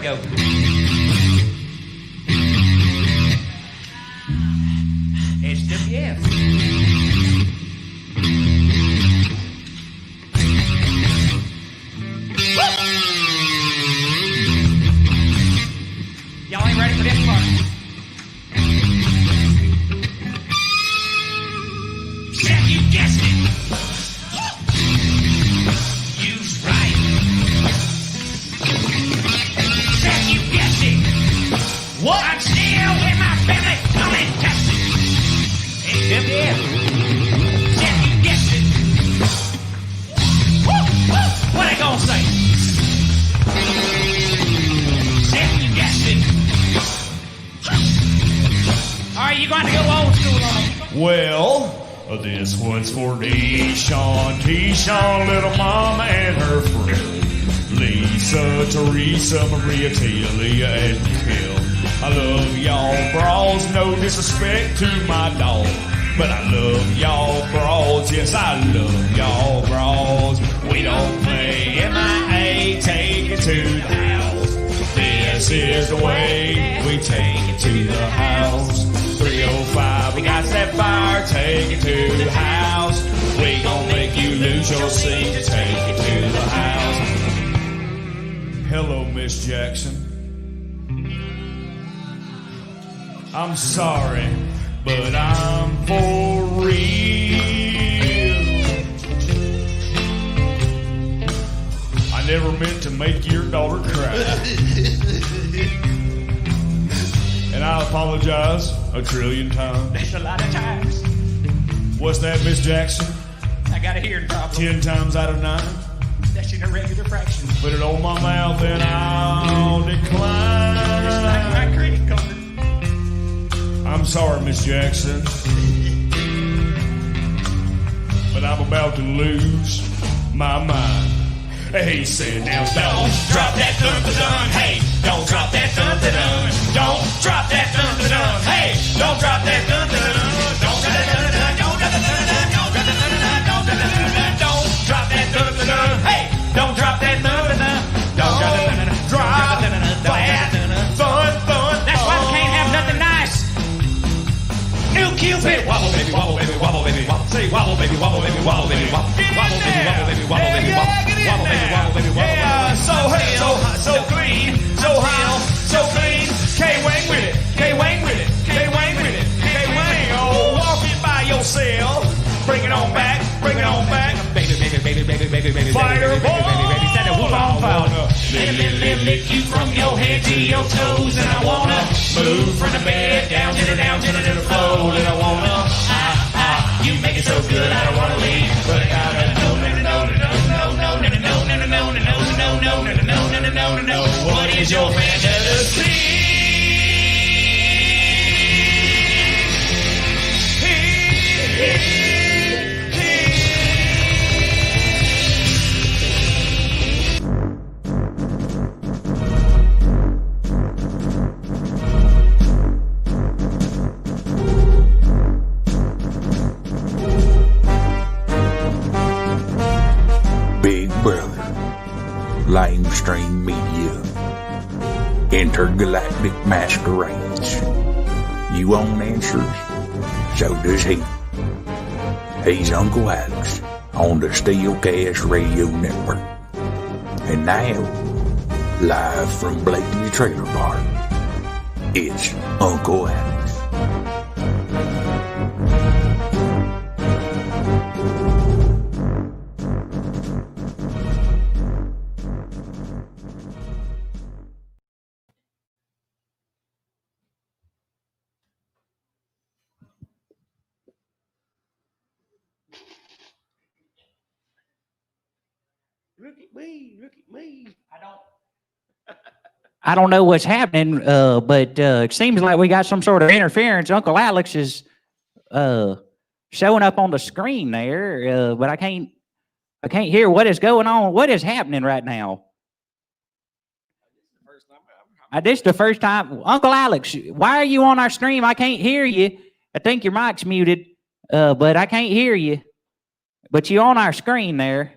go. SWF. Y'all ain't ready for this part. Seth, you guessed it. You's right. Seth, you guessed it. What? I'm still with my family. Come and test it. SWF. Seth, you guessed it. Woo, woo. What they gonna say? Seth, you guessed it. All right, you going to go old school on them. Well, this one's for T-Shawn, little mama and her friend. Lisa, Teresa, Maria, Tia, Leah, and Kim. I love y'all bras, no disrespect to my dog. But I love y'all bras, yes I love y'all bras. We don't play MIA, take it to the house. This is the way we take it to the house. 305, we got that fire, take it to the house. We gon' make you lose your seat to take it to the house. Hello, Miss Jackson. I'm sorry, but I'm for real. I never meant to make your daughter cry. And I apologize a trillion times. There's a lot of times. What's that, Miss Jackson? I got a hearing problem. 10 times out of 9? That's in a regular fraction. Put it on my mouth and I'll decline. It's like my credit card. I'm sorry, Miss Jackson. But I'm about to lose my mind. He said, now don't drop that thump-a-dun. Hey, don't drop that thump-a-dun. Don't drop that thump-a-dun. Hey, don't drop that thump-a-dun. Don't drop that thump-a-dun. Don't drop that thump-a-dun. Don't drop that thump-a-dun. Don't drop that thump-a-dun. Hey, don't drop that thump-a-dun. Don't drop that thump-a-dun. That's why we can't have nothing nice. New Cupid. Wobble baby, wobble baby, wobble baby, wobble. Say wobble baby, wobble baby, wobble baby, wobble. Wobble baby, wobble baby, wobble baby, wobble. Wobble baby, wobble baby, wobble. Yeah, so clean, so high, so clean. K-Wang with it, K-Wang with it, K-Wang with it, K-Wang. Oh, walk it by yourself. Bring it on back, bring it on back. Baby, baby, baby, baby, baby, baby. Fireball. Said a whoop on fire. Lick you from your head to your toes, and I wanna move from the bed down to the floor, and I wanna you make it so good I don't wanna leave, but I gotta no. What is your fantasy? Big Brother, Lamestream Media, Intergalactic Masquerades. You want answers? So does he. He's Uncle Alex on the Steelcast Radio Network. And now, live from Blakeney Trailer Park, it's Uncle Alex. Look at me. I don't know what's happening, but it seems like we got some sort of interference. Uncle Alex is showing up on the screen there, but I can't hear what is going on. What is happening right now? This is the first time. Uncle Alex, why are you on our stream? I can't hear you. I think your mic's muted, but I can't hear you. But you're on our screen there.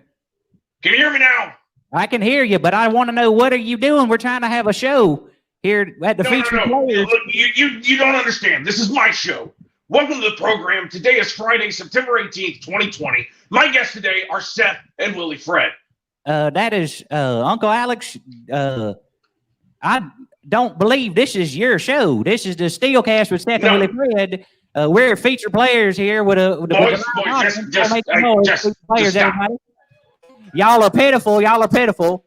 Can you hear me now? I can hear you, but I want to know, what are you doing? We're trying to have a show here at the featured players. Look, you don't understand. This is my show. Welcome to the program. Today is Friday, September 18th, 2020. My guests today are Seth and Willie Fred. That is Uncle Alex. I don't believe this is your show. This is the Steelcast with Seth and Willie Fred. We're featured players here with a just everybody. Y'all are pitiful. Y'all are pitiful.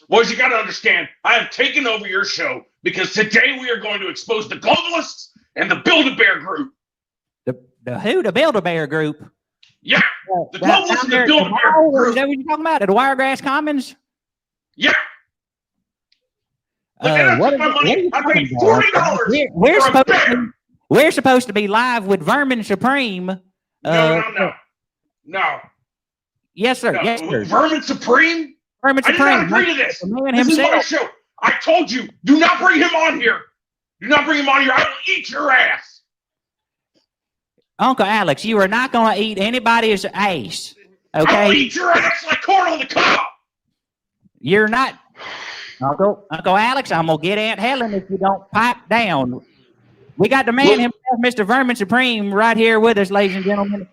Boys, you got to understand, I have taken over your show because today we are going to expose the globalists and the Build-A-Bear group. The who? The Build-A-Bear group? Yeah, the globalists and the Build-A-Bear group. Is that what you're talking about? At the Wiregrass Commons? Yeah. Look, I took my money. I paid $40 We're supposed to be live with Vermin Supreme. No. Yes, sir. No. Yes, sir. Vermin Supreme? Vermin I did Supreme. not agree to this. The man This himself. is my show. I told you, do not bring him on here. Do not bring him on here. I will eat your ass. Uncle Alex, you are not going to eat anybody's ass. Okay? I will eat your ass like corn on the cob. You're not. Uncle Alex, I'm going to get Aunt Helen if you don't pipe down. We got the man himself, Mr. Vermin Supreme, right here with us, ladies and gentlemen.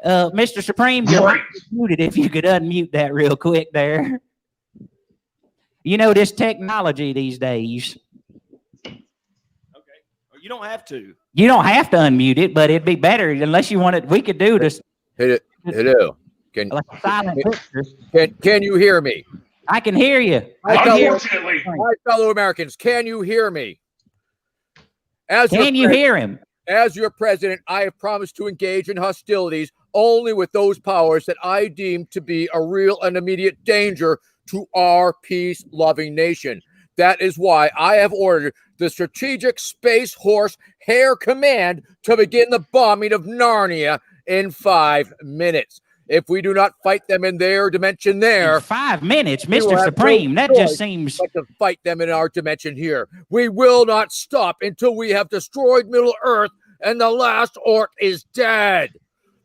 Mr. Supreme, you're muted. If you could unmute that real quick there. You know, this technology these days. Okay. You don't have to. You don't have to unmute it, but it'd be better unless you wanted. We could do this. Hello. Like a silent picture. Can you hear me? I can hear you. Unfortunately. My fellow Americans, can you hear me? Can you hear him? As your president, I have promised to engage in hostilities only with those powers that I deem to be a real and immediate danger to our peace-loving nation. That is why I have ordered the Strategic Space Horse Hair Command to begin the bombing of Narnia in 5 minutes. If we do not fight them in their dimension there... In 5 minutes, Mr. Supreme, that just seems... But to fight them in our dimension here. We will not stop until we have destroyed Middle-earth and the last orc is dead.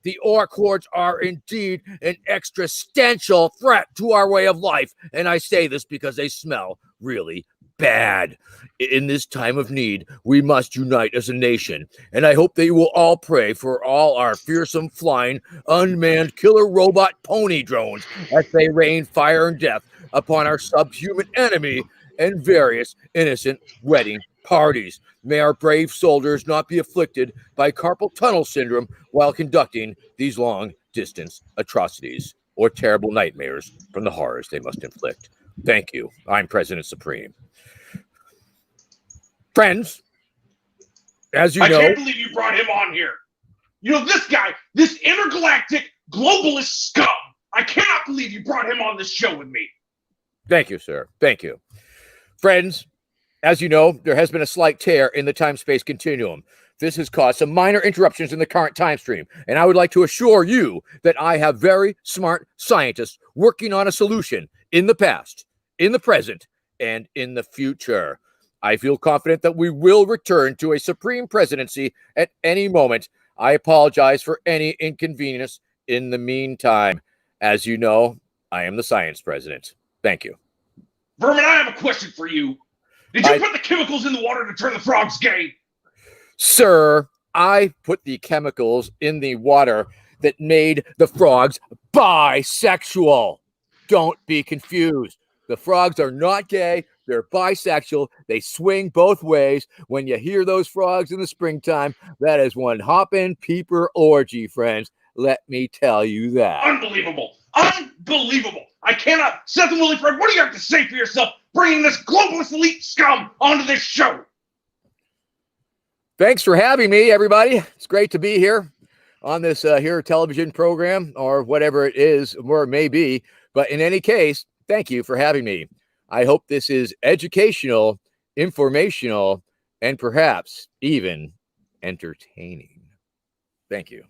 The orc hordes are indeed an existential threat to our way of life, and I say this because they smell really bad. In this time of need, we must unite as a nation, and I hope that you will all pray for all our fearsome flying, unmanned killer robot pony drones as they rain fire and death upon our subhuman enemy and various innocent wedding parties. May our brave soldiers not be afflicted by carpal tunnel syndrome while conducting these long-distance atrocities or terrible nightmares from the horrors they must inflict. Thank you. I'm President Supreme. Friends, as you know... I can't believe you brought him on here. You know, this guy, this intergalactic globalist scum, I cannot believe you brought him on this show with me. Thank you, sir. Thank you. Friends, as you know, there has been a slight tear in the time-space continuum. This has caused some minor interruptions in the current time stream, and I would like to assure you that I have very smart scientists working on a solution in the past, in the present, and in the future. I feel confident that we will return to a supreme presidency at any moment. I apologize for any inconvenience in the meantime. As you know, I am the science president. Thank you. Vermin, I have a question for you. Did you put the chemicals in the water to turn the frogs gay? Sir, I put the chemicals in the water that made the frogs bisexual. Don't be confused. The frogs are not gay. They're bisexual. They swing both ways. When you hear those frogs in the springtime, that is one hoppin' peeper orgy, friends. Let me tell you that. Unbelievable. Unbelievable. I cannot. Seth and Willie Fred, what do you have to say for yourself bringing this globalist elite scum onto this show? Thanks for having me, everybody. It's great to be here on this here television program or whatever it is, where it may be. But in any case, thank you for having me. I hope this is educational, informational, and perhaps even entertaining. Thank you.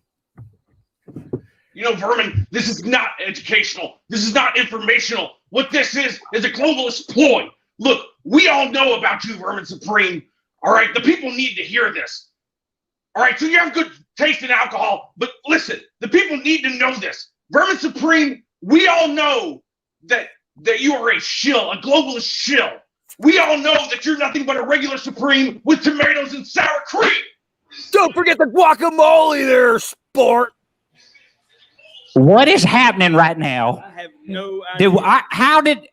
You know, Vermin, this is not educational. This is not informational. What this is a globalist ploy. Look, we all know about you, Vermin Supreme. All right, the people need to hear this. All right, so you have good taste in alcohol, but listen, the people need to know this. Vermin Supreme, we all know that you are a shill, a globalist shill. We all know that you're nothing but a regular Supreme with tomatoes and sour cream. Don't forget the guacamole there, sport. What is happening right now? I have no idea. How did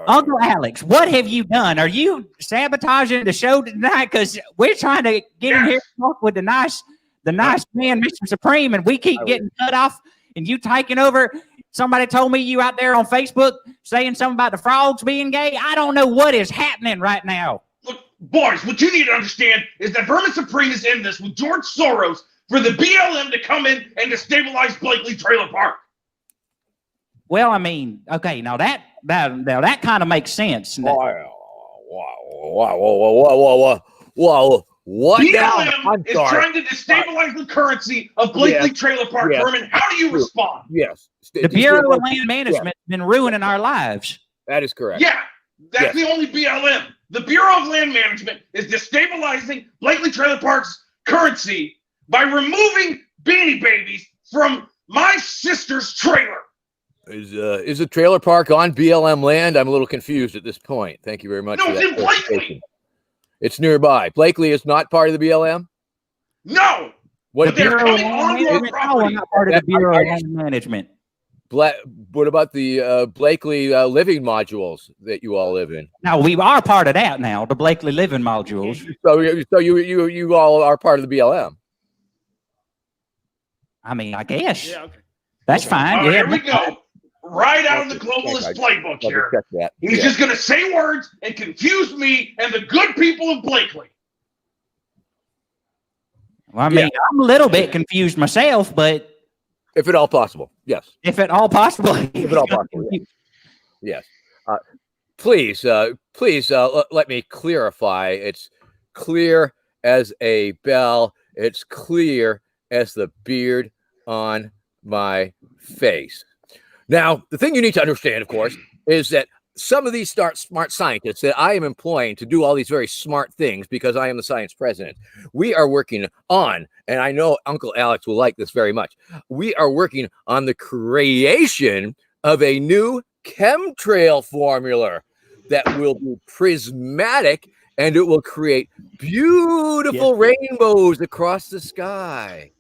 Uncle Alex? What have you done? Are you sabotaging the show tonight? Because we're trying to get in here and talk with the nice man, Mr. Supreme, and we keep getting cut off. And you taking over. Somebody told me you out there on Facebook saying something about the frogs being gay. I don't know what is happening right now. Look, boys, what you need to understand is that Vermin Supreme is in this with George Soros for the BLM to come in and to stabilize Blakely Trailer Park. Well, I mean, okay, now that kind of makes sense. Whoa. What now? BLM is trying to destabilize the currency of Blakely Trailer Park. Vermin, how do you respond? Yes. The Bureau of Land Management has been ruining our lives. That is correct. Yeah, that's the only BLM. The Bureau of Land Management is destabilizing Blakely Trailer Park's currency by removing Beanie Babies from my sister's trailer. Is a trailer park on BLM land? I'm a little confused at this point. Thank you very much. No, for it's that in Blakely. It's nearby. Blakely is not part of the BLM? No. What But they're coming onto our property. I'm not part of the Bureau of Land Management. What about the Blakely living modules that you all live in? Now we are part of that now, the Blakely living modules. So you all are part of the BLM. I mean, I guess. Yeah, okay. That's fine. Oh, Yeah. here we go. Right out of the globalist playbook here. He's just going to say words and confuse me and the good people of Blakely. Well, I mean, I'm a little bit confused myself, but if at all possible, yes. If at all possible. If at all possible, yes. Please, let me clarify. It's clear as a bell. It's clear as the beard on my face. Now, the thing you need to understand, of course, is that some of these smart scientists that I am employing to do all these very smart things because I am the science president, we are working on, and I know Uncle Alex will like this very much, we are working on the creation of a new chemtrail formula that will be prismatic and it will create beautiful rainbows across the sky.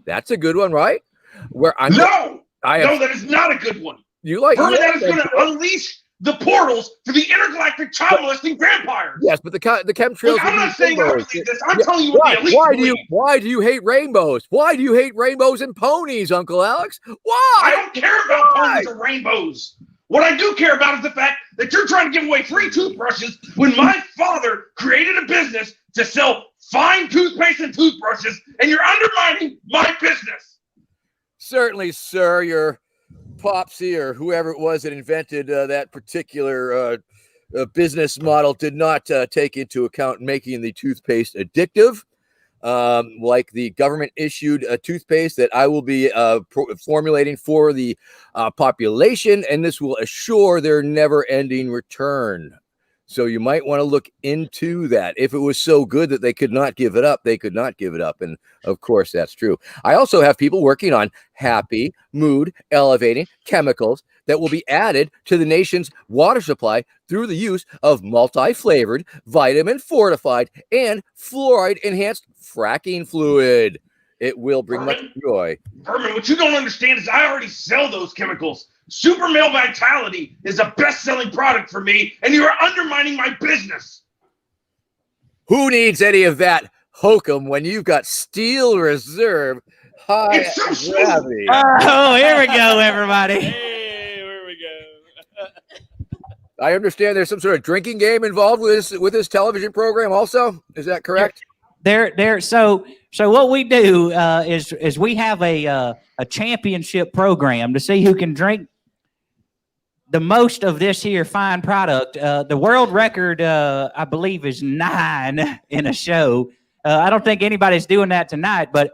That's a good one, right? No, that is not a good one. You like Vermin, that is going to unleash the portals to the intergalactic child molesting vampires. Yes, but the chemtrails. Look, I'm not saying I believe this. I'm telling you what the elite why do you hate rainbows? Why do you hate rainbows and ponies, Uncle Alex? Why? I don't care about ponies or rainbows. What I do care about is the fact that you're trying to give away free toothbrushes when my father created a business to sell fine toothpaste and toothbrushes, and you're undermining my business. Certainly, sir. Your Popsy or whoever it was that invented that particular business model did not take into account making the toothpaste addictive, like the government issued toothpaste that I will be formulating for the population, and this will assure their never-ending return. So you might want to look into that. If it was so good that they could not give it up, they could not give it up. And of course, that's true. I also have people working on happy, mood elevating chemicals that will be added to the nation's water supply through the use of multi-flavored, vitamin fortified, and fluoride enhanced fracking fluid. It will bring much joy. Vermin, what you don't understand is I already sell those chemicals. Super Male Vitality is a best-selling product for me, and you are undermining my business. Who needs any of that hokum when you've got Steel Reserve high gravity? Oh, here we go, everybody. Hey, here we go. I understand there's some sort of drinking game involved with this television program also. Is that correct? So what we do is we have a championship program to see who can drink the most of this here fine product. The world record, I believe, is 9 in a show. I don't think anybody's doing that tonight, but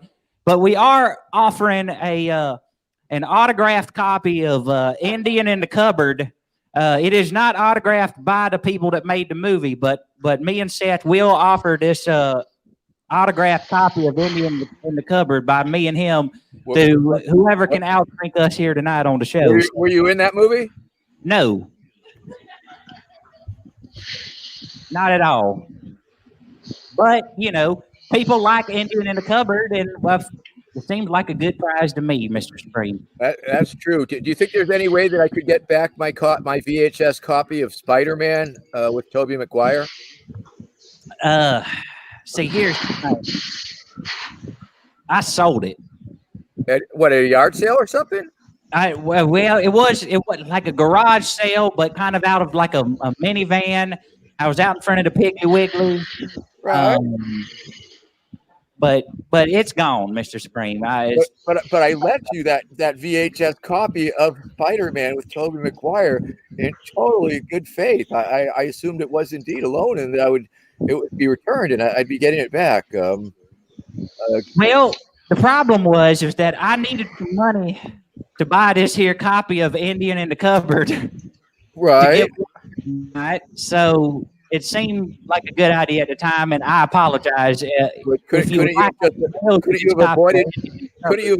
we are offering an autographed copy of Indian in the Cupboard. It is not autographed by the people that made the movie, but me and Seth will offer this autographed copy of Indian in the Cupboard by me and him to whoever can outdrink us here tonight on the show. Were you in that movie? No, not at all. But people like Indian in the Cupboard, and well, it seems like a good prize to me, Mr. Supreme. That's true. Do you think there's any way that I could get back my VHS copy of Spider-Man with Tobey Maguire? See, here's the thing. I sold it. At a yard sale or something? Well, it was like a garage sale, but kind of out of like a minivan. I was out in front of the Piggly Wiggly. Right. But it's gone, Mr. Supreme. But I lent you that VHS copy of Spider-Man with Tobey Maguire in totally good faith. I assumed it was indeed a loan, and that it would be returned, and I'd be getting it back. Well, the problem was that I needed some money to buy this here copy of Indian in the Cupboard. Right. Right. So it seemed like a good idea at the time, and I apologize. Couldn't you have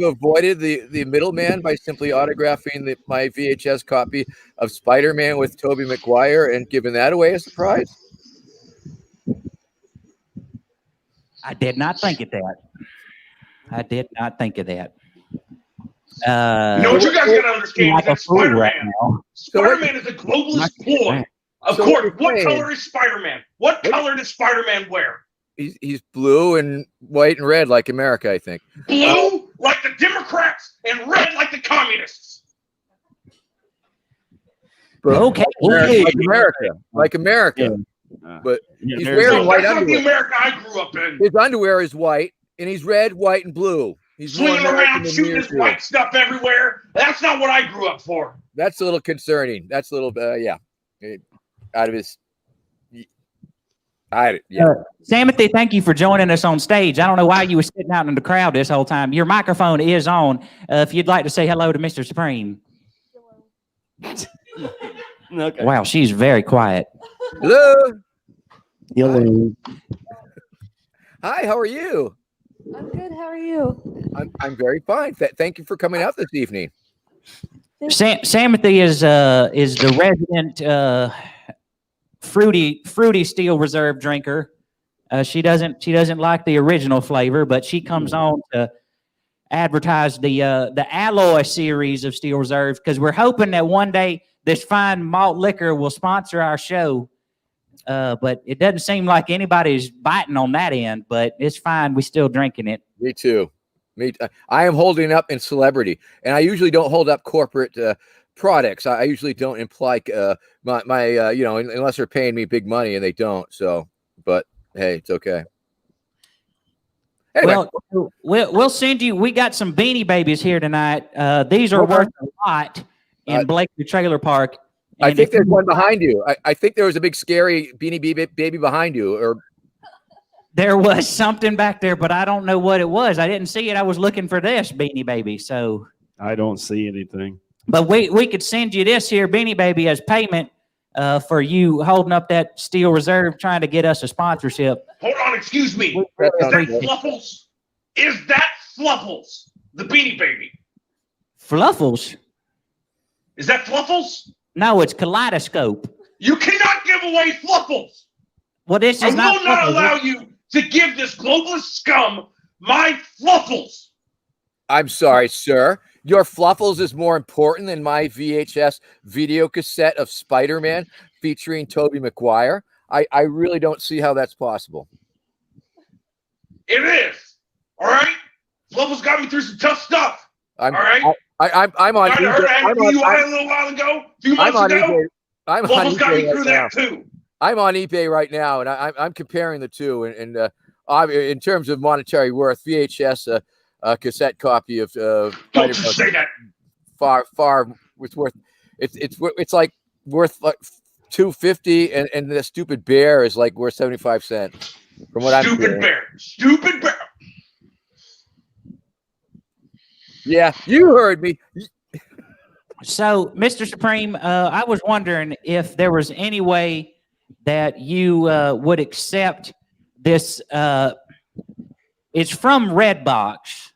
avoided the middleman by simply autographing my VHS copy of Spider-Man with Tobey Maguire and giving that away as a prize? I did not think of that. You know what you guys got to understand is that Spider-Man is a globalist ploy. Of course, what color is Spider-Man? What color does Spider-Man wear? He's blue and white and red like America, I think. Blue like the Democrats and red like the communists. Okay. Like America. But he's wearing white underwear. That's not the America I grew up in. His underwear is white, and he's red, white, and blue. He's swinging around, shooting his white stuff everywhere. That's not what I grew up for. That's a little concerning. That's a little, out of his. Samothy, thank you for joining us on stage. I don't know why you were sitting out in the crowd this whole time. Your microphone is on. If you'd like to say hello to Mr. Supreme. Okay. Wow, she's very quiet. Hello. Hello. Hi, how are you? I'm good. How are you? I'm very fine. Thank you for coming out this evening. Samothy is the resident fruity Steel Reserve drinker. She doesn't like the original flavor, but she comes on to advertise the Alloy series of Steel Reserve because we're hoping that one day this fine malt liquor will sponsor our show. But it doesn't seem like anybody's biting on that end, but it's fine. We're still drinking it. Me too. I am holding up in celebrity, and I usually don't hold up corporate products. I usually don't imply my unless they're paying me big money, and they don't. So, but hey, it's okay. Anyway. Well, we'll send you. We got some Beanie Babies here tonight. These are worth a lot in Blakely Trailer Park. I think there's one behind you. I think there was a big scary Beanie Baby behind you, or there was something back there, but I don't know what it was. I didn't see it. I was looking for this Beanie Baby, so I don't see anything. But we could send you this here Beanie Baby as payment for you holding up that Steel Reserve, trying to get us a sponsorship. Hold on, excuse me. Is that Fluffles? Is that Fluffles? The Beanie Baby? Fluffles? Is that Fluffles? No, it's Kaleidoscope. You cannot give away Fluffles. Well, this is I will not allow you to give this globalist scum my Fluffles. I'm sorry, sir. Your Fluffles is more important than my VHS video cassette of Spider-Man featuring Tobey Maguire. I really don't see how that's possible. It is. All right? Fluffles got me through some tough stuff. All right? I'm on eBay. I had a little while ago, a few months ago. Fluffles got me through that too. I'm on eBay right now, and I'm comparing the two. And in terms of monetary worth, VHS cassette copy of don't you say that. Far it's worth. It's like worth like $2.50, and the stupid bear is like worth 75 cents. From what I'm Stupid bear. Yeah, you heard me. So, Mr. Supreme, I was wondering if there was any way that you would accept this It's from Redbox,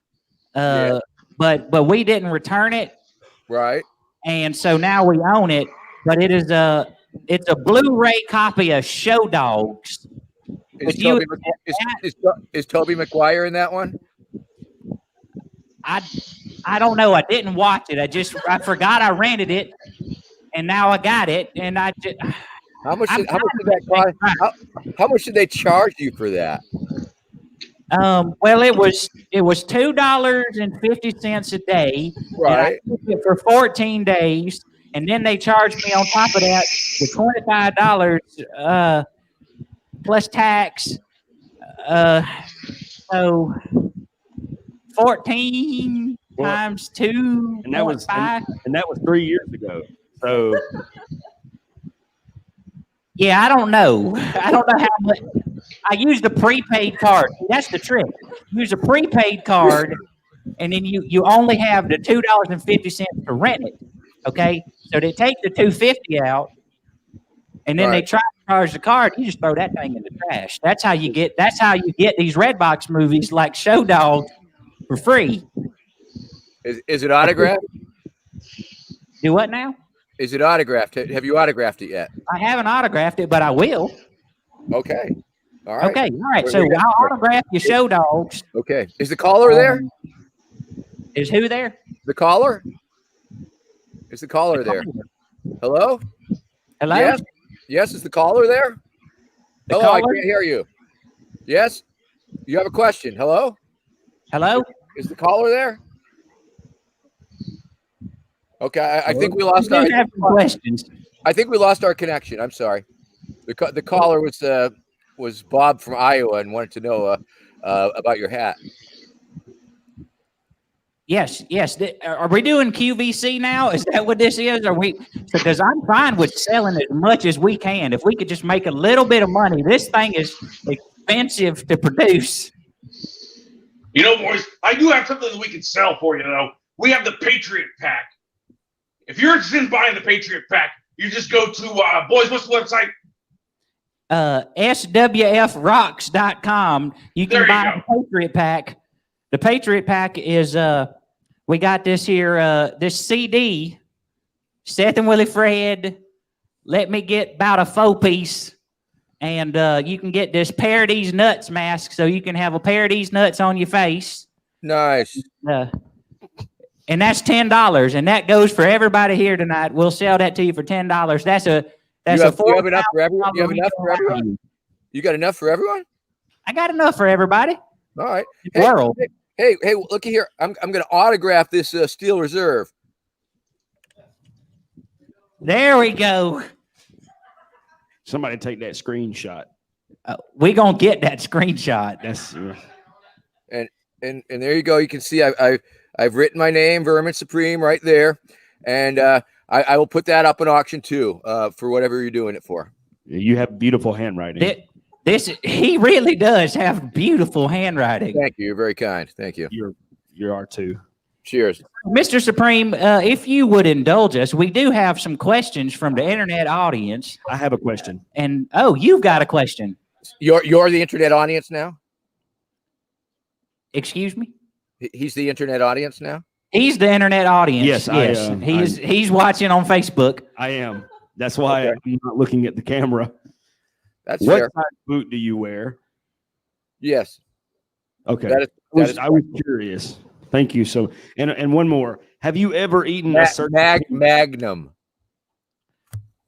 Yeah. but we didn't return it, Right. and so now we own it. But it's a Blu-ray copy of Show Dogs. Is If you- Toby, is Toby McGuire in that one? I don't know. I didn't watch it. I forgot I rented it, and now I got it, and I just. How much I'm did that cost? How much did they charge you for that? Well, it was $2.50 a day. Right. And I took it for 14 days, and then they charged me on top of that the $25 plus tax. So 14 times 2. And that was 3 years ago. So yeah, I don't know. I don't know how much. I used a prepaid card. That's the trick. Use a prepaid card, and then you only have the $2.50 to rent it. Okay, so they take the $2.50 out, and then they try to charge the card. You just throw that thing in the trash. That's how you get these Redbox movies like Show Dogs for free. Is it autographed? Do what now? Is it autographed? Have you autographed it yet? I haven't autographed it, but I will. Okay. All right. Okay. All right. So I'll autograph your Show Dogs. Okay. Is the caller there? Is who there? The caller? Is the caller there? Hello? Hello? Yes. Yes. Is the caller there? Hello. I can't hear you. Yes. You have a question. Hello? Hello? Is the caller there? Okay, I think we lost our questions. I think we lost our connection. I'm sorry. The caller was Bob from Iowa and wanted to know about your hat. Yes. Are we doing QVC now? Is that what this is? Are we? Because I'm fine with selling as much as we can. If we could just make a little bit of money, this thing is expensive to produce. You know, boys, I do have something that we can sell for you, though. We have the Patriot Pack. If you're interested in buying the Patriot Pack, you just go to, boys, what's the website? swf.rocks.com. You can buy the Patriot Pack. The Patriot Pack is, we got this here, this CD, Seth and Willie Fred, let me get about a 4-piece. And you can get this Paradise Nuts mask, so you can have a Paradise Nuts on your face. Nice. And that's $10, and that goes for everybody here tonight. We'll sell that to you for $10. That's you have enough for everyone? You have enough for everyone? You got enough for everyone? I got enough for everybody. All right. Hey, Hey, looky here. I'm going to autograph this Steel Reserve. There we go. Somebody take that screenshot. We're going to get that screenshot. That's and there you go. You can see I've written my name, Vermin Supreme, right there. And I will put that up in auction too, for whatever you're doing it for. You have beautiful handwriting. He really does have beautiful handwriting. Thank you. You're very kind. Thank you. You are too. Cheers. Mr. Supreme, if you would indulge us, we do have some questions from the internet audience. I have a question. And you've got a question. You're the internet audience now? Excuse me? He's the internet audience now? He's the internet audience. Yes. He's watching on Facebook. I am. That's why I'm not looking at the camera. That's what fair. size boot do you wear? Yes. Okay. That is I was curious. Thank you. So, and one more. Have you ever eaten a certain Magnum?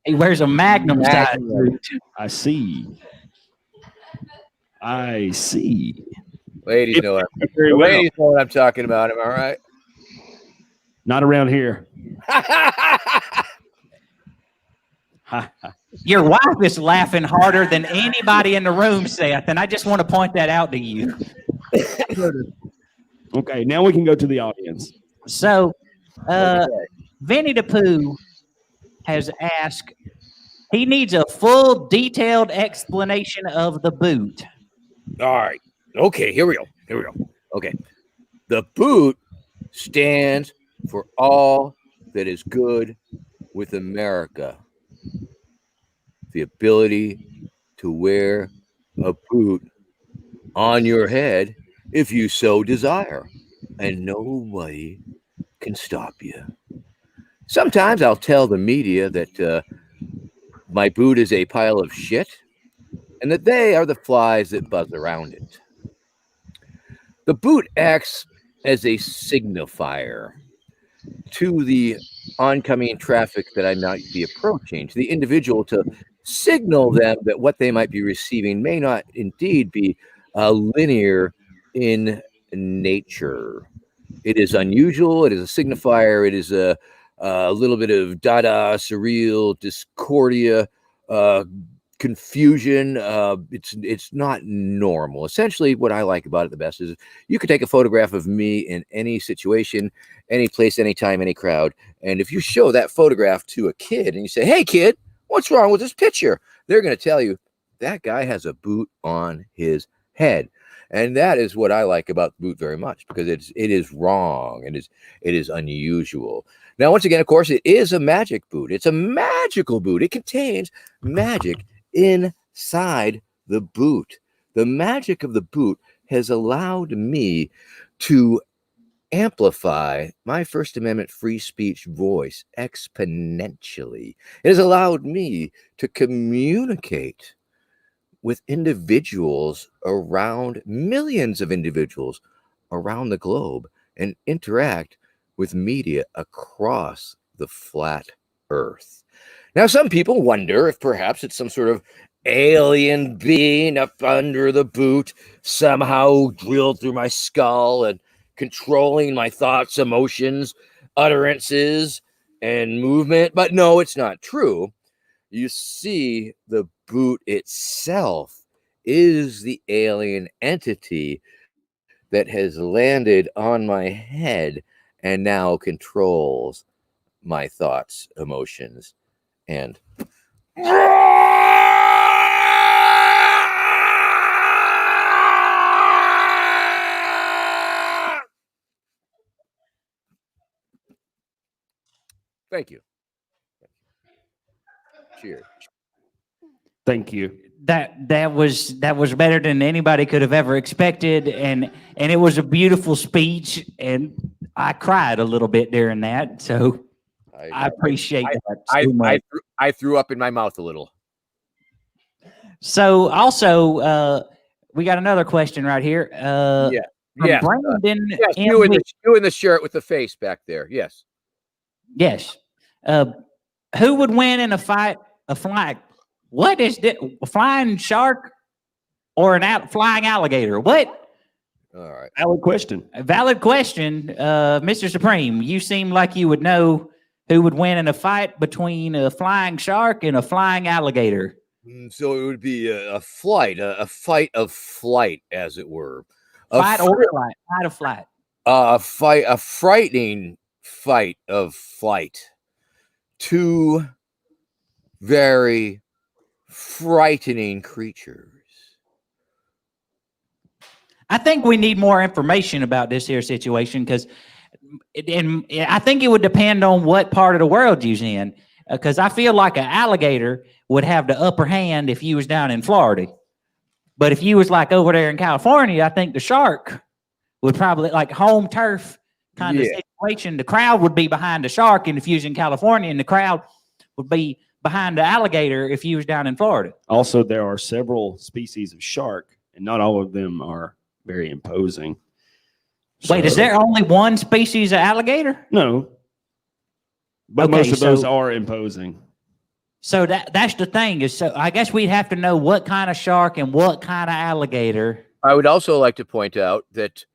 He wears a Magnum size boot. I see. Ladies know what I'm talking about. Am I right? Not around here. Your wife is laughing harder than anybody in the room, Seth, and I just want to point that out to you. Okay, now we can go to the audience. So, Vinny the Pooh has asked, he needs a full, detailed explanation of the boot. All right. Okay, here we go. Okay. The boot stands for all that is good with America. The ability to wear a boot on your head if you so desire, and nobody can stop you. Sometimes I'll tell the media that my boot is a pile of shit and that they are the flies that buzz around it. The boot acts as a signifier to the oncoming traffic that I might be approaching, to the individual, to signal them that what they might be receiving may not indeed be linear in nature. It is unusual. It is a signifier. It is a little bit of dada, surreal, discordia, confusion. It's not normal. Essentially, what I like about it the best is you could take a photograph of me in any situation, any place, anytime, any crowd. And if you show that photograph to a kid and you say, "Hey, kid, what's wrong with this picture?" They're going to tell you that guy has a boot on his head. And that is what I like about the boot very much, because it is wrong. It is unusual. Now, once again, of course, it is a magic boot. It's a magical boot. It contains magic inside the boot. The magic of the boot has allowed me to amplify my First Amendment free speech voice exponentially. It has allowed me to communicate with individuals around, millions of individuals around the globe, and interact with media across the flat earth. Now, some people wonder if perhaps it's some sort of alien being up under the boot, somehow drilled through my skull and controlling my thoughts, emotions, utterances, and movement. But no, it's not true. You see, the boot itself is the alien entity that has landed on my head and now controls my thoughts, emotions, and thank you. Cheers. Thank you. That was better than anybody could have ever expected, and it was a beautiful speech, and I cried a little bit during that, so I appreciate that so much. I threw up in my mouth a little. So also, we got another question right here. Yeah. Brandon. Yes, you in the shirt with the face back there. Yes. Yes. Who would win in a fight? A flying? What is it? A flying shark or flying alligator? What? All right. Valid question. A valid question, Mr. Supreme. You seem like you would know who would win in a fight between a flying shark and a flying alligator. So it would be a fight of flight, as it were. Fight of flight. A frightening fight of flight. Two very frightening creatures. I think we need more information about this here situation, because I think it would depend on what part of the world you're in, because I feel like an alligator would have the upper hand if you was down in Florida. But if you was like over there in California, I think the shark would probably, like home turf kind of situation, the crowd would be behind the shark, and if you was in California, and the crowd would be behind the alligator if you was down in Florida. Also, there are several species of shark, and not all of them are very imposing. Wait, is there only one species of alligator? No. But Okay, most of those are imposing. So that's the thing, is so I guess we'd have to know what kind of shark and what kind of alligator. I would also like to point out that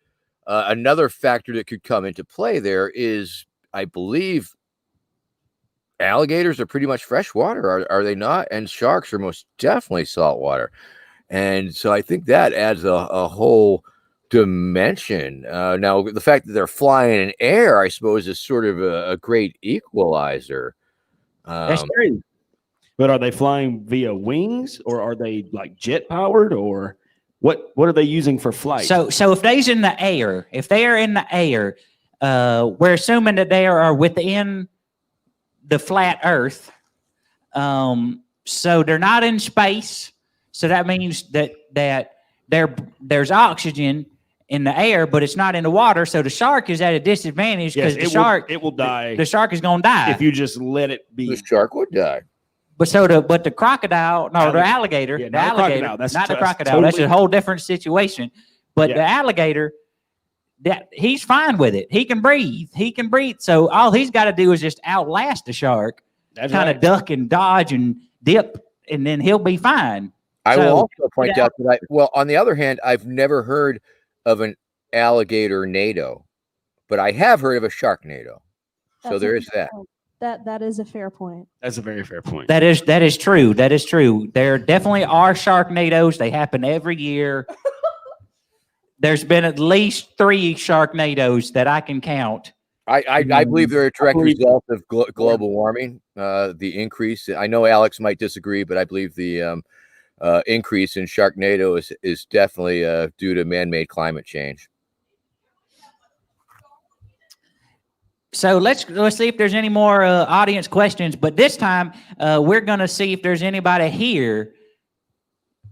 another factor that could come into play there is, I believe, alligators are pretty much freshwater, are they not? And sharks are most definitely saltwater. And so I think that adds a whole dimension. Now, the fact that they're flying in air, I suppose, is sort of a great equalizer. That's true. But are they flying via wings, or are they like jet powered, or what are they using for flight? So if they's in the air, if they are in the air, we're assuming that they are within the flat Earth. So they're not in space. So that means that there's oxygen, in the air, but it's not in the water. So the shark is at a disadvantage because it will die. The shark is going to die if you just let it be. The shark would die. But the crocodile, the alligator, Yeah, the not a alligator, crocodile. That's not the that's crocodile. That's totally- a whole different situation. But Yeah. the alligator, he's fine with it. He can breathe. So all he's got to do is just outlast the shark, That's kind of right. duck and dodge and dip, and then he'll be fine. I So- will also point out that on the other hand, I've never heard of an alligator NATO, but I have heard of a sharknado. So That's there a is fair that. point. That is a fair point. That's a very fair point. That is true. That is true. There definitely are sharknadoes. They happen every year. There's been at least 3 sharknadoes that I can count. I believe they're a direct result of global warming. The increase. I know Alex might disagree, but I believe the increase in sharknado is definitely due to man-made climate change. So let's see if there's any more audience questions. But this time, we're going to see if there's anybody here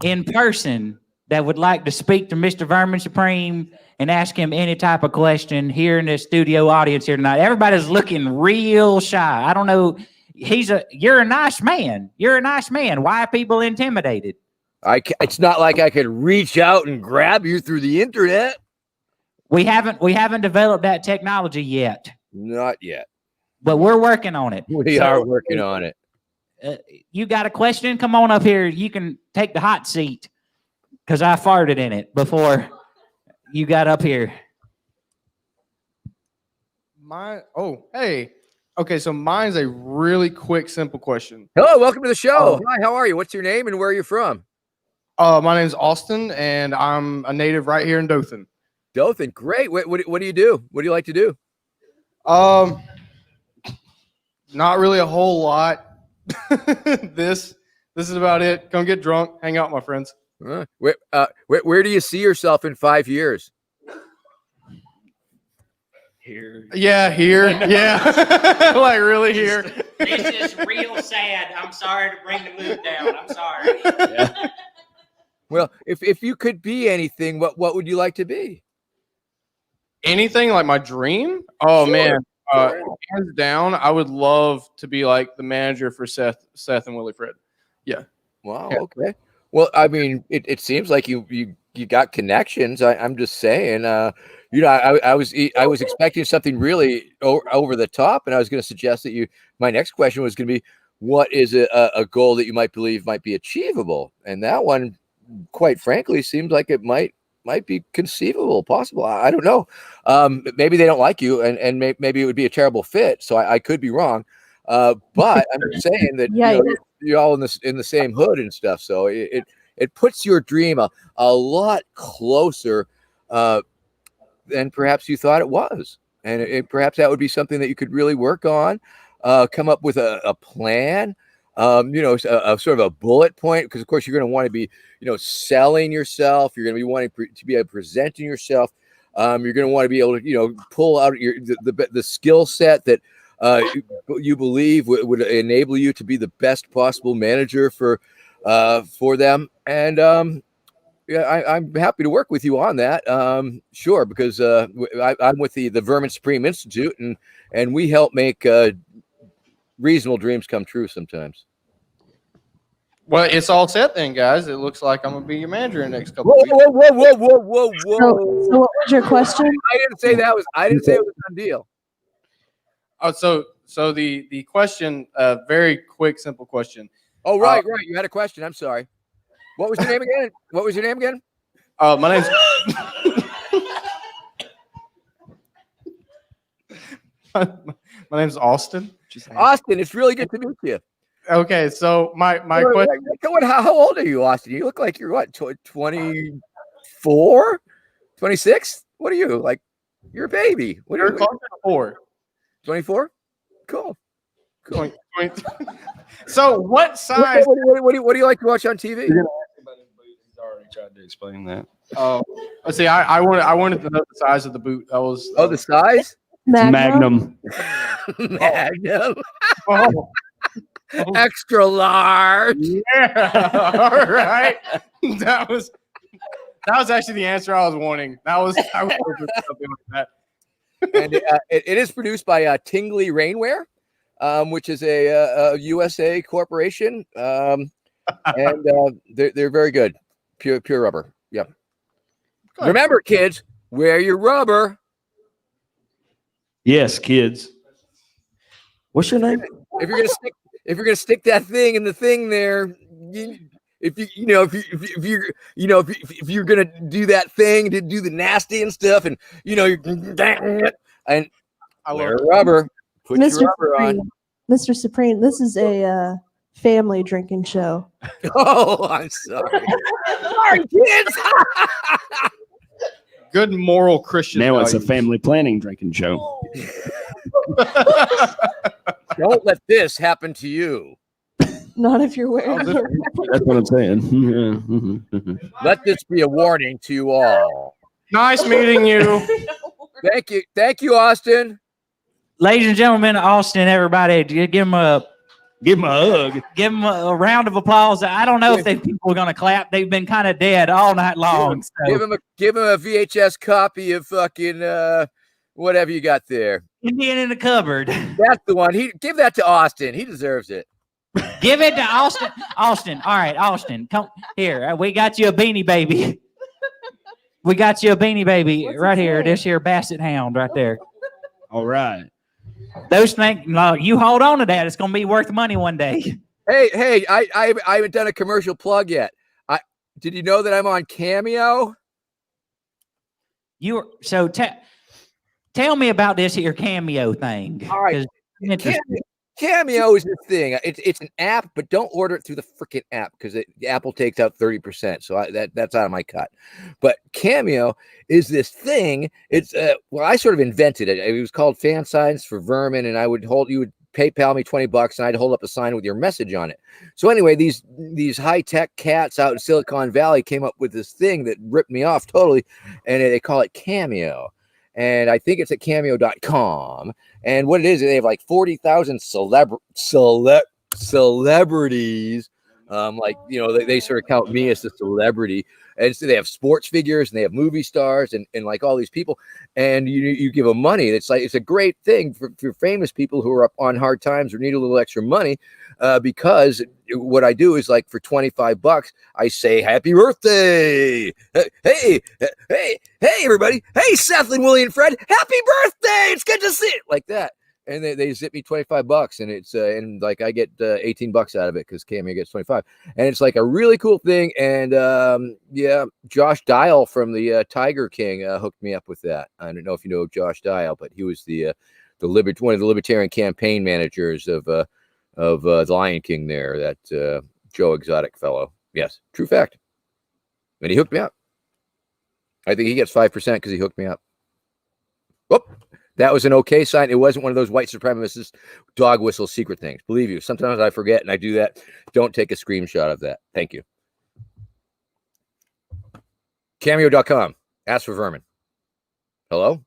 in person that would like to speak to Mr. Vermin Supreme and ask him any type of question here in the studio audience here tonight. Everybody's looking real shy. I don't know. You're a nice man. You're a nice man. Why are people intimidated? It's not like I could reach out and grab you through the internet. We haven't developed that technology yet. Not yet. But we're working on it. We are working on it. You got a question? Come on up here. You can take the hot seat because I farted in it before you got up here. Hey. Okay, so mine's a really quick, simple question. Hello, welcome to the show. Hi, how are you? What's your name and where are you from? My name's Austin, and I'm a native right here in Dothan. Dothan, great. What do you do? What do you like to do? Not really a whole lot. This is about it. Come get drunk, hang out with my friends. Where do you see yourself in 5 years? Here. Yeah, here. Yeah. Like really here. This is real sad. I'm sorry to bring the mood down. I'm sorry. Yeah. Well, if you could be anything, what would you like to be? Anything like my dream? Oh, Sure, man. sure. Hands down, I would love to be like the manager for Seth and Willie Fred. Yeah. Wow. Yeah. Okay. Well, I mean, it seems like you got connections. I'm just saying. I was expecting something really over the top, and I was going to suggest that my next question was going to be, what is a goal that you might believe might be achievable? And that one, quite frankly, seems like it might be conceivable, possible. I don't know. Maybe they don't like you, and maybe it would be a terrible fit. So I could be wrong. But I'm just saying that you're all in the same hood and stuff. So it puts your dream a lot closer than perhaps you thought it was, and perhaps that would be something that you could really work on. Come up with a plan. A sort of a bullet point, because of course you're going to want to be, selling yourself. You're going to be wanting to be presenting yourself. You're going to want to be able to, pull out the skill set that you believe would enable you to be the best possible manager for them. And I'm happy to work with you on that. Sure, because I'm with the Vermin Supreme Institute, and we help make reasonable dreams come true sometimes. Well, it's all set then, guys. It looks like I'm gonna be your manager in the next couple Whoa, of weeks. whoa. So what was your question? I didn't say that was. I didn't say it was a done deal. Oh, so the question, very quick, simple question. Oh, right. You had a question. I'm sorry. What was your name again? My name's my name's Austin. Austin. It's really good to meet you. Okay, so my question. How old are you, Austin? You look like you're what, 24, 26? What are you, like? You're a baby. What are You're you? closer to 4. 24? Cool. 20. So what size? What do you like to watch on TV? He's already tried to explain that. Oh, let's see. I wanted to know the size of the boot. That was the size? Magnum. Magnum. Oh. Extra large. Yeah. All right. That was That was actually the answer I was wanting. I was something like that. And it is produced by Tingley Rainwear, which is a USA corporation, and they're very good. Pure rubber. Yep. Good. Remember, kids, wear your rubber. Yes, kids. What's your name? If you're gonna stick that thing in the thing there, if you're gonna do that thing to do the nasty and stuff, and you're and wear rubber. Put Mr. your rubber Supreme, on. Mr. Supreme, this is a family drinking show. Oh, I'm sorry. Sorry, kids. Good moral Christian. Now it's a values. family planning drinking show. Don't let this happen to you. Not if you're wearing it. That's what I'm saying. Let this be a warning to you all. Nice meeting you. Thank you, Austin. Ladies and gentlemen, Austin, everybody, give him a hug. Give them a round of applause. I don't know if people are going to clap. They've been kind of dead all night long. So. Give him a VHS copy of fucking whatever you got there. Indian in the cupboard. That's the one. Give that to Austin. He deserves it. Give it to Austin. Austin. All right, Austin. Come here. We got you a Beanie Baby. We got you a Beanie Baby right here. This here Basset Hound right there. All right. Those things, no, you hold on to that. It's going to be worth money one day. Hey, I haven't done a commercial plug yet. Did you know that I'm on Cameo? Tell me about this here Cameo thing. All right. Cameo is the thing. It's an app, but don't order it through the freaking app because Apple takes out 30%. So that's out of my cut. But Cameo is this thing. It's I sort of invented it. It was called Fan Signs for Vermin, and you would PayPal me $20, and I'd hold up a sign with your message on it. So anyway, these high tech cats out in Silicon Valley came up with this thing that ripped me off totally, and they call it Cameo. And I think it's at cameo.com. And what it is, they have like 40,000 celebrities. They sort of count me as a celebrity. And so they have sports figures and they have movie stars and like all these people. And you give them money. It's a great thing for famous people who are up on hard times or need a little extra money. Because what I do is like for $25, I say happy birthday. Hey, everybody. Hey, Seth and Willie and Fred. Happy birthday. It's good to see it. Like that. And they zip me $25 and it's and like I get $18 out of it because Cameo gets 25. And it's like a really cool thing. And Josh Dial from the Tiger King hooked me up with that. I don't know if you know Josh Dial, but he was one of the libertarian campaign managers of the Lion King there, that Joe Exotic fellow. Yes, true fact. And he hooked me up. I think he gets 5% because he hooked me up. Whoop. That was an okay sign. It wasn't one of those white supremacist dog whistle secret things. Believe you, sometimes I forget and I do that. Don't take a screenshot of that. Thank you. Cameo.com. Ask for Vermin. Hello?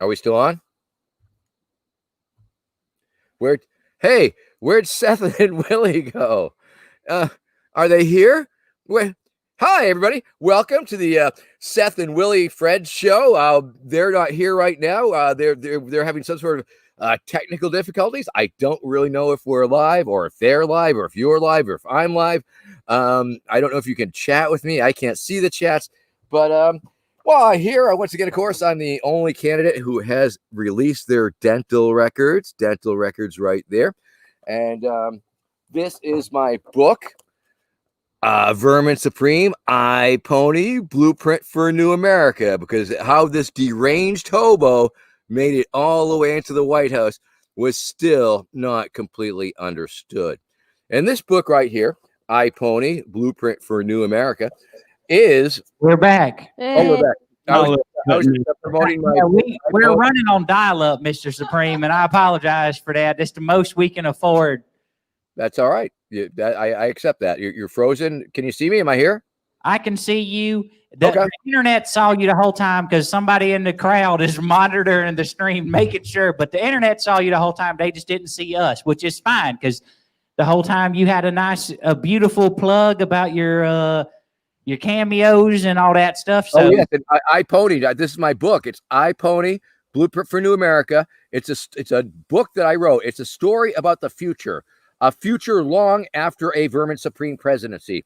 Are we still on? Where'd Seth and Willie go? Are they here? Hi, everybody. Welcome to the Seth and Willie Fred show. They're not here right now. They're having some sort of technical difficulties. I don't really know if we're live or if they're live or if you're live or if I'm live. I don't know if you can chat with me. I can't see the chats. But once again, of course, I'm the only candidate who has released their dental records. Dental records right there. And this is my book. Vermin Supreme, Pony, Blueprint for a New America, because how this deranged hobo made it all the way into the White House was still not completely understood. And this book right here, Pony, Blueprint for a New America, we're back. Oh, we're back. I was promoting my we're running on dial-up, Mr. Supreme, and I apologize for that. It's the most we can afford. That's all right. I accept that. You're frozen. Can you see me? Am I here? I can see you. The internet saw you the whole time because somebody in the crowd is monitoring the stream, making sure. But the internet saw you the whole time. They just didn't see us, which is fine because the whole time you had a beautiful plug about your your cameos and all that stuff. So Oh yes, and I Pony. This is my book. It's I Pony Blueprint for New America. It's a book that I wrote. It's a story about the future, a future long after a Vermin Supreme presidency,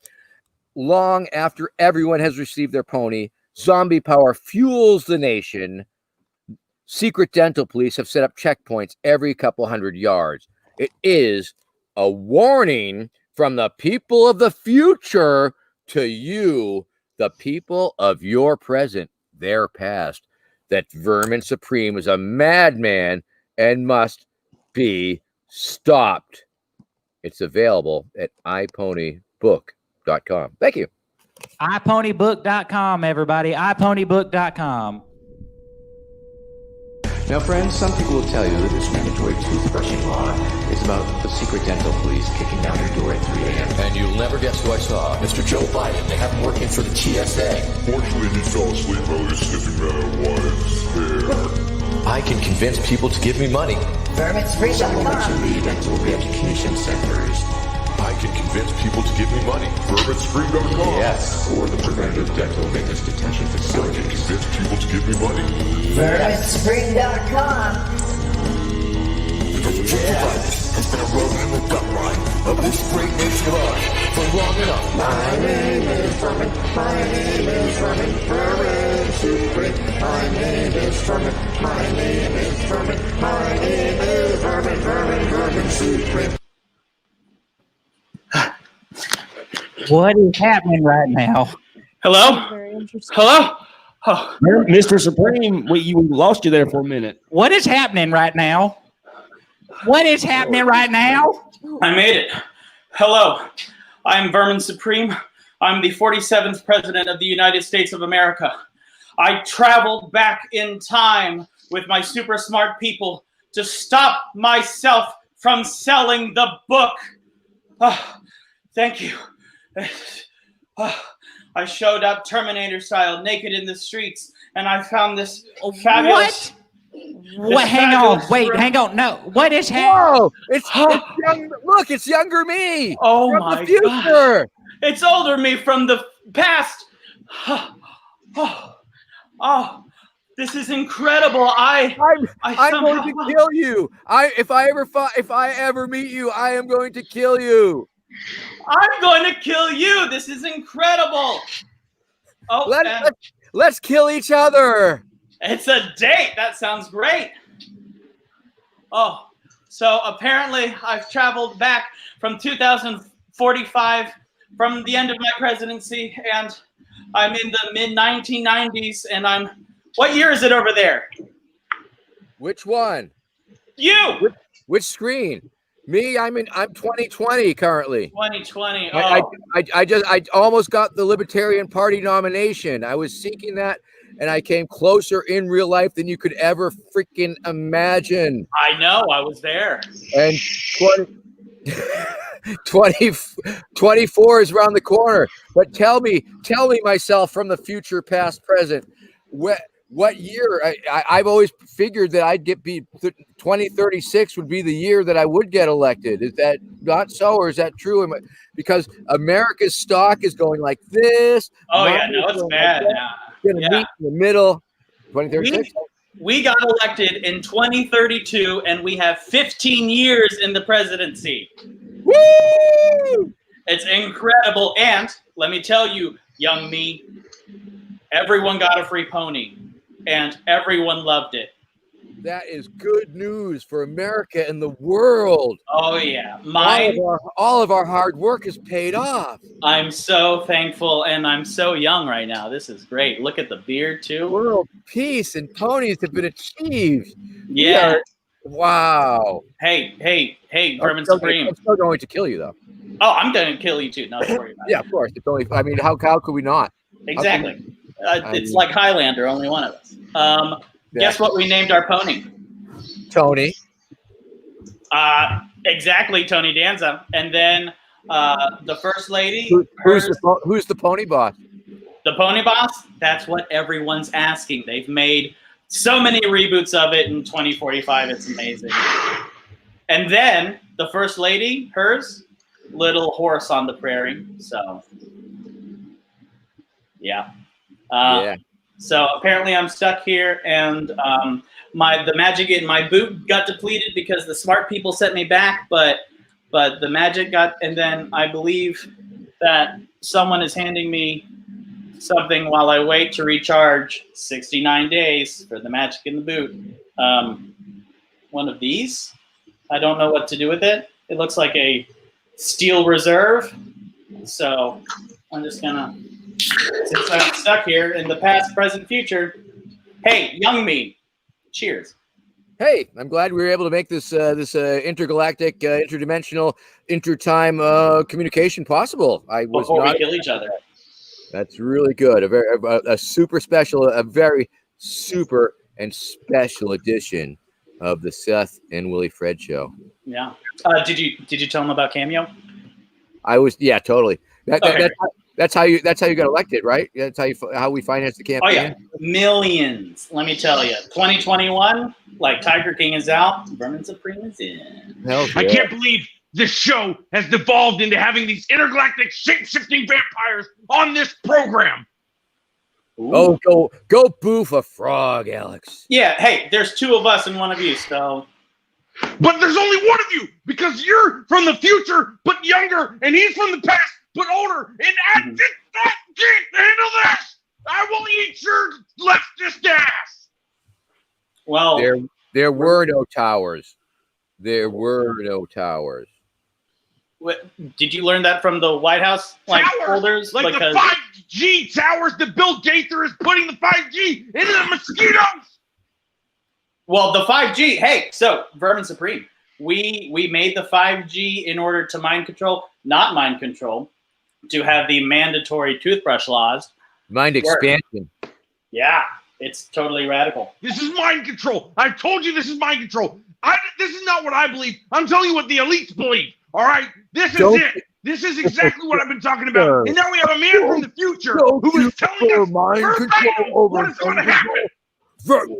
long after everyone has received their pony. Zombie power fuels the nation. Secret dental police have set up checkpoints every couple hundred yards. It is a warning from the people of the future to you, the people of your present, their past, that Vermin Supreme is a madman and must be stopped. It's available at iponybook.com. Thank you. iponybook.com, everybody. iponybook.com. Now, friends, some people will tell you that this mandatory toothbrushing law is about the secret dental police kicking down your door at 3 a.m. And you'll never guess who I saw. Mr. Joe Biden. They have him working for the TSA. Fortunately, he fell asleep while he was sniffing my wife's hair. I can convince people to give me money. Vermin Supreme. Someone that you lead dental re-education centers. I can convince people to give me money. VerminSupreme.com. Yes. Or the Preventive Dental Witness Detention Facility. I can convince people to give me money. VerminSupreme.com. Because Joe Biden has been eroding the gut line of this great nation of ours for long enough. My name is Vermin. My name is Vermin. Vermin Supreme. My name is Vermin. My name is Vermin. My name is Vermin. Vermin Supreme. What is happening right now? Hello? Very interesting. Hello? Oh, Mr. Supreme, we lost you there for a minute. What is happening right now? What is happening right now? I made it. Hello. I'm Vermin Supreme. I'm the 47th President of the United States of America. I traveled back in time with my super smart people to stop myself from selling the book. Oh, thank you. I showed up Terminator style, naked in the streets, and I found this fabulous... What? Hang on. Wait, hang on. No. What is happening? Whoa! It's look, it's younger me. Oh from my the future. God. It's older me from the past. Oh, this is incredible. I'm going to kill you. If I ever meet you, I am going to kill you. I'm going to kill you. This is incredible. Oh, let's kill each other. It's a date. That sounds great. Oh, so apparently I've traveled back from 2045, from the end of my presidency, and I'm in the mid-1990s, and what year is it over there? Which one? You. Which screen? Me, I'm 2020 currently. 2020. Oh. I almost got the Libertarian Party nomination. I was seeking that, and I came closer in real life than you could ever freaking imagine. I know, I was there. And 24 is around the corner. But tell me myself from the future, past, present, what year? I've always figured that 2036 would be the year that I would get elected. Is that not so, or is that true? Because America's stock is going like this. Oh yeah, no, it's bad. Going to meet in the middle. 2036. We got elected in 2032, and we have 15 years in the presidency. Woo! It's incredible. And let me tell you, young me, everyone got a free pony. And everyone loved it. That is good news for America and the world. Oh yeah, all of our hard work is paid off. I'm so thankful, and I'm so young right now. This is great. Look at the beard too. World peace and ponies have been achieved. Yeah. Wow. Hey, Vermin Supreme. I'm still going to kill you though. Oh, I'm going to kill you too. Not to worry about it. Yeah, of course. It's only. I mean, how could we not? Exactly. It's like Highlander, only one of us. Guess what we named our pony? Tony. Exactly, Tony Danza. And then the first lady. Who's the pony boss? The pony boss? That's what everyone's asking. They've made so many reboots of it in 2045. It's amazing. And then the first lady, hers, Little Horse on the Prairie. So Yeah. Yeah. So apparently I'm stuck here, and the magic in my boot got depleted because the smart people sent me back, but the magic got, and then I believe that someone is handing me something while I wait to recharge 69 days for the magic in the boot. One of these. I don't know what to do with it. It looks like a steel reserve. So I'm just gonna, since I'm stuck here in the past, present, future. Hey, young me, cheers. Hey, I'm glad we were able to make this intergalactic, interdimensional, intertime communication possible. I was Before not we kill each other. That's really good. A super special, a very super and special edition of the Seth and Willie Fred show. Yeah. Did you tell them about Cameo? I was, yeah, totally. Okay. That's how you got elected, right? That's how we financed the campaign. Oh yeah, millions. Let me tell you, 2021, like Tiger King is out, Vermin Supreme is in. Hell I yeah. can't believe this show has devolved into having these intergalactic shape-shifting vampires on this program. Oh, go boof a frog, Alex. Yeah. Hey, there's two of us and one of you, so. But there's only one of you because you're from the future but younger, and he's from the past but older. And I can't handle this. I will eat your leftist ass. Well, there were no towers. There were no towers. What, did you learn that from the White House folders? Like the 5G towers that Bill Gaither is putting the 5G into the mosquitoes. Well, the 5G. Hey, so Vermin Supreme, we made the 5G in order to not mind control, to have the mandatory toothbrush laws. Mind expansion. Yeah, it's totally radical. This is mind control. I told you this is mind control. This is not what I believe. I'm telling you what the elites believe. All right? This is it. This is exactly what I've been talking about. And now we have a man from the future who is telling us verbatim what is going to happen.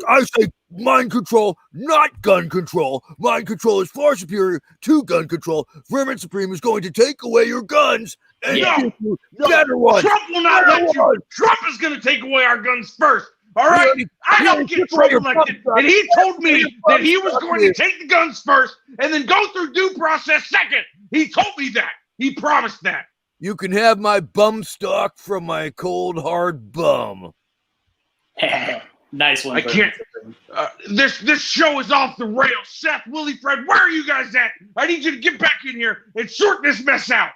I say mind control, not gun control. Mind control is far superior to gun control. Vermin Supreme is going to take away your guns and give you better ones. Trump will not let you. Trump is going to take away our guns first. All right? I helped get Trump elected, and he told me that he was going to take the guns first and then go through due process second. He told me that. He promised that. You can have my bum stock from my cold, hard bum. Nice one. I can't. This show is off the rails. Seth, Willie Fred, where are you guys at? I need you to get back in here and sort this mess out.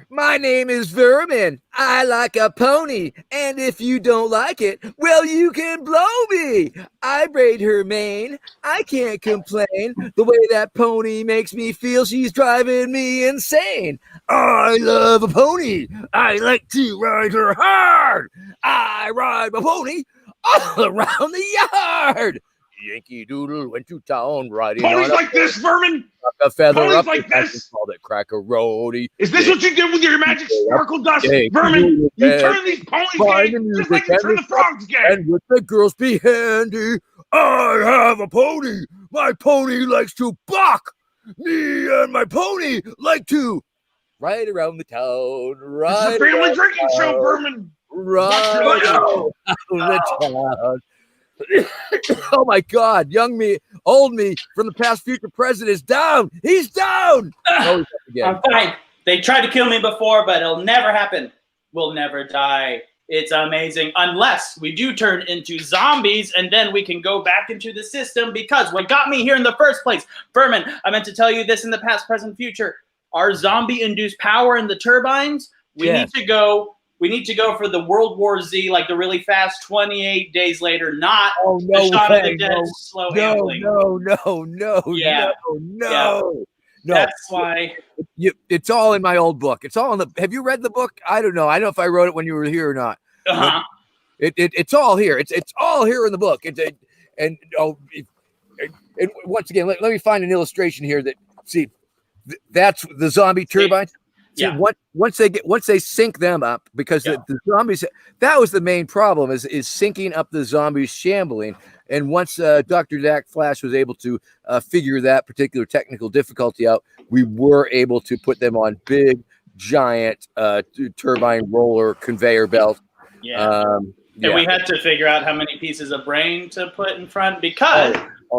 My name is Vermin. I like a pony. And if you don't like it, well, you can blow me. I braid her mane. I can't complain. The way that pony makes me feel, she's driving me insane. I love a pony. I like to ride her hard. I ride my pony all around the yard. Yankee Doodle went to town riding ponies like this, Vermin. A feather ponies up like this. Called it crack-a-rody. Is this what you did with your magic sparkle dust, Vermin? You turn these ponies gay just like you turn the frogs gay. And with the girls be handy. I have a pony. My pony likes to buck. Me and my pony like to ride around the town. It's a family drinking show, Vermin. Ride around the town. Oh my God, young me, old me from the past future president is down. He's down. I'm fine. They tried to kill me before, but it'll never happen. We'll never die. It's amazing. Unless we do turn into zombies, and then we can go back into the system, because what got me here in the first place, Vermin, I meant to tell you this in the past, present, future. Our zombie-induced power in the turbines, we need to go for the World War Z, like the really fast 28 days later, not the Shaun of the Dead slow ambling. No. That's why. It's all in my old book. It's all in the. Have you read the book? I don't know. I don't know if I wrote it when you were here or not. It's all here. It's all here in the book. And once again, let me find an illustration here that that's the zombie turbines. See, once they sync them up, because the zombies, that was the main problem, is syncing up the zombies shambling. And once Dr. Dak Flash was able to figure that particular technical difficulty out, we were able to put them on big giant turbine roller conveyor belt. Yeah. And we had to figure out how many pieces of brain to put in front because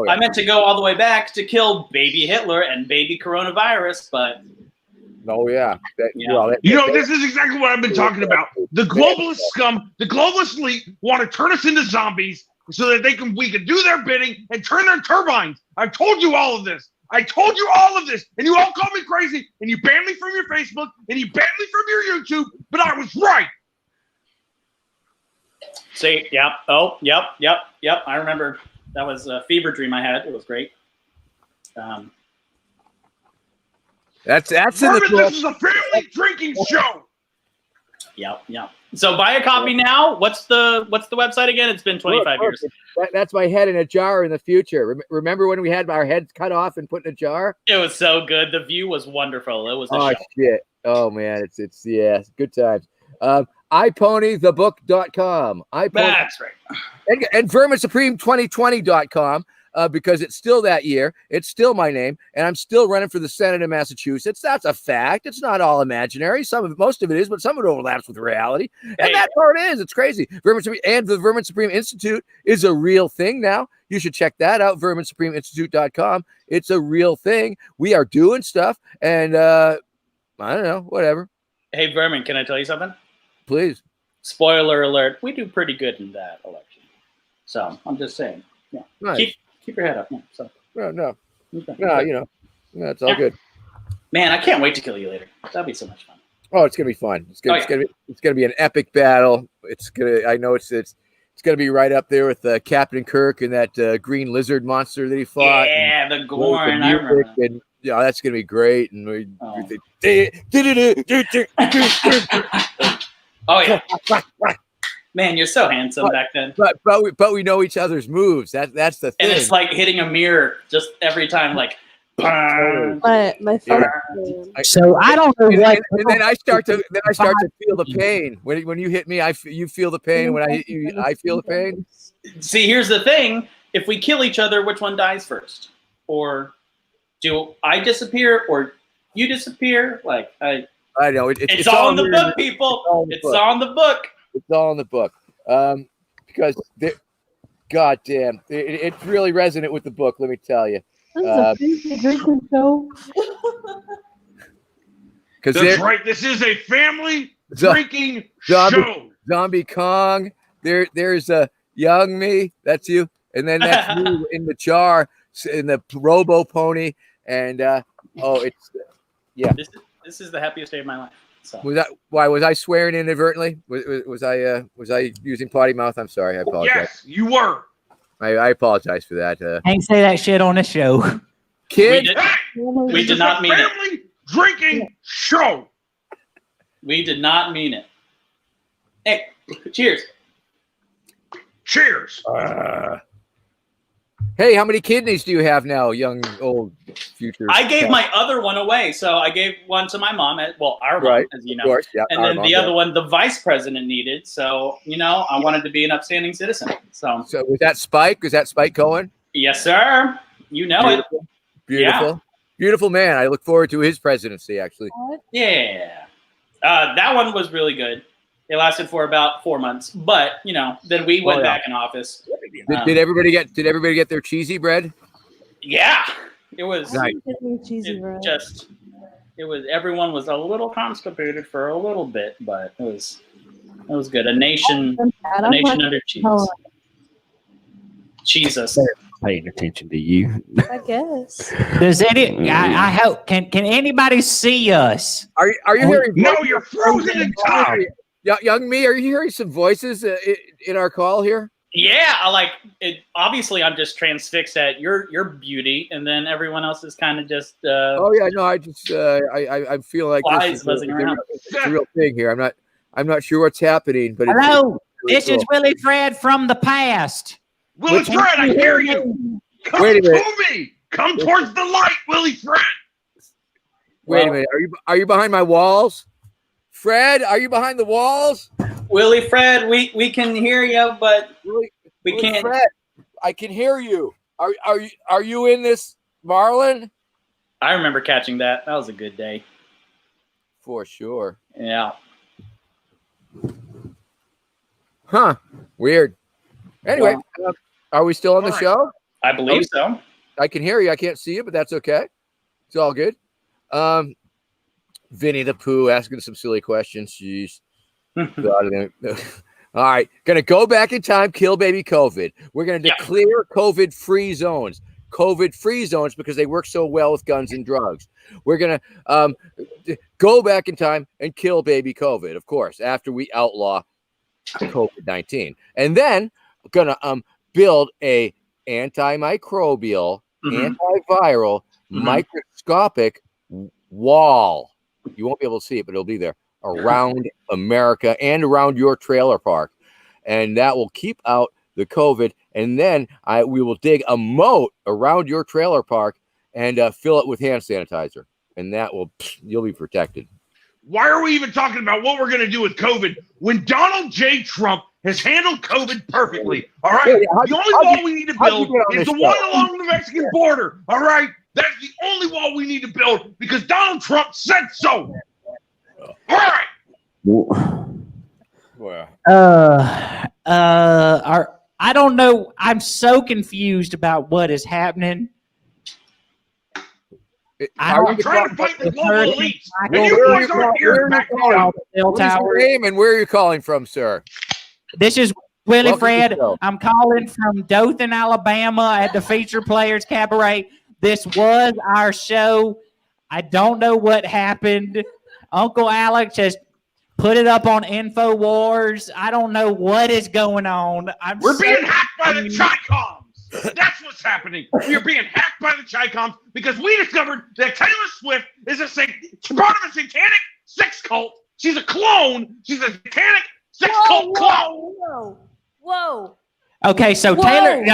I meant to go all the way back to kill baby Hitler and baby coronavirus, but this is exactly what I've been talking about. The globalist scum, the globalist elite want to turn us into zombies so that we can do their bidding and turn their turbines. I've told you all of this. I told you all of this, and you all call me crazy, and you banned me from your Facebook, and you banned me from your YouTube, but I was right. See, yep. I remember that was a fever dream I had. It was great. That's Vermin, this is a family drinking show. Yep. So buy a copy now. What's the website again? It's been 25 years. That's my head in a jar in the future. Remember when we had our heads cut off and put in a jar? It was so good. The view was wonderful. It was a show. Shit. Oh man, it's good times. iPonythebook.com. That's right. And VerminSupreme2020.com. Because it's still that year. It's still my name, and I'm still running for the Senate of Massachusetts. That's a fact. It's not all imaginary. Most of it is, but some of it overlaps with reality. And that part is. It's crazy. Vermin Supreme and the Vermin Supreme Institute is a real thing now. You should check that out, VerminSupremeInstitute.com. It's a real thing. We are doing stuff, and I don't know, whatever. Hey, Vermin, can I tell you something? Please. Spoiler alert. We do pretty good in that election. So I'm just saying. Yeah. Nice. Keep your head up. Yeah, so. No, it's all good. Man, I can't wait to kill you later. That'll be so much fun. Oh, it's gonna be fun. It's gonna be an epic battle. I know it's gonna be right up there with Captain Kirk and that green lizard monster that he fought. Yeah, the Gorn. I remember. And that's gonna be great. And oh yeah. Man, you're so handsome back then. But we know each other's moves. That's the thing. And it's like hitting a mirror just every time, like. My phone. So I don't know what. And then I start to feel the pain when you hit me. You feel the pain. When I hit you, I feel the pain. See, here's the thing: if we kill each other, which one dies first? Or do I disappear or you disappear? Like I know it's all in the book, people. It's all in the book. It's all in the book. Because God damn, it's really resonant with the book. Let me tell you. This is a fancy drinking show. That's right. This is a family drinking show. Zombie Kong. There's a young me. That's you. And then that's me in the jar, in the Robo Pony. And This is the happiest day of my life. So. Was I swearing inadvertently? Was I using potty mouth? I'm sorry. I apologize. Yes, you were. I apologize for that. Can't say that shit on this show. Kid, we did not mean it. Family drinking show. We did not mean it. Hey, cheers. Cheers. Hey, how many kidneys do you have now, young, old, future? I gave my other one away. So I gave one to my mom, our mom, as you know. Of course, yeah, and then the other one, the vice president needed. So, I wanted to be an upstanding citizen. So was that Spike? Was that Spike Cohen? Yes, sir. You know Beautiful. it. Beautiful. Yeah. Beautiful man. I look forward to his presidency, actually. Yeah. That one was really good. It lasted for about 4 months, but then we went back in office. Did everybody get their cheesy bread? Yeah, it was nice. Cheesy bread. Everyone was a little constipated for a little bit, but it was good. A nation under cheese. Jesus. Paying attention to you. I guess. Does I hope can anybody see us? Are you hearing? No, you're frozen in time. Young me, are you hearing some voices in our call here? Yeah, I like it. Obviously, I'm just transfixed at your beauty, and then everyone else is kind of just. I feel like flies buzzing around. It's a real thing here. I'm not sure what's happening, but hello, this is Willie Fred from the past. Willie Fred, I hear you. Come to me. Come towards the light, Willie Fred. Wait a minute. Are you behind my walls? Fred, are you behind the walls? Willie Fred, we can hear you, but we can't. Fred, I can hear you. Are you in this, Marlon? I remember catching that. That was a good day. For sure. Yeah. Huh. Weird. Anyway, are we still on the show? I believe so. I can hear you. I can't see you, but that's okay. It's all good. Vinny the Pooh asking some silly questions. Jeez. All right. Gonna go back in time, kill baby COVID. We're gonna declare COVID-free zones. COVID-free zones because they work so well with guns and drugs. We're gonna go back in time and kill baby COVID, of course, after we outlaw COVID-19. And then gonna build a antimicrobial, antiviral, microscopic wall. You won't be able to see it, but it'll be there around America and around your trailer park. And that will keep out the COVID. And then we will dig a moat around your trailer park and fill it with hand sanitizer. And that will, you'll be protected. Why are we even talking about what we're going to do with COVID when Donald J. Trump has handled COVID perfectly? All right. The only wall we need to build is the one along the Mexican border. All right. That's the only wall we need to build because Donald Trump said so. All right. I don't know. I'm so confused about what is happening. I'm trying to fight the global elites. And you guys aren't here back home. What's your name and where are you calling from, sir? This is Willie Fred. I'm calling from Dothan, Alabama at the Feature Players Cabaret. This was our show. I don't know what happened. Uncle Alex has put it up on InfoWars. I don't know what is going on. We're being hacked by the Chi-Coms. That's what's happening. We're being hacked by the Chi-Coms because we discovered that Taylor Swift is part of a satanic sex cult. She's a clone. She's a satanic sex cult clone. Whoa. Okay, so Taylor,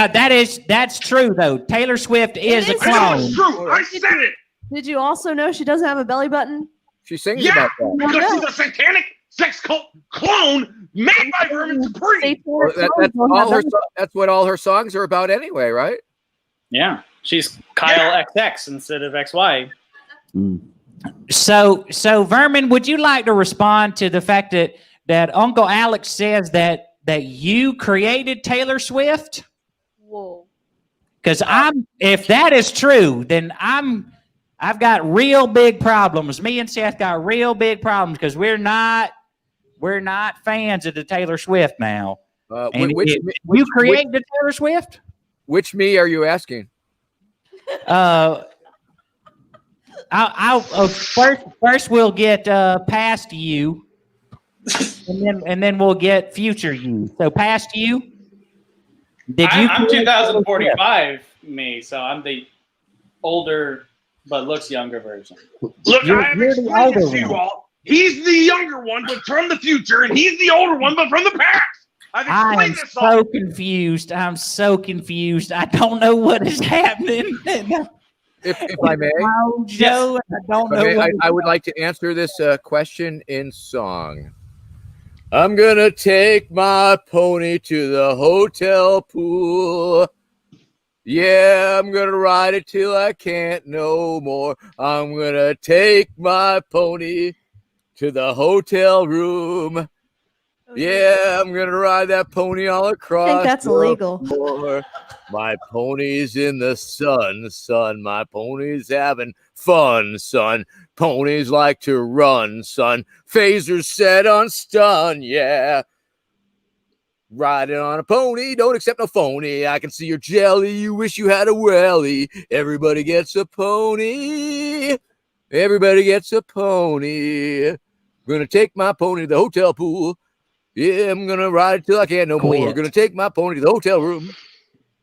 that's true though. Taylor Swift is a clone. It's true. I said it. Did you also know she doesn't have a belly button? She sings about that. Because she's a satanic sex cult clone made by Vermin Supreme. Well, that's what all her songs are about anyway, right? Yeah. She's Kyle XX instead of XY. So Vermin, would you like to respond to the fact that Uncle Alex says that you created Taylor Swift? Whoa. Because if that is true, then I've got real big problems. Me and Seth got real big problems because we're not fans of the Taylor Swift now. You created the Taylor Swift? Which me are you asking? First we'll get past you, and then we'll get future you. So past you. I'm 2045 me, so I'm the older but looks younger version. Look, I have explained this to you all. He's the younger one, but from the future, and he's the older one, but from the past. I've explained this all. Confused. I'm so confused. I don't know what is happening. If I may, Joe, I don't know. I would like to answer this question in song. I'm gonna take my pony to the hotel pool. Yeah, I'm gonna ride it till I can't no more. I'm gonna take my pony to the hotel room. Yeah, I'm gonna ride that pony all across. I think that's illegal. Floor. My pony's in the sun, son. My pony's having fun, son. Ponies like to run, son. Phasers set on stun, yeah. Riding on a pony, don't accept no phony. I can see your jelly, you wish you had a welly. Everybody gets a pony. Everybody gets a pony. I'm gonna take my pony to the hotel pool. Yeah, I'm gonna ride it till I can't no more. Gonna take my pony to the hotel room.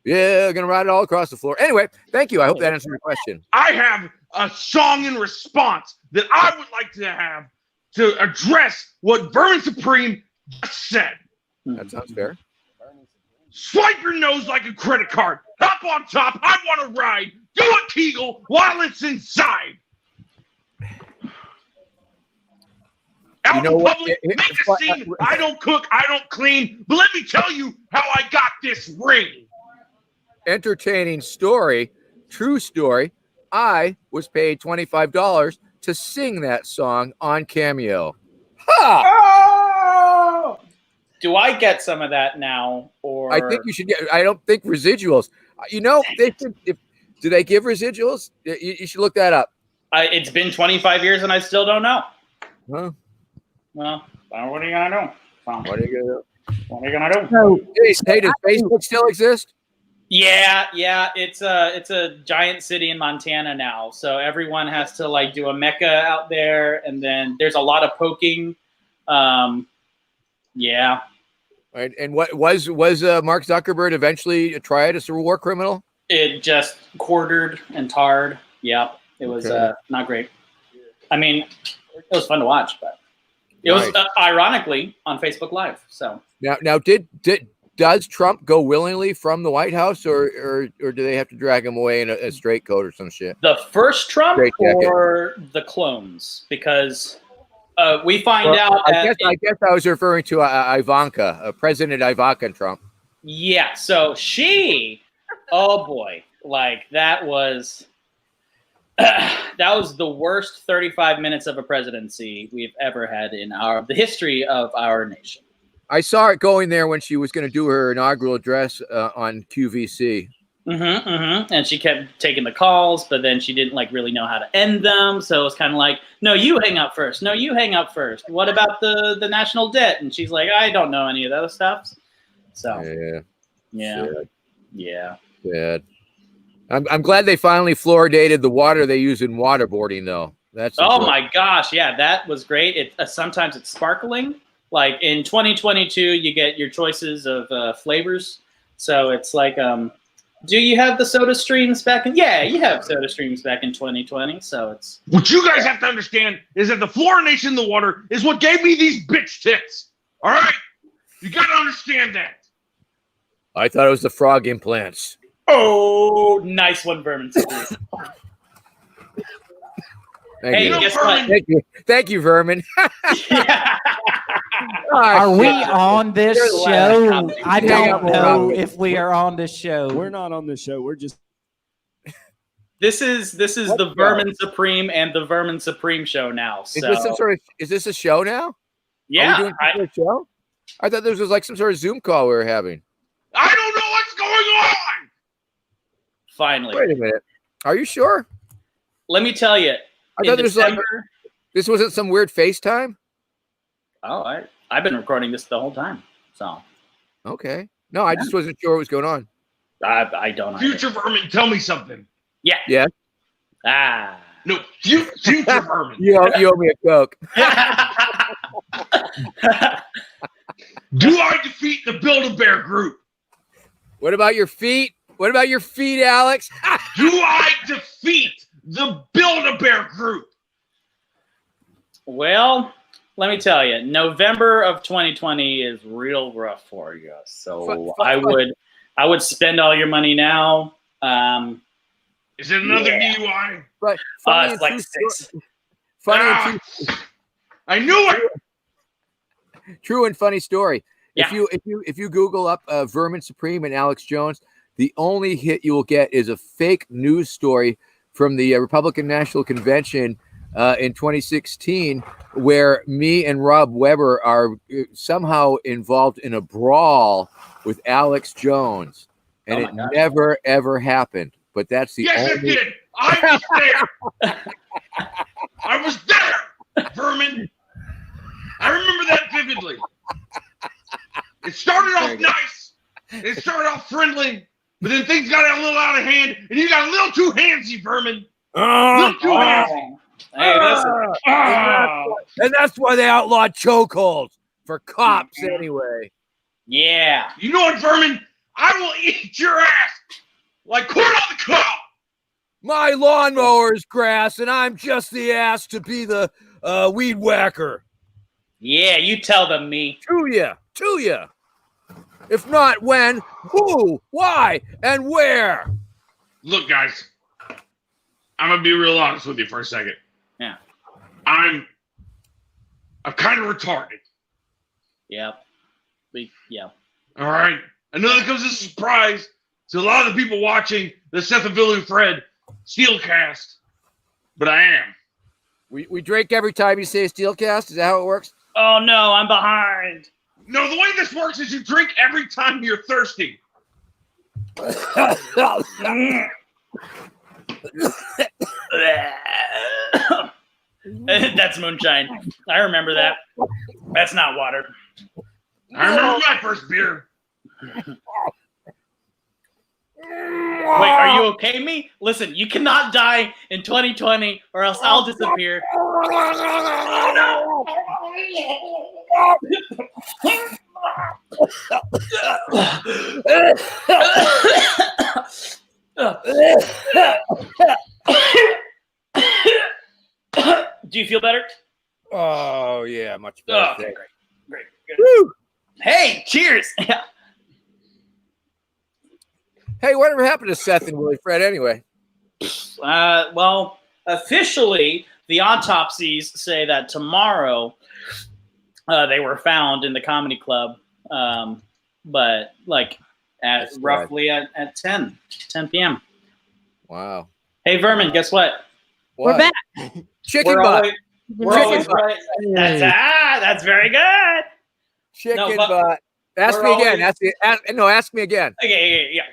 Yeah, gonna ride it all across the floor. Anyway, thank you. I hope that answered your question. I have a song in response that I would like to have to address what Vermin Supreme just said. That sounds fair. Swipe your nose like a credit card. Hop on top. I want to ride. Do a Kegel while it's inside. Out in public, make a scene. I don't cook. I don't clean. But let me tell you how I got this ring. Entertaining story. True story. I was paid $25 to sing that song on Cameo. Ha! Oh! Do I get some of that now? Or I think you should get. I don't think residuals. You know, they should. Do they give residuals? You should look that up. It's been 25 years and I still don't know. Huh? Well, what are you gonna do? What are you gonna do? What are you gonna do? No. Hey, does Facebook still exist? Yeah. It's a giant city in Montana now, so everyone has to like do a mecca out there, and then there's a lot of poking. Yeah. Right. And what was Mark Zuckerberg eventually tried as a war criminal? It just quartered and tarred. Yeah, it was not great. I mean, it was fun to watch, but it was ironically on Facebook Live. So now, does Trump go willingly from the White House, or do they have to drag him away in a straight coat or some shit? The first Trump or the clones? Because we find out. I guess I was referring to Ivanka, President Ivanka Trump. Yeah. So she. Oh boy, like that was the worst 35 minutes of a presidency we've ever had in the history of our nation. I saw it going there when she was going to do her inaugural address on QVC. And she kept taking the calls, but then she didn't like really know how to end them. So it was kind of like, no, you hang up first. No, you hang up first. What about the national debt? And she's like, I don't know any of those stuff. So yeah. Bad. I'm glad they finally fluoridated the water they use in waterboarding, though. That's my gosh, yeah, that was great. It sometimes it's sparkling. Like in 2022, you get your choices of flavors. So it's like, do you have the Soda Streams back in? Yeah, you have Soda Streams back in 2020. So it's what you guys have to understand is that the fluorination in the water is what gave me these bitch tits. All right, you got to understand that. I thought it was the frog implants. Oh, nice one, Vermin Supreme. Guess what? Thank you, Vermin. Are we on this show? I don't know if we are on this show. We're not on this show. We're just. This is the Vermin Supreme and the Vermin Supreme show now. So. Is this some sort of? Is this a show now? Yeah. Are we doing a show? I thought this was like some sort of Zoom call we were having. I don't know what's going on. Finally. Wait a minute. Are you sure? Let me tell you. I thought this wasn't some weird FaceTime. Oh, I've been recording this the whole time. So. Okay. No, I just wasn't sure what was going on. I don't know. Future Vermin, tell me something. Yeah. Yeah. No, future Vermin. You owe me a Coke. Do I defeat the Build-A-Bear group? What about your feet? What about your feet, Alex? Do I defeat the Build-A-Bear group? Well, let me tell you, November of 2020 is real rough for you. So I would spend all your money now. Is it another DUI? But it's like 6. Funny and true. I knew it. True and funny story. Yeah. If you Google up Vermin Supreme and Alex Jones, the only hit you will get is a fake news story from the Republican National Convention in 2016, where me and Rob Weber are somehow involved in a brawl with Alex Jones, and it never ever happened. But that's the only. Yes, it did. I was there. I was there, Vermin. I remember that vividly. It started off nice. It started off friendly, but then things got a little out of hand, and you got a little too handsy, Vermin. A little too handsy. Hey, listen. And that's why they outlawed chokeholds for cops anyway. Yeah. You know what, Vermin? I will eat your ass like corn on the cob. My lawnmower is grass, and I'm just the ass to be the weed whacker. Yeah, you tell them, me. To ya. If not, when, who, why, and where? Look, guys, I'm gonna be real honest with you for a second. Yeah. I'm kind of retarded. Yeah. All right. I know that comes as a surprise to a lot of the people watching the Seth and Willie Fred Steelcast, but I am. We drink every time you say Steelcast. Is that how it works? Oh no, I'm behind. No, the way this works is you drink every time you're thirsty. That's moonshine. I remember that. That's not water. I remember my first beer. Wait, are you okay, me? Listen, you cannot die in 2020 or else I'll disappear. Do you feel better? Oh, yeah, much better. Oh, okay, great. Good. Woo! Hey, cheers! Hey, whatever happened to Seth and Willie Fred anyway? Well, officially, the autopsies say that tomorrow they were found in the comedy club, but like at roughly at 10 p.m. Wow. Hey, Vermin, guess what? We're back. Chicken We're butt. We're always right. That's very good. Chicken butt. Ask me again. Ask me again. Okay, yeah.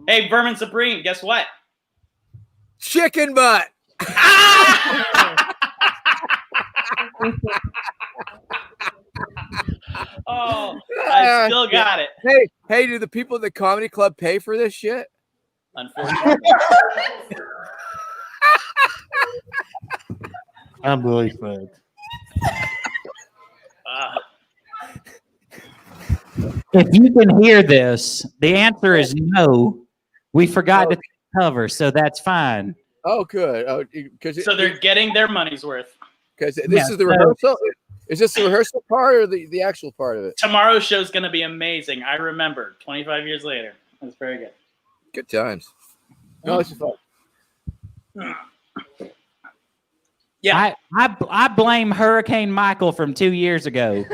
Hey, Vermin Supreme, guess what? Chicken butt. Oh, I still got it. Hey, do the people at the comedy club pay for this shit? Unfortunately. I'm Willie Fred. If you can hear this, the answer is no. We forgot to cover, so that's fine. Oh, good. Oh, So they're getting their money's worth. Because this is the rehearsal. Is this the rehearsal part or the actual part of it? Tomorrow's show's going to be amazing. I remember 25 years later. That's very good. Good times. No, this is fun. Yeah. I blame Hurricane Michael from 2 years ago.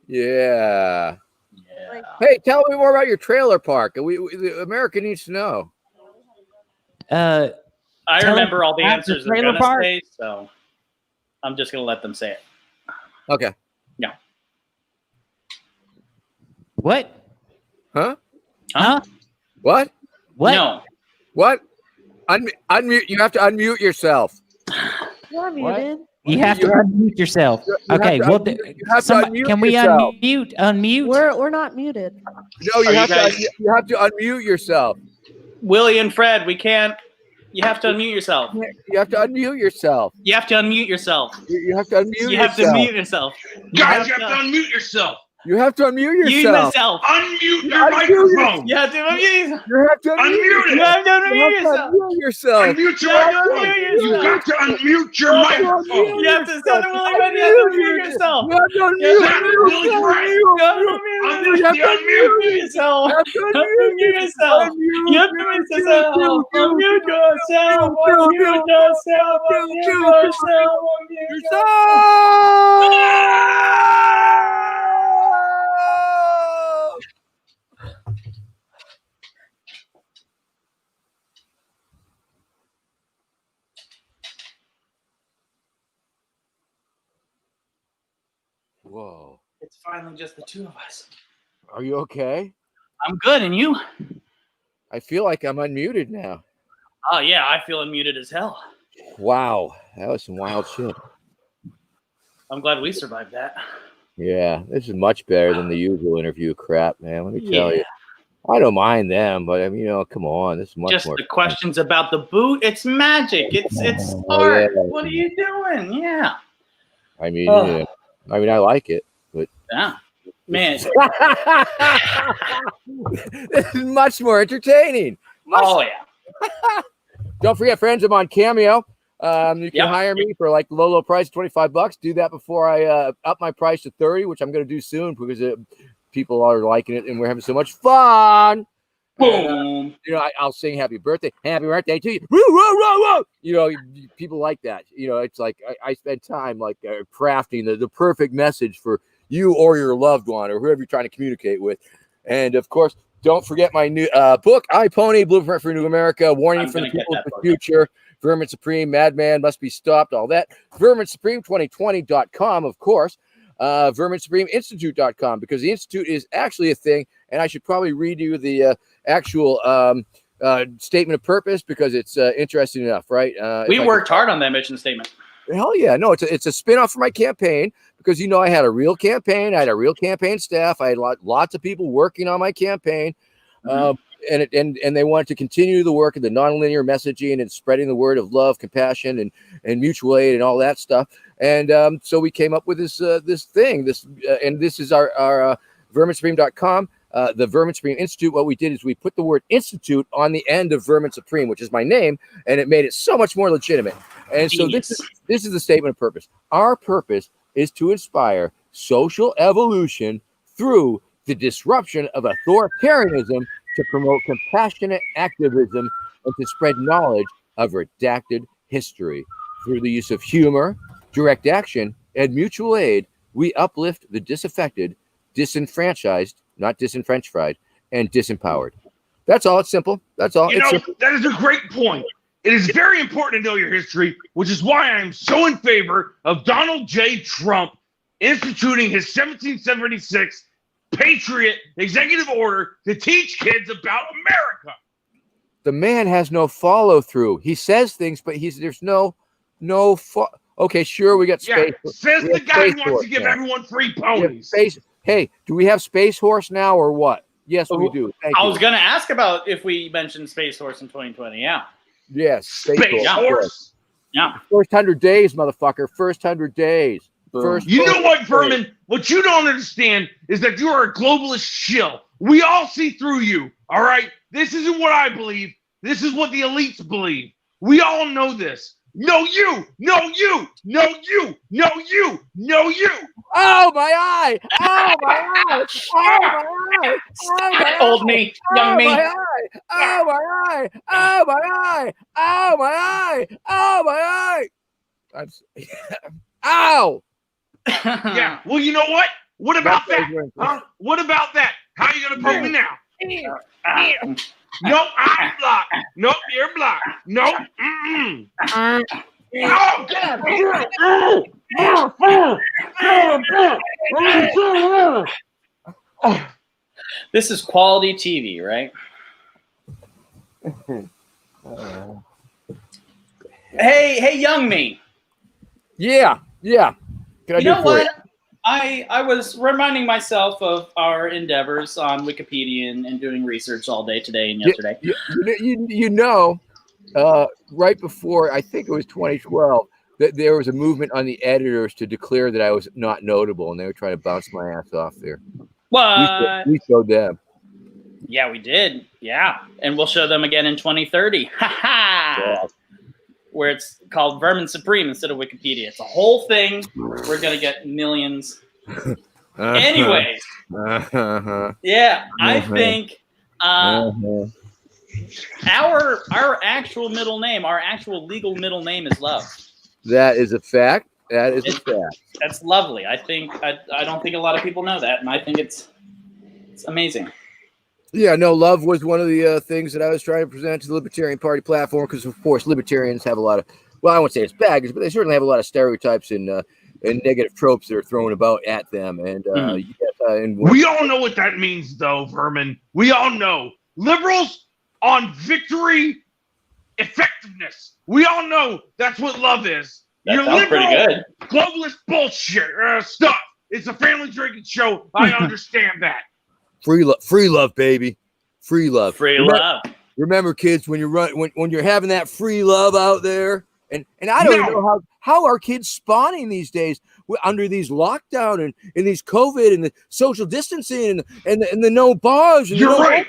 Yeah. Hey, tell me more about your trailer park. The America needs to know. I remember all the about answers the they're trailer going to park? say, so I'm just going to let them say it. Okay. Yeah. What? Huh? Huh? What? What? No. What? Unmute. You have to unmute yourself. You're muted. You have to unmute yourself. Okay. Well, can we unmute? We're not muted. No, you have to unmute yourself. Willie and Fred, we can't. You have to unmute yourself. You have to unmute yourself. You have to unmute yourself. You have to unmute yourself. You have to mute yourself. Guys, you have to unmute yourself. You have to unmute yourself. You yourself. Unmute your microphone. You have to unmute yourself. You have to Unmute it. You have to unmute yourself. unmute yourself. Unmute your microphone. You got to unmute your microphone. You have to sound Willie Fred. You have to unmute yourself. You have to unmute yourself. You have to unmute yourself. You have to unmute yourself. Unmute yourself. Unmute yourself. Unmute yourself. Unmute yourself. Whoa. It's finally just the two of us. Are you okay? I'm good, and you? I feel like I'm unmuted now. Oh, yeah, I feel unmuted as hell. Wow. That was some wild shit. I'm glad we survived that. Yeah, this is much better than the usual interview crap, man. Let me tell you. I don't mind them, but I mean, come on. This is much just more the questions about the boot. It's magic. It's art. Yeah. What are you doing? Yeah. I mean, yeah. I mean, I like it, but yeah, man. This is much more entertaining. Oh yeah. Don't forget, friends, I'm on Cameo. You can hire me for like low price, $25. Do that before I up my price to 30, which I'm going to do soon because people are liking it and we're having so much fun. Boom. And, I'll sing happy birthday to you. Woo, woo, woo, woo. People like that. It's like I spend time like crafting the perfect message for you or your loved one or whoever you're trying to communicate with. And of course, don't forget my new book, I Pony, Blueprint for New America, warning for the people of the future. Vermin Supreme, Madman, Must Be Stopped, all that. Vermin Supreme 2020.com, of course. Vermin Supreme Institute.com, because the Institute is actually a thing, and I should probably read you the actual statement of purpose because it's interesting enough, right? We worked hard on that mission statement. Hell yeah. No, it's a spin-off for my campaign because, I had a real campaign. I had a real campaign staff. I had lots of people working on my campaign. And they wanted to continue the work of the nonlinear messaging and spreading the word of love, compassion, and mutual aid and all that stuff. And so we came up with this thing. And this is our verminsupreme.com. The Vermin Supreme Institute. What we did is we put the word institute on the end of Vermin Supreme, which is my name, and it made it so much more legitimate. And so this is the statement of purpose. Our purpose is to inspire social evolution through the disruption of authoritarianism, to promote compassionate activism, and to spread knowledge of redacted history. Through the use of humor, direct action, and mutual aid, we uplift the disaffected, disenfranchised, not disenfranchised, and disempowered. That's all. It's simple. That's all. That is a great point. It is very important to know your history, which is why I am so in favor of Donald J. Trump instituting his 1776 Patriot executive order to teach kids about America. The man has no follow through. He says things, but there's no okay, sure, we got space. Says the guy who wants to give everyone free ponies. Hey, do we have Space Horse now or what? Yes, we do. I was going to ask about if we mentioned Space Horse in 2020. Yeah. Yes, Space Horse. Yeah. First 100 days, motherfucker. First 100 days. You know what, Vermin? What you don't understand is that you are a globalist shill. We all see through you, all right? This isn't what I believe. This is what the elites believe. We all know this. No, you. No, you. No, you. No, you. No, you. Oh, my eye. Oh, my eye. Oh, my eye. Oh, my eye. Old me. Young me. Oh, my eye. Oh, my eye. Oh, my eye. Oh, my eye. Ow. Yeah. Well, you know what? What about that? Huh? What about that? How are you going to poke me now? Nope, I'm blocked. Nope, you're blocked. Nope. Oh, God. This is quality TV, right? Hey, young me. Yeah. You know what? I was reminding myself of our endeavors on Wikipedia and doing research all day today and yesterday. Right before, I think it was 2012, that there was a movement on the editors to declare that I was not notable, and they were trying to bounce my ass off there. What? We showed them. Yeah, we did. Yeah. And we'll show them again in 2030. Ha-ha! Where it's called Vermin Supreme instead of Wikipedia. It's a whole thing. We're going to get millions. Anyways. Yeah, I think our actual middle name, our actual legal middle name is Love. That is a fact. That's lovely. I don't think a lot of people know that, and I think it's amazing. Yeah, no, love was one of the things that I was trying to present to the Libertarian Party platform because, of course, libertarians have a lot of, well, I won't say it's baggage, but they certainly have a lot of stereotypes and negative tropes that are thrown about at them. And, we all know what that means, though, Vermin. We all know. Liberals on victory effectiveness. We all know that's what love is. That sounds pretty good. Globalist bullshit stuff. It's a family drinking show. I understand that. Free love, baby. Free love. Love. Remember, kids, when you're having that free love out there, and I don't know how are kids spawning these days under these lockdown and in these COVID and the social distancing and the no bars. And you're right.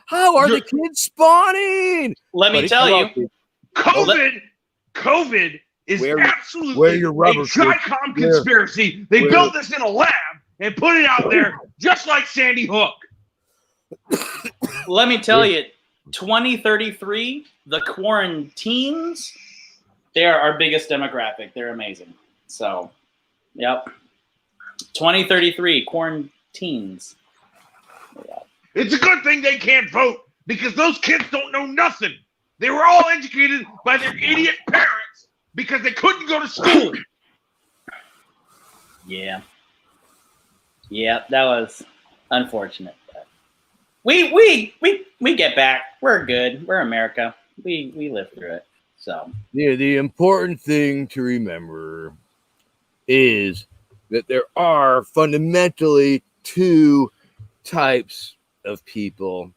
How are the kids spawning? Let me tell you, COVID is absolutely a rubber, Chi-Com conspiracy. They built this in a lab and put it out there just like Sandy Hook. Let me tell you, 2033, the quarantines, they are our biggest demographic. They're amazing. So, yep. 2033, quarantines. Yeah. It's a good thing they can't vote because those kids don't know nothing. They were all educated by their idiot parents because they couldn't go to school. Yeah. Yeah, that was unfortunate. But we get back. We're good. We're America. We live through it. So yeah, the important thing to remember is that there are fundamentally two types of people: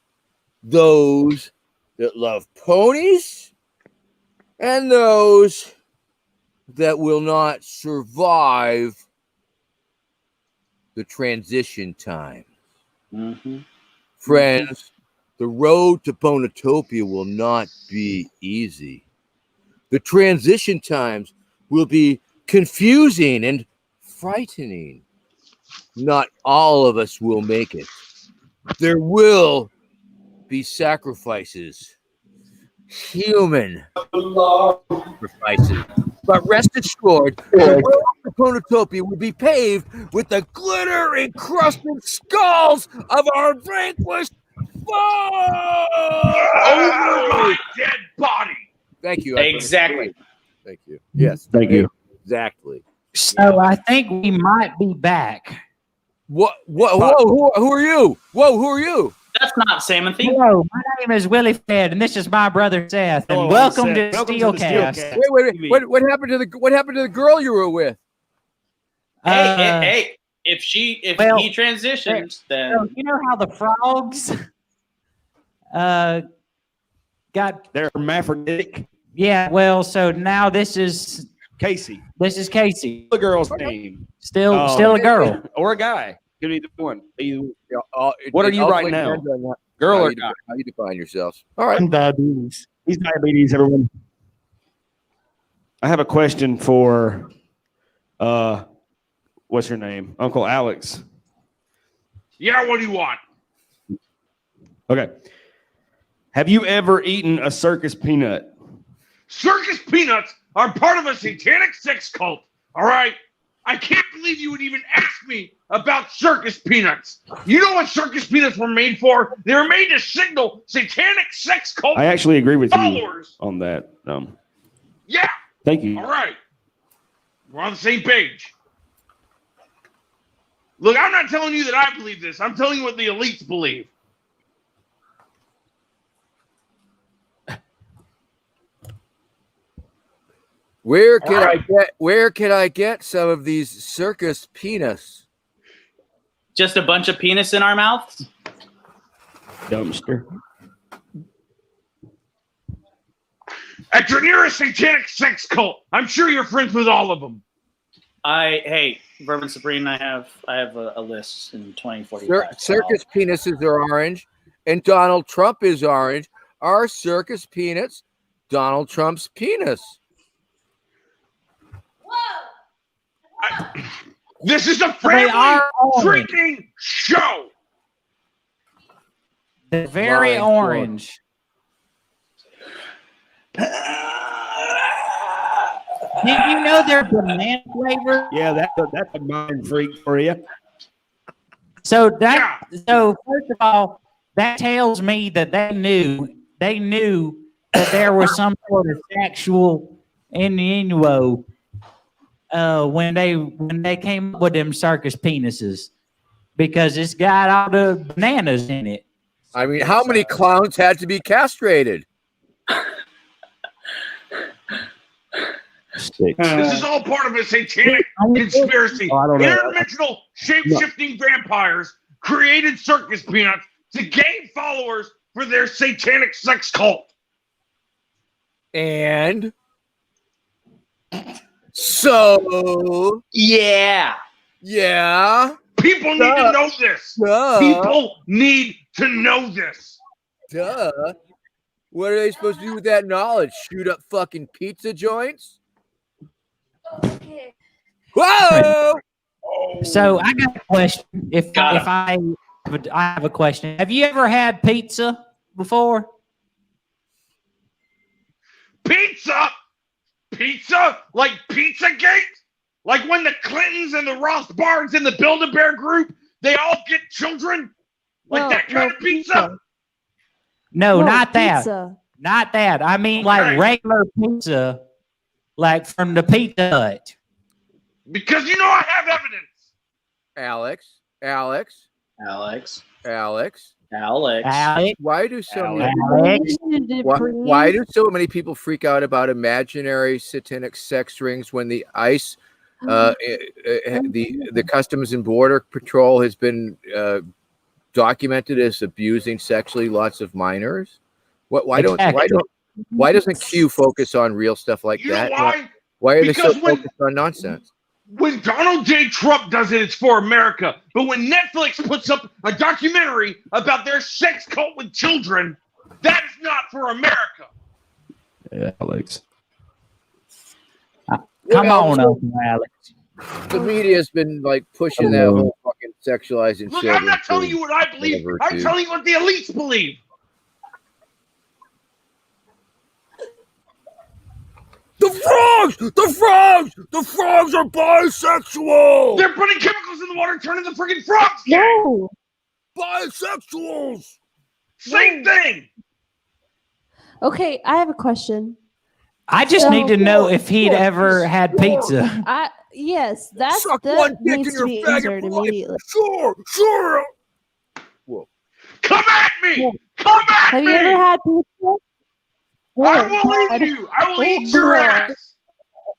those that love ponies and those that will not survive the transition time. Mm-hmm. Friends, the road to Ponotopia will not be easy. The transition times will be confusing and frightening. Not all of us will make it. There will be sacrifices, human sacrifices. But rest assured, the road to Ponotopia will be paved with the glitter-encrusted skulls of our vanquished foes! Over my dead body. Thank you. Exactly. Thank you. Yes. Thank you. Exactly. So I think we might be back. What? Whoa! Who are you? Whoa! Who are you? That's not Samothy. Hello, my name is Willie Fred, and this is my brother Seth. And Hello, welcome Seth. to Welcome to the Steelcast. Steelcast. Wait! What happened to the girl you were with? Hey! If he transitions, then So you know how the frogs got They're hermaphroditic. Yeah, well, so now this is Casey. Casey. The girl's name. Still a girl. Or a guy. Could be either one. Either. It- What are it you right ultimately now? depends on Girl how or you guy? how you define yourselves. All right. I'm diabetes. He's diabetes, everyone. I have a question for what's your name? Uncle Alex. Yeah, what do you want? Okay. Have you ever eaten a circus peanut? Circus peanuts are part of a satanic sex cult. All right? I can't believe you would even ask me about circus peanuts. You know what circus peanuts were made for? They were made to signal satanic sex cult I actually agree with you followers. on that. Yeah. Thank you. All right. We're on the same page. Look, I'm not telling you that I believe this. I'm telling you what the elites believe. Where can I get some of these circus peanuts? just a bunch of penis in our mouths. Dumpster. At your nearest satanic sex cult. I'm sure you're friends with all of them. Hey, Vermin Supreme, I have a list in 2045. Circus penises are orange, and Donald Trump is orange. Are circus peanuts Donald Trump's penis? This is a family drinking show. They're very My orange. Did you know they're banana flavored? Yeah, that's a mind freak for you. So so first of all, that tells me that they knew that there was some sort of sexual innuendo when they came up with them circus penises, because it's got all the bananas in it. I mean, how many clowns had to be castrated? This is all part of a satanic conspiracy. Interdimensional shape-shifting vampires created circus peanuts to gain followers for their satanic sex cult. And so, yeah. People need to know this. People need to know this. Duh. What are they supposed to do with that knowledge? Shoot up fucking pizza joints? Whoa! So I got a question. I have a question. Have you ever had pizza before? Pizza? Like Pizzagate? Like when the Clintons and the Rothbards and the Build-A-Bear group, they all get children? Like that kind of pizza? No, not that. Pizza. Not that. I mean, like regular pizza, like from the Pizza Hut. Because you know I have evidence. Alex. Why do so many people freak out about imaginary satanic sex rings when the ICE, the Customs and Border Patrol has been documented as abusing sexually lots of minors? Why doesn't Q focus on real stuff like that? Why are they so focused on nonsense? When Donald J. Trump does it, it's for America. But when Netflix puts up a documentary about their sex cult with children, that is not for America. Yeah, Alex. Come on, Alex. The media's been like pushing that whole fucking sexualizing Look, children. I'm not telling you what I believe. I'm telling you what the elites believe. The frogs are bisexual. They're putting chemicals in the water, turning the freaking frogs gay. No. Bisexuals. Same thing. Okay, I have a question. I just need to know if he'd ever had pizza. Yes, that one dick needs in to your be faggot answered life. immediately. Sure. Whoa. Come at me. Come at Have me. you ever had pizza? I will eat you. I will eat your ass.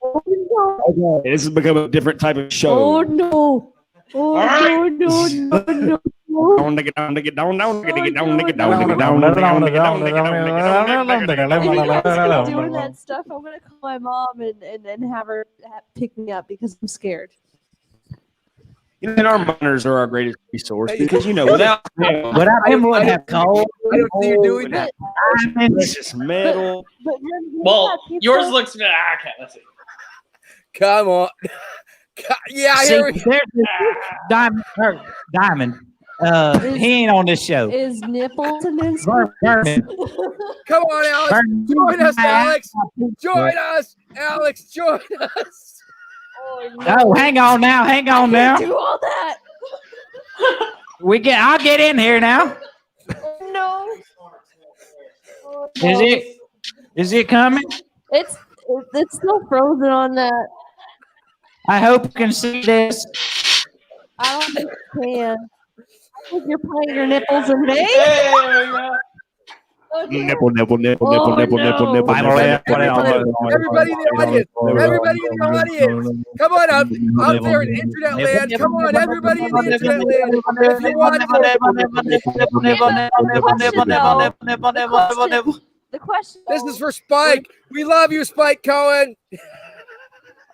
Okay, this has become a different type of show. Oh no! Oh right. no! Doing that stuff, I'm gonna call my mom and have her pick me up because I'm scared. And our miners are our greatest resource because without him would have cold. I don't see you doing that. Precious metal. Well, yours looks. Okay, let's see. Come on. Yeah, See, here we there's this Diamond. He ain't on this show. Is nipples an Vermin. Come on, Alex. Vermin. Join us, Alex. Join us. Alex, join us. Oh, hang on now. Do all that. I'll get in here now. No. Is it coming? It's still frozen on that. I hope you can see this. I don't think you can. You're playing your nipples in me. Nipple. Everybody in the audience. Come on up there in internet land. Come on, everybody in the internet land. If you want The question. This is for Spike. We love you, Spike Cohen.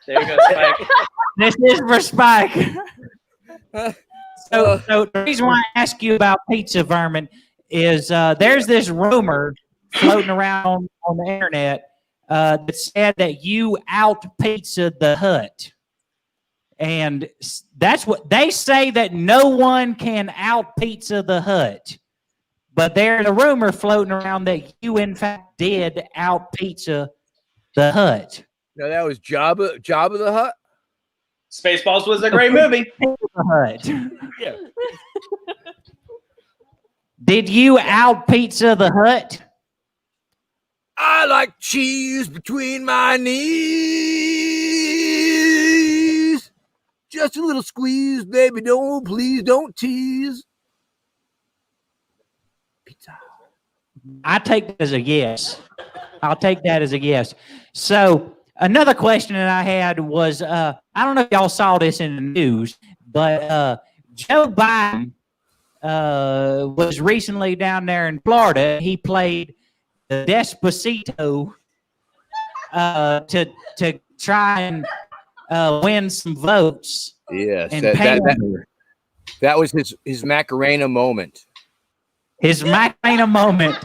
There you go, Spike. This is for Spike. So the reason why I ask you about pizza, Vermin, is there's this rumor floating around on the internet that said that you out pizza the Hut. And that's what they say, that no one can out pizza the Hut. But there's a rumor floating around that you, in fact, did out pizza the Hut. No, that was Jabba the Hutt. Spaceballs was a great movie. The Hut. Yeah. Did you out pizza the Hut? I like cheese between my knees. Just a little squeeze, baby. Please don't tease. Pizza. I take that as a yes. I'll take that as a yes. So another question that I had was, I don't know if y'all saw this in the news, but Joe Biden was recently down there in Florida. He played the Despacito to try and win some votes. Yes, and that was his Macarena moment. His Macarena moment.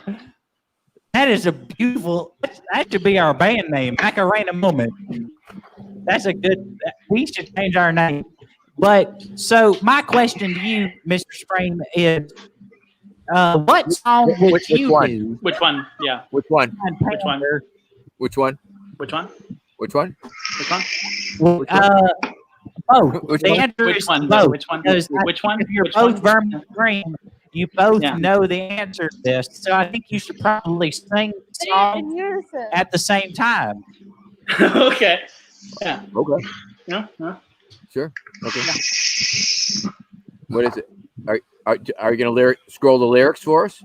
That is a beautiful. That should be our band name, Macarena Moment. That's a good. We should change our name. But so my question to you, Mr. Supreme, is what song would you do? Which one? Yeah. Which one? Which one? Which one? Which one? Which one? Which one? The answer is both. Which one? Which one? If you're both Vermin Supreme, you both know the answer to this. So I think you should probably song in unison. at the same time. Okay. Yeah. Okay. Yeah. Yeah. Sure. Okay. What is it? Are you gonna scroll the lyrics for us?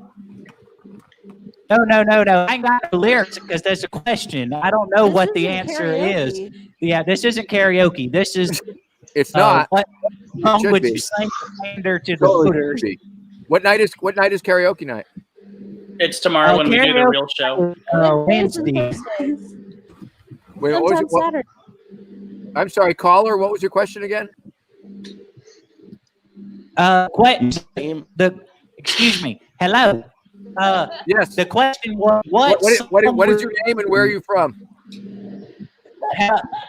No. I ain't got the lyrics because there's a question. I don't know what the answer is. Yeah, this isn't karaoke. This is. It's not. What song should would be. you sing to pander to the Totally voters? should be. What night is karaoke night? It's tomorrow when we do the real show. Wednesday. Wait, what was Sometimes it? Saturday. I'm sorry, caller. What was your question again? Excuse me. Hello. Yes. The question was What is your name and where are you from?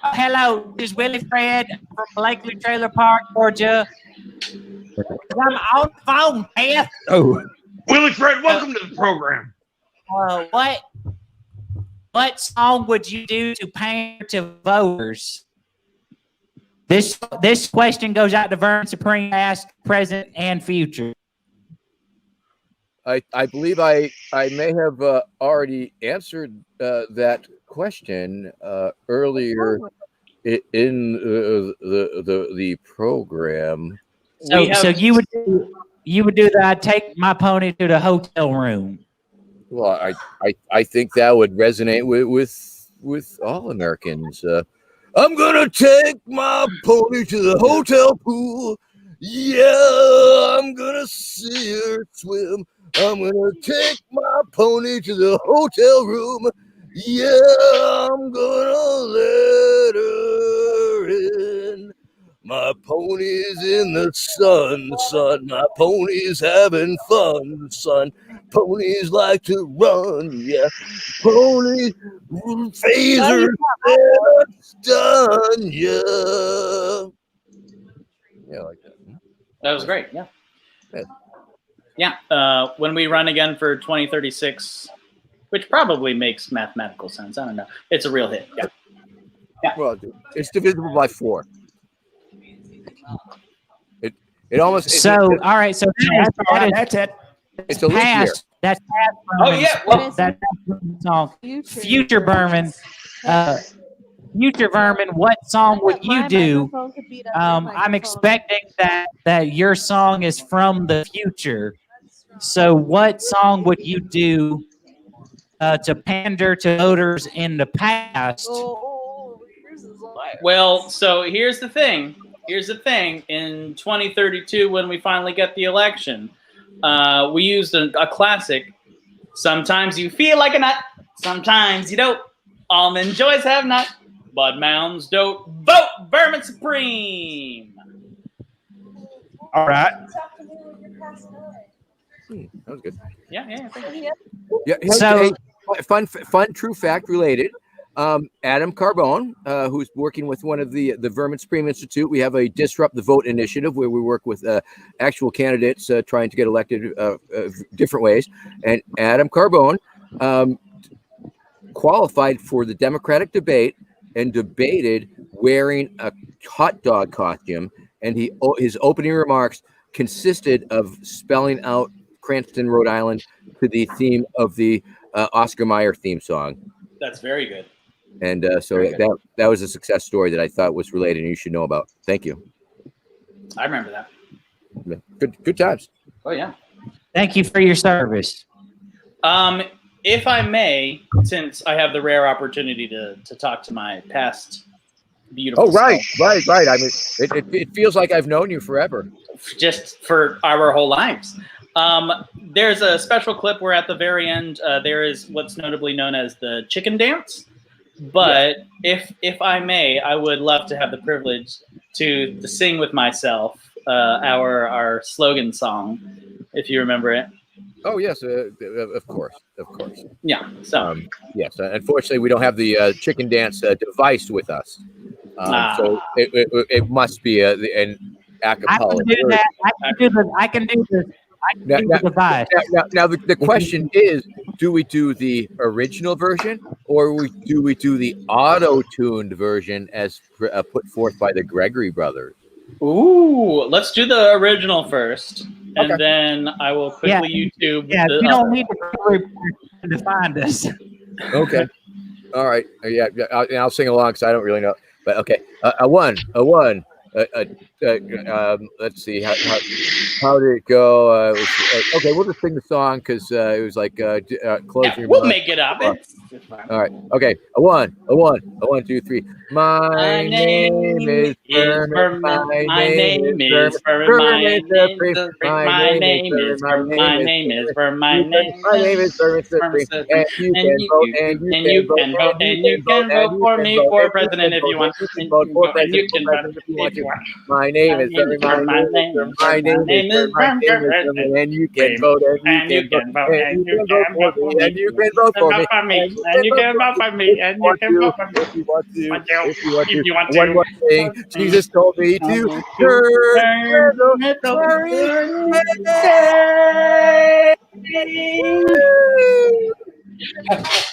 Hello, this is Willie Fred from Blakely Trailer Park, Georgia. I'm on the phone, Seth. Oh, Willie Fred, welcome to the program. What song would you do to pander to voters? This question goes out to Vermin Supreme, past, present, and future. I believe I may have already answered that question earlier in the program. So you would do that. I'd take my pony to the hotel room. Well, I think that would resonate with all Americans. I'm gonna take my pony to the hotel pool. Yeah, I'm gonna see her swim. I'm gonna take my pony to the hotel room. Yeah, I'm gonna let her in. My pony's in the sun, son. My pony's having fun, son. Ponies like to run, yeah. Ponies, phasers, done, yeah. Yeah, like that. That was great. Yeah. Yeah. When we run again for 2036, which probably makes mathematical sense. I don't know. It's a real hit. Yeah. Yeah. Well, it's divisible by 4. It almost. All right. So that's it. It's a leap year. That's past. Oh yeah. Well, that's song. Future Vermin. Future Vermin. What song would you do? I'm expecting that your song is from the future. So what song would you do to pander to voters in the past? Well, so here's the thing. In 2032, when we finally get the election, we used a classic. Sometimes you feel like a nut. Sometimes you don't. Almond joys have nut. Bud Mounds don't. Vote Vermin Supreme. All right. That was good. Yeah. Yeah. So fun true fact related. Adam Carbone, who's working with one of the Vermin Supreme Institute. We have a Disrupt the Vote initiative where we work with actual candidates trying to get elected different ways. And Adam Carbone qualified for the Democratic debate and debated wearing a hot dog costume. And his opening remarks consisted of spelling out Cranston, Rhode Island to the theme of the Oscar Mayer theme song. That's very good. And so that was a success story that I thought was related and you should know about. Thank you. I remember that. Good times. Oh yeah. Thank you for your service. If I may, since I have the rare opportunity to talk to my past beautiful. Oh right. I mean, it feels like I've known you forever. Just for our whole lives. There's a special clip where at the very end there is what's notably known as the chicken dance. But if I may, I would love to have the privilege to sing with myself our slogan song, if you remember it. Oh yes, of course. Yeah. So yes, unfortunately we don't have the chicken dance device with us, so it must be an acapella. I can do the device. Now the question is, do we do the original version or do we do the auto-tuned version as put forth by the Gregory brothers? Ooh, let's do the original first, and then I will quickly YouTube. Yeah, you don't need to find us. Okay. All right. Yeah. I'll sing along because I don't really know. But okay. Let's see. How did it go? Okay, we'll just sing the song because it was like closing. We'll make it up. It's fine. All right. Okay. A one, 2, 3. My name is Vermin. My name is Vermin. My name is Vermin. My name is Vermin. My name is Vermin Supreme. And you can vote. And you can vote for me for president if you want. And you can vote if you want. My name is Vermin. My name is Vermin. And you can vote. And you can vote. And you can vote for me. And you can vote for me. And you can vote for me. And you can vote for me. If you want to. If you want to. One more thing. Jesus told me to turn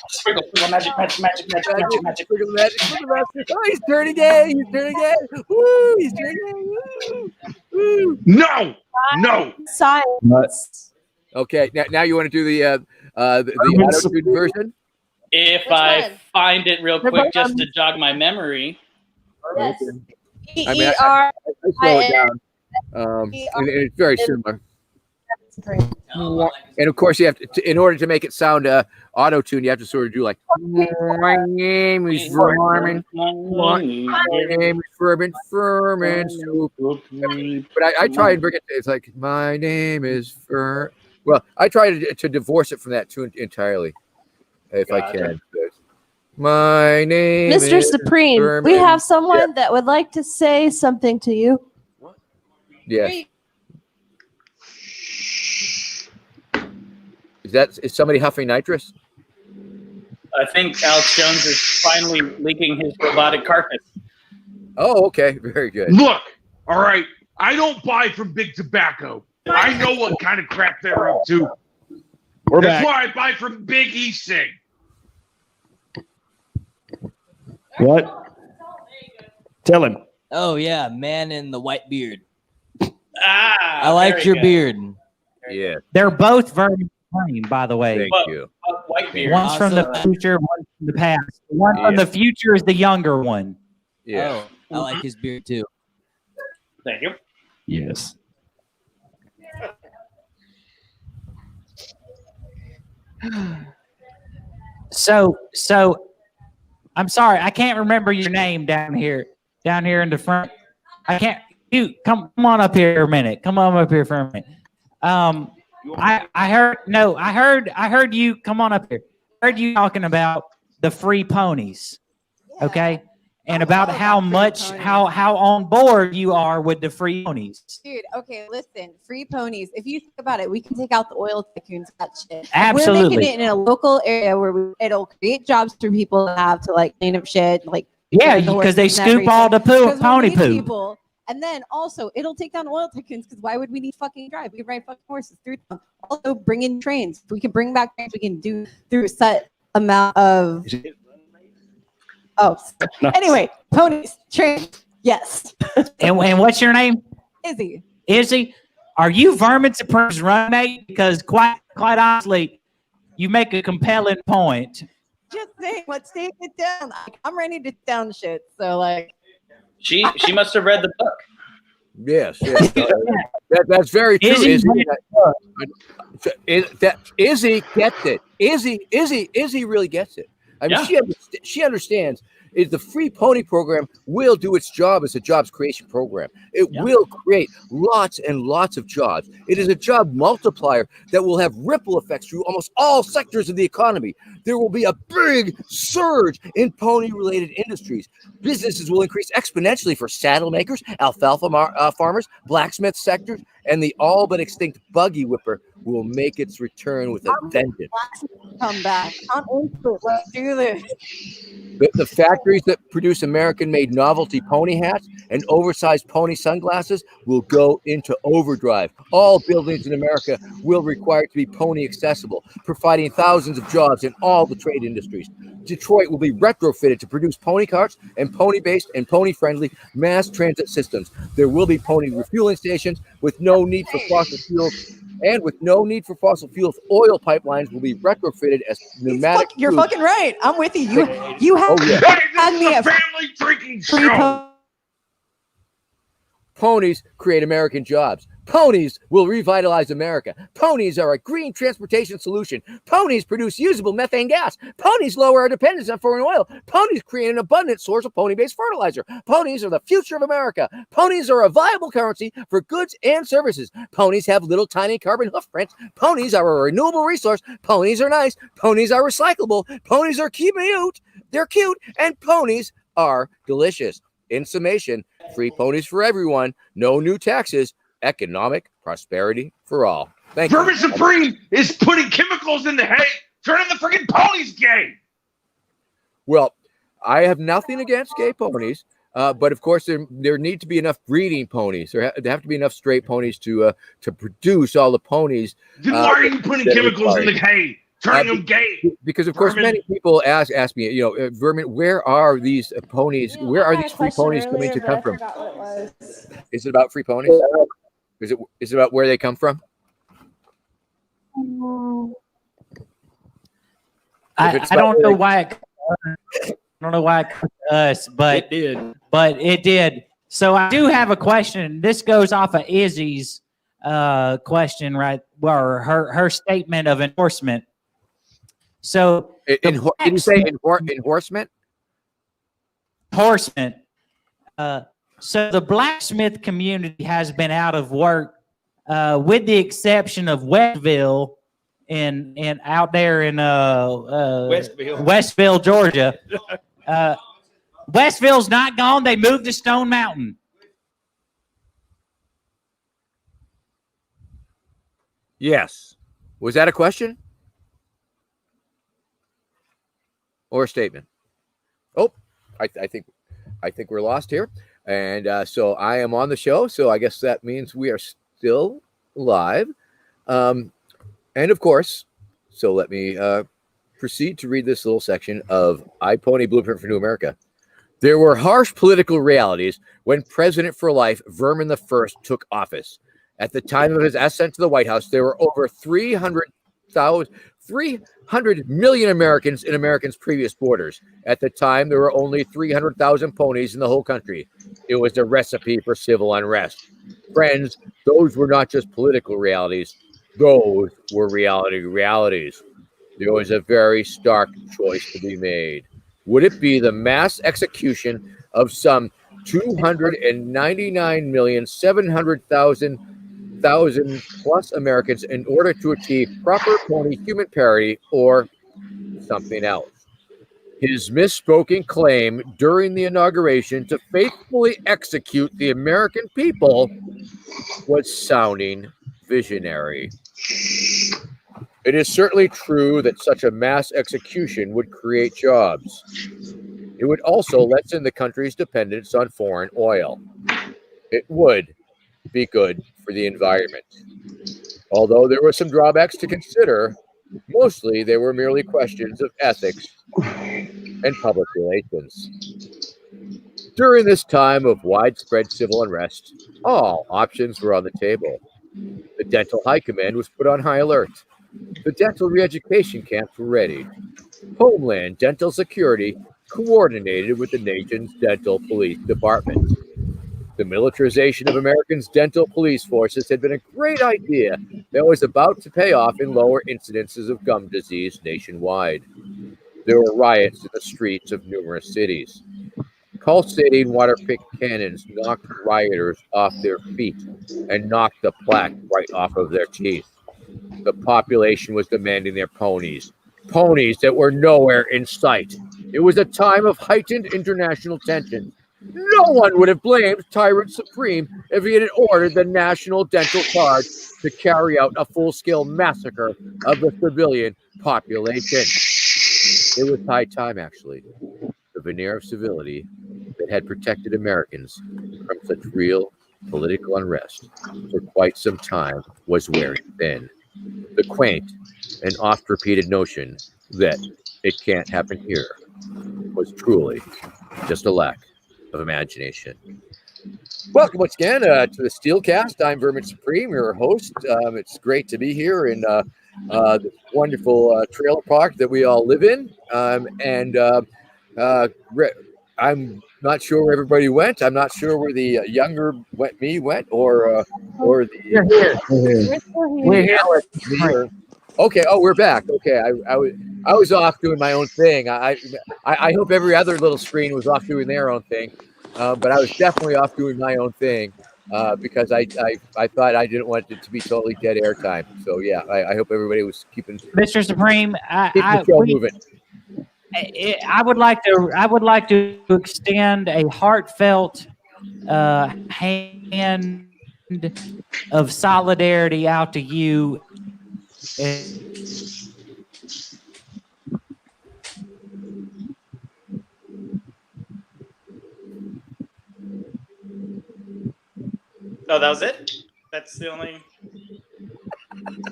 Sprinkle magic. Oh, he's turning gay. Woo, he's turning gay. Woo. No. Science. Okay, now you want to do the auto-tune version? If I find it real quick, just to jog my memory. Yes. I mean, I slow it down. And it's very similar. And of course, you have to, in order to make it sound auto-tune, you have to sort of do like, my name is Vermin. My name is Vermin Supreme. But I try and bring it. It's like, my name is Vermin. Well, I try to divorce it from that tune entirely, if I can. My name Mr. is Supreme, Vermin. we have someone that would like to say something to you. Yes. Is somebody huffing nitrous? I think Alex Jones is finally leaking his robotic carcass. Oh, okay. Very good. Look, all right. I don't buy from Big Tobacco. I know what kind of crap they're up to. That's why I buy from Big E-Cig. What? Tell him. Oh yeah, man in the white beard. I liked your beard. Yeah. They're both Vermin Supreme, by the way. Thank you. White beard. One's from the future, one's from the past. The one from the future is the younger one. Yeah. Oh, I like his beard too. Thank you. Yes. So I'm sorry, I can't remember your name down here in the front. I can't. You come on up here a minute. Come on up here for a minute. I heard you. Come on up here. I heard you talking about the free ponies. Yeah. Okay. And about how on board you are with the free ponies. Dude, okay, listen, free ponies. If you think about it, we can take out the oil tycoons, that shit. Absolutely. We're making it in a local area where it'll create jobs for people that have to like clean up shit, like because they scoop all the pony poo. People. And then also, it'll take down oil tycoons because why would we need fucking drive? We can ride fucking horses through town. Also, bring in trains. If we can bring back trains, we can do through a set amount of. Oh, anyway, ponies, trains, yes. and what's your name? Izzy. Izzy, are you Vermin Supreme's roommate? Because quite honestly, you make a compelling point. Just saying, let's take it down. I'm ready to down shit. So like, she must have read the book. Yes. That's very true. Izzy gets it. Izzy really gets it. I mean, she understands is the free pony program will do its job as a jobs creation program. It will create lots and lots of jobs. It is a job multiplier that will have ripple effects through almost all sectors of the economy. There will be a big surge in pony-related industries. Businesses will increase exponentially for saddle makers, alfalfa farmers, blacksmith sectors, and the all but extinct buggy whipper will make its return with a vengeance. Come back. I'm into it. Let's do this. The factories that produce American-made novelty pony hats and oversized pony sunglasses will go into overdrive. All buildings in America will require to be pony accessible, providing thousands of jobs in all the trade industries. Detroit will be retrofitted to produce pony carts and pony-based and pony-friendly mass transit systems. There will be pony refueling stations with no need for fossil fuels And with no need for fossil fuels, oil pipelines will be retrofitted as pneumatic. You're tubes. fucking right. I'm with you. You have Oh, yeah. had me a at family drinking free show. Ponies create American jobs. Ponies will revitalize America. Ponies are a green transportation solution. Ponies produce usable methane gas. Ponies lower our dependence on foreign oil. Ponies create an abundant source of pony-based fertilizer. Ponies are the future of America. Ponies are a viable currency for goods and services. Ponies have little tiny carbon hoof prints. Ponies are a renewable resource. Ponies are nice. Ponies are recyclable. Ponies are cute. They're cute. And ponies are delicious. In summation, free ponies for everyone. No new taxes. Economic prosperity for all. Thank you. Vermin Supreme is putting chemicals in the hay, turning the freaking ponies gay. Well, I have nothing against gay ponies, but of course there need to be enough breeding ponies. There have to be enough straight ponies to produce all the ponies. Then why are you putting chemicals in the hay, turning them gay? Because of course many people ask me, Vermin, where are these ponies? Where are these free ponies coming to come from? Is it about free ponies? Is it about where they come from? I don't know why it comes to us, but it did. So I do have a question. This goes off of Izzy's question, right? Or her statement of enforcement. So did you say enforcement? Enforcement. So the blacksmith community has been out of work, with the exception of Westville and out there in Westville, Georgia. Westville's not gone. They moved to Stone Mountain. Yes. Was that a question or a statement? Oh, I think we're lost here. And so I am on the show, so I guess that means we are still live. And of course, so let me proceed to read this little section of iPony Blueprint for New America. There were harsh political realities when President for Life Vermin I took office. At the time of his ascent to the White House, there were over 300 million Americans in America's previous borders. At the time, there were only 300,000 ponies in the whole country. It was a recipe for civil unrest. Friends, those were not just political realities. Those were realities. There was a very stark choice to be made. Would it be the mass execution of some 299,700,000 plus Americans in order to achieve proper pony human parity, or something else? His misspoken claim during the inauguration to faithfully execute the American people was sounding visionary. It is certainly true that such a mass execution would create jobs. It would also lessen the country's dependence on foreign oil. It would be good for the environment. Although there were some drawbacks to consider, mostly they were merely questions of ethics and public relations. During this time of widespread civil unrest, all options were on the table. The Dental High Command was put on high alert. The dental re-education camps were ready. Homeland Dental Security coordinated with the nation's dental police department. The militarization of Americans' dental police forces had been a great idea that was about to pay off in lower incidences of gum disease nationwide. There were riots in the streets of numerous cities. Pulsating water-pick cannons knocked rioters off their feet and knocked the plaque right off of their teeth. The population was demanding their ponies that were nowhere in sight. It was a time of heightened international tension. No one would have blamed Tyrant Supreme if he had ordered the National Dental Guard to carry out a full-scale massacre of the civilian population. It was high time, actually. The veneer of civility that had protected Americans from such real political unrest for quite some time was wearing thin. The quaint and oft-repeated notion that it can't happen here was truly just a lack of imagination. Welcome once again to the Steelcast. I'm Vermin Supreme, your host. It's great to be here in this wonderful trailer park that we all live in. I'm not sure where everybody went. I'm not sure where the younger went, or the. We're here. We're here. Okay. Oh, we're back. Okay. I was off doing my own thing. I hope every other little screen was off doing their own thing. But I was definitely off doing my own thing because I thought I didn't want it to be totally dead air time. So yeah, I hope everybody was keeping Mr. Supreme, the show moving. I would like to extend a heartfelt hand of solidarity out to you. Oh, that was it? That's the only...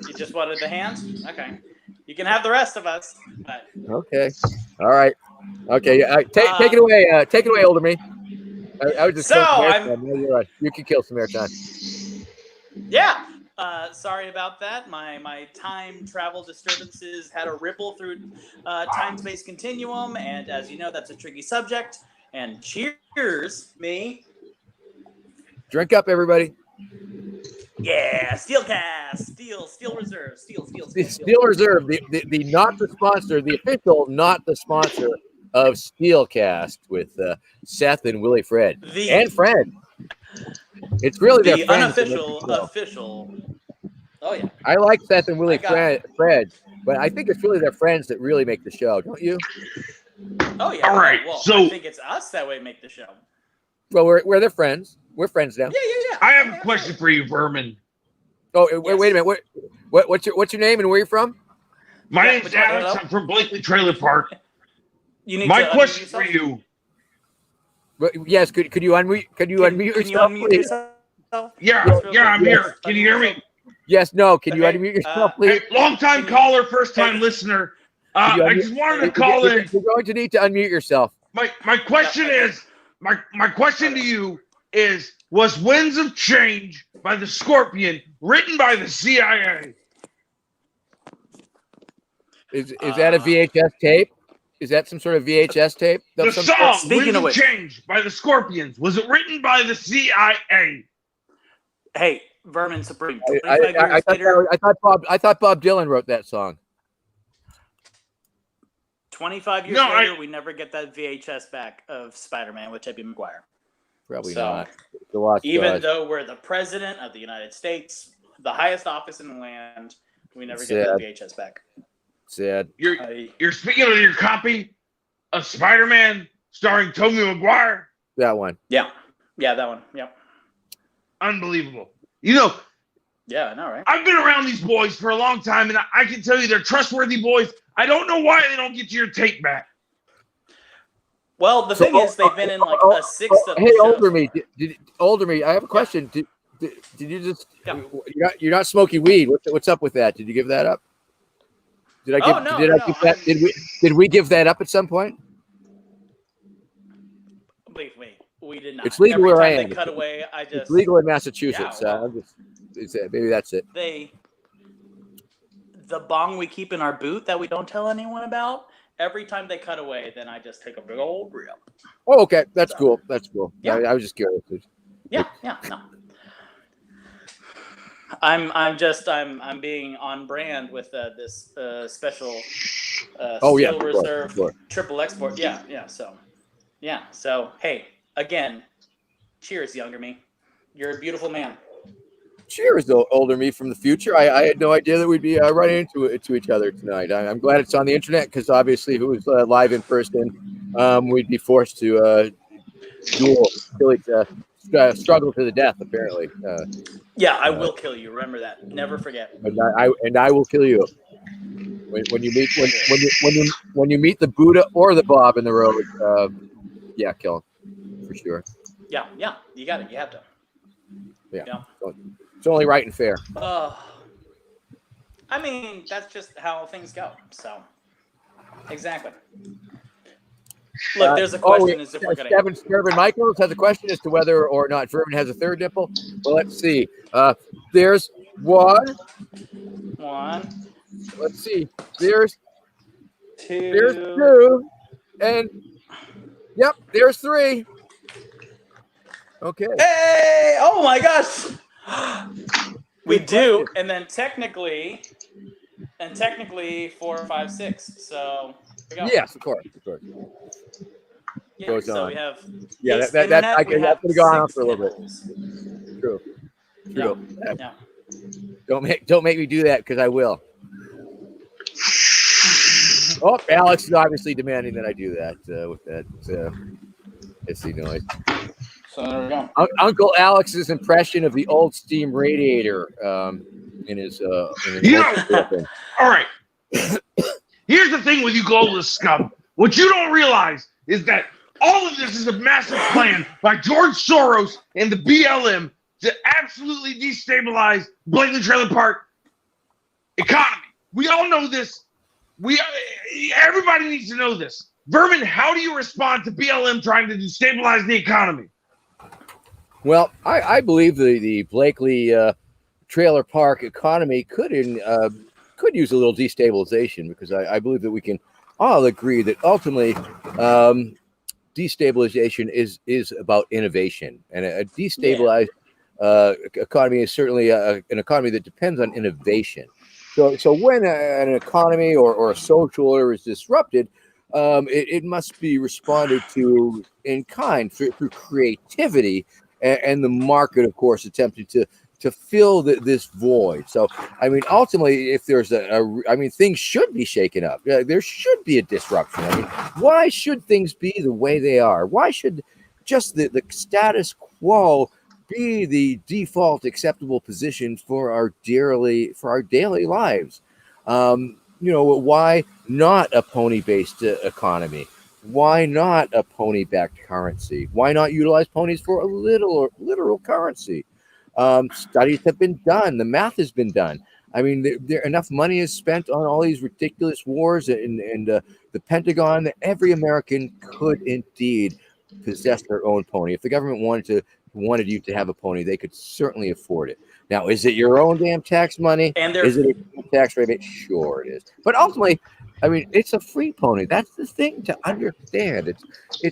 You just wanted the hands? Okay. You can have the rest of us. But... Okay. All right. Okay. Take it away. Take it away, older me. I was just you can kill some airtime. Yeah. Sorry about that. My time travel disturbances had a ripple through time-space continuum, and as you know, that's a tricky subject. And cheers, me. Drink up, everybody. Yeah, Steelcast, Steel Reserve, Steel Reserve, the not the sponsor, the official not the sponsor of Steelcast with Seth and Willie Fred and Fred. It's really the their unofficial, official. Oh yeah. I like Seth and Willie Fred, but I think it's really their friends that really make the show, don't you? Oh yeah. All right. Well, so I think it's us that way make the show. Well, we're their friends. We're friends now. Yeah. I have a question for you, Vermin. Oh, wait a minute. What's your name and where you from? My name's Alex. I'm from Blakely Trailer Park. My question for you. Yes, could you unmute? Could you unmute yourself? Yeah, I'm here. Can you hear me? Yes. No. Can you unmute yourself, please? Hey, long-time caller, first-time listener. I just wanted to call in. You're going to need to unmute yourself. My question is, my question to you is, was Winds of Change by the Scorpion written by the CIA? Is that a VHS tape? Is that some sort of VHS tape? The song Winds of Change by the Scorpions, was it written by the CIA? Hey, Vermin Supreme. I thought Bob Dylan wrote that song. 25 years later, we never get that VHS back of Spider-Man with Tobey Maguire. Probably so, not. Even though we're the president of the United States, the highest office in the land, we never get that VHS back. Sad. You're speaking of your copy of Spider-Man starring Tobey Maguire? That one. Yeah, that one. Yep. Unbelievable. You know. Yeah, I know, right? I've been around these boys for a long time, and I can tell you they're trustworthy boys. I don't know why they don't get your tape back. Well, the thing is, they've been in like a sixth of. Hey, older me. I have a question. Did you just? Yeah. You're not smoking weed. What's up with that? Did you give that up? Did I give? Did we give that up at some point? Believe me, we did not. It's legal where I am. They cut away. It's legal in Massachusetts. Yeah, maybe that's it. The bong we keep in our boot that we don't tell anyone about. Every time they cut away, then I just take a big old rip. Oh, okay, that's cool. That's cool. Yeah. I was just curious. Yeah, no. I'm being on brand with this special Steel Reserve triple export. Yeah. So hey, again, cheers, younger me. You're a beautiful man. Cheers, older me from the future. I had no idea that we'd be running into each other tonight. I'm glad it's on the internet because obviously if it was live in person, we'd be forced to struggle to the death. Apparently. Yeah, I will kill you. Remember that. Never forget. And I will kill you when you meet the Buddha or the Bob in the road. Yeah, kill him for sure. Yeah. You got it. You have to. Yeah. It's only right and fair. I mean, that's just how things go. So, exactly. Look, there's a question as if we're going to. Sturban Michaels has a question as to whether or not Vermin has a third nipple. Well, let's see. There's one. Let's see. There's two. And yep, there's three. Okay. Hey! Oh my gosh! We do, and then technically 4, 5, 6. So we go. Yes, of course. Yeah, Goes so on. we have. Yeah, that I could have gone on for a little bit. True. Yeah. Don't make me do that because I will. Oh, Alex is obviously demanding that I do that with that hissy noise. So there we go. Uncle Alex's impression of the old steam radiator in his all right. Here's the thing with you globalist scum. What you don't realize is that all of this is a massive plan by George Soros and the BLM to absolutely destabilize Blakely Trailer Park economy. We all know this. Everybody needs to know this. Vermin, how do you respond to BLM trying to destabilize the economy? Well, I believe the Blakely Trailer Park economy could use a little destabilization, because I believe that we can all agree that ultimately destabilization is about innovation, and a destabilized economy is certainly an economy that depends on innovation. So when an economy or a social order is disrupted, it must be responded to in kind through creativity, and the market, of course, attempting to fill this void. So, I mean, ultimately, if there's things should be shaken up. There should be a disruption. I mean, why should things be the way they are? Why should just the status quo be the default acceptable position for our daily lives? Why not a pony-based economy? Why not a pony-backed currency? Why not utilize ponies for a literal currency? Studies have been done. The math has been done. I mean, enough money is spent on all these ridiculous wars and the Pentagon that every American could indeed possess their own pony. If the government wanted you to have a pony, they could certainly afford it. Now, is it your own damn tax money? Is it a tax rebate? Sure it is. But ultimately, I mean, it's a free pony. That's the thing to understand.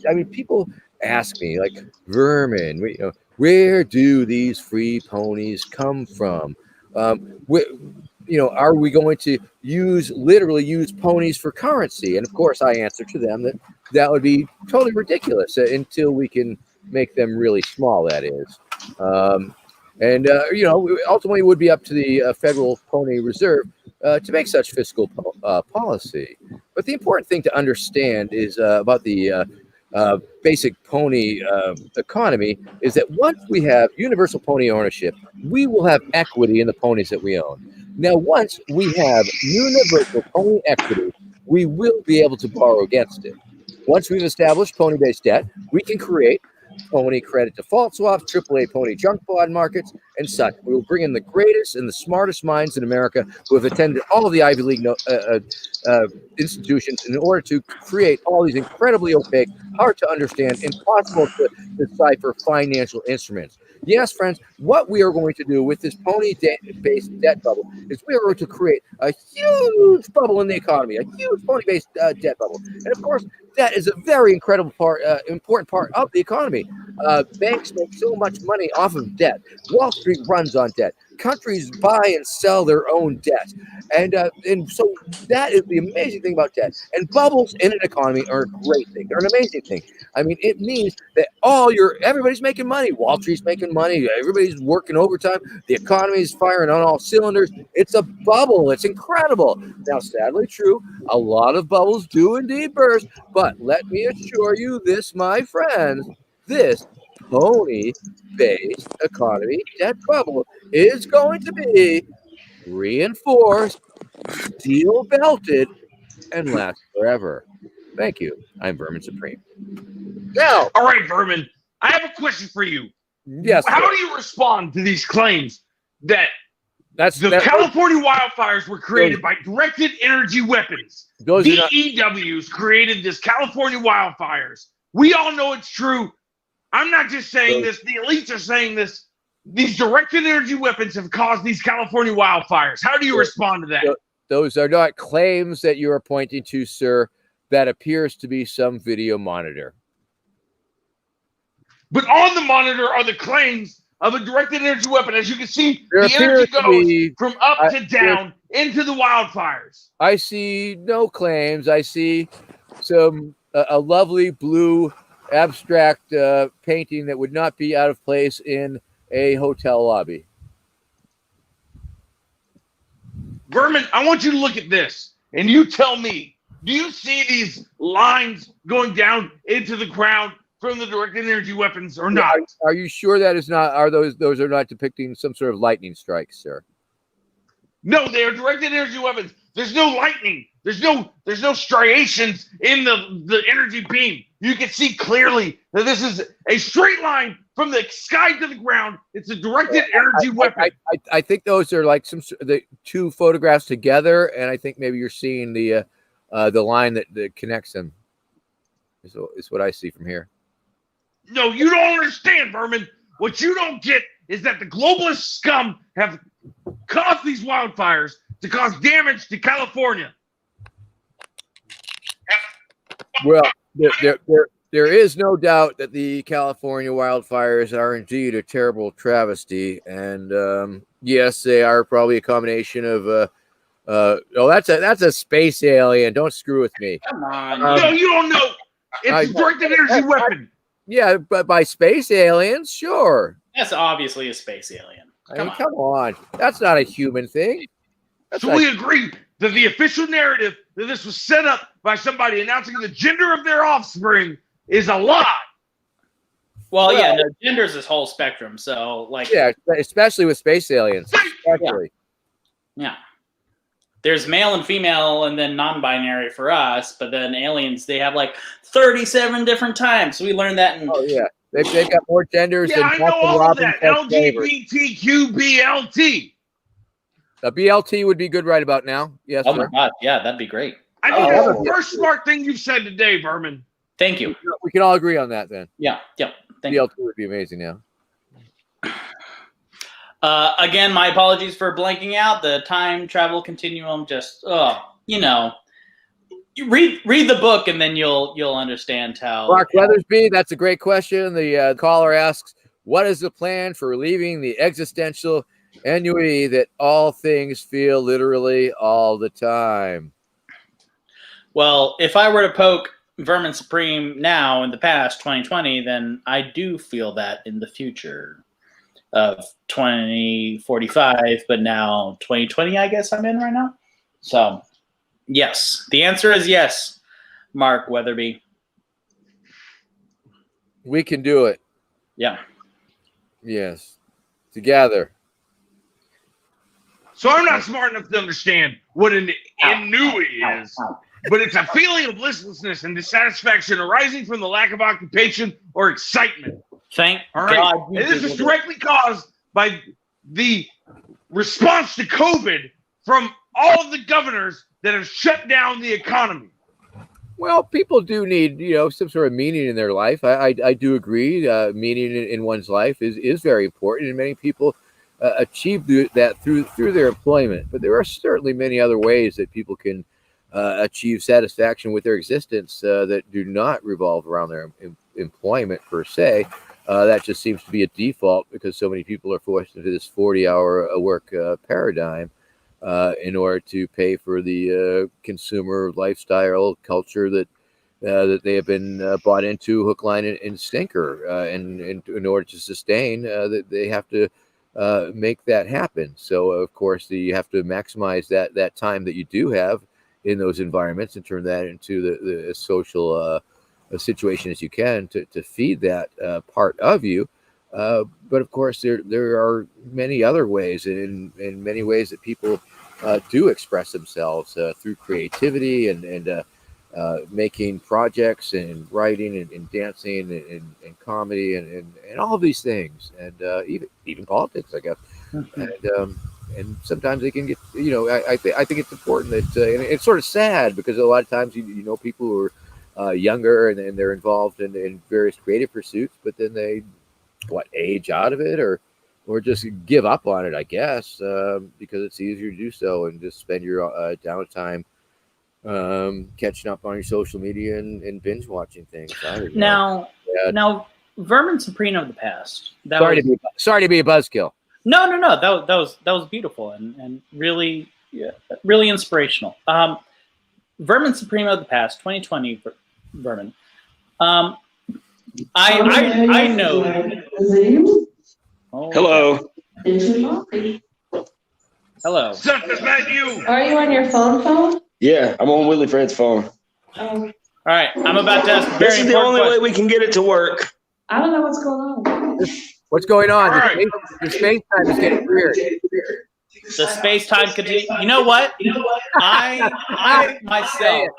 I mean, people ask me, like, Vermin, where do these free ponies come from? Are we going to literally use ponies for currency? And of course, I answer to them that would be totally ridiculous until we can make them really small, that is. Ultimately it would be up to the Federal Pony Reserve to make such fiscal policy. But the important thing to understand is about the basic pony economy is that once we have universal pony ownership, we will have equity in the ponies that we own. Now, once we have universal pony equity, we will be able to borrow against it. Once we've established pony-based debt, we can create pony credit default swaps, AAA pony junk bond markets, and such. We will bring in the greatest and the smartest minds in America who have attended all of the Ivy League institutions in order to create all these incredibly opaque, hard to understand, impossible to decipher financial instruments. Yes, friends, what we are going to do with this pony-based debt bubble is we are going to create a huge bubble in the economy, a huge pony-based debt bubble. And of course, that is a very important part of the economy. Banks make so much money off of debt. Wall Street runs on debt. Countries buy and sell their own debt. And so that is the amazing thing about debt. And bubbles in an economy are a great thing. They're an amazing thing. I mean, it means that everybody's making money. Wall Street's making money. Everybody's working overtime. The economy is firing on all cylinders. It's a bubble. It's incredible. Now, sadly true, a lot of bubbles do indeed burst. But let me assure you this, my friends, this pony-based economy debt bubble is going to be reinforced, steel-belted, and last forever. Thank you. I'm Vermin Supreme. Now, all right, Vermin, I have a question for you. Yes. How do you respond to these claims that The California wildfires were created by directed energy weapons. VEWs created this California wildfires. We all know it's true. I'm not just saying this. The elites are saying this. These directed energy weapons have caused these California wildfires. How do you respond to that? Those are not claims that you are pointing to, sir. That appears to be some video monitor. But on the monitor are the claims of a directed energy weapon. As you can see, There the energy appears to goes be- from up to down into the wildfires. I see no claims. I see some a lovely blue abstract painting that would not be out of place in a hotel lobby. Vermin, I want you to look at this, and you tell me, do you see these lines going down into the ground from the directed energy weapons or not? Are you sure that is not? Are those are not depicting some sort of lightning strikes, sir? No, they are directed energy weapons. There's no lightning. There's no striations in the energy beam. You can see clearly that this is a straight line from the sky to the ground. It's a directed energy weapon. I think those are like the two photographs together, and I think maybe you're seeing the line that connects them. Is what I see from here. No, you don't understand, Vermin. What you don't get is that the globalist scum have caused these wildfires to cause damage to California. Well, there is no doubt that the California wildfires are indeed a terrible travesty, and yes, they are probably a combination of that's a space alien. Don't screw with me. Come on. No, you don't know. It's a directed energy weapon. Yeah, but by space aliens, sure. That's obviously a space alien. Come on. That's not a human thing. So we agree that the official narrative that this was set up by somebody announcing the gender of their offspring is a lie. Well, yeah, no, gender's this whole spectrum. So, like, yeah, especially with space aliens. Especially. Yeah. There's male and female and then non-binary for us, but then aliens, they have like 37 different times. So we learned that in... Oh, yeah. They've got more genders than I know all of that. LGBTQBLT. A BLT would be good right about now. Yes, oh, my God. Yeah, that'd be great. I think that's the first smart thing you've said today, Vermin. Thank you. We can all agree on that then. Yeah. Thank BLT would be amazing now. Again, my apologies for blanking out. The time travel continuum just, you read the book and then you'll understand how. Mark Weathersby, that's a great question. The caller asks, what is the plan for relieving the existential ennui that all things feel literally all the time? Well, if I were to poke Vermin Supreme now in the past, 2020, then I do feel that in the future of 2045, but now 2020, I guess I'm in right now. So, yes, the answer is yes, Mark Weatherby. We can do it. Yeah. Yes. Together. So I'm not smart enough to understand what an ennui is, but it's a feeling of listlessness and dissatisfaction arising from the lack of occupation or excitement. Thank God. God. And this is directly caused by the response to COVID from all of the governors that have shut down the economy. Well, people do need, some sort of meaning in their life. I do agree. Meaning in one's life is very important, and many people achieve that through their employment. But there are certainly many other ways that people can achieve satisfaction with their existence that do not revolve around their employment per se. That just seems to be a default because so many people are forced into this 40-hour work paradigm in order to pay for the consumer lifestyle culture that they have been bought into hook, line, and sinker. And in order to sustain, that they have to make that happen. So, of course, you have to maximize that time that you do have in those environments and turn that into the social situation as you can to feed that part of you. But of course, there are many other ways, and in many ways that people do express themselves through creativity and making projects and writing and dancing and comedy and all of these things, and even politics, I guess. and sometimes they can get, I think it's important that, and it's sort of sad because a lot of times, you know, people who are younger and they're involved in various creative pursuits, but then they, age out of it or just give up on it, I guess, because it's easier to do so and just spend your downtime catching up on your social media and binge watching things. Now, Vermin Supreme of the past. Sorry to be a buzzkill. No. That was beautiful and really, really inspirational. Vermin Supreme of the past, 2020 Vermin. I know. Oh, Hello. Hello. Seth, is that you? Are you on your phone? Yeah, I'm on Willie Fred's phone. All right, I'm about to ask a very This is the only way we can get it to work. I don't know what's going on. What's going on? Right. The space time is getting weird. The space time continue. You know what? I myself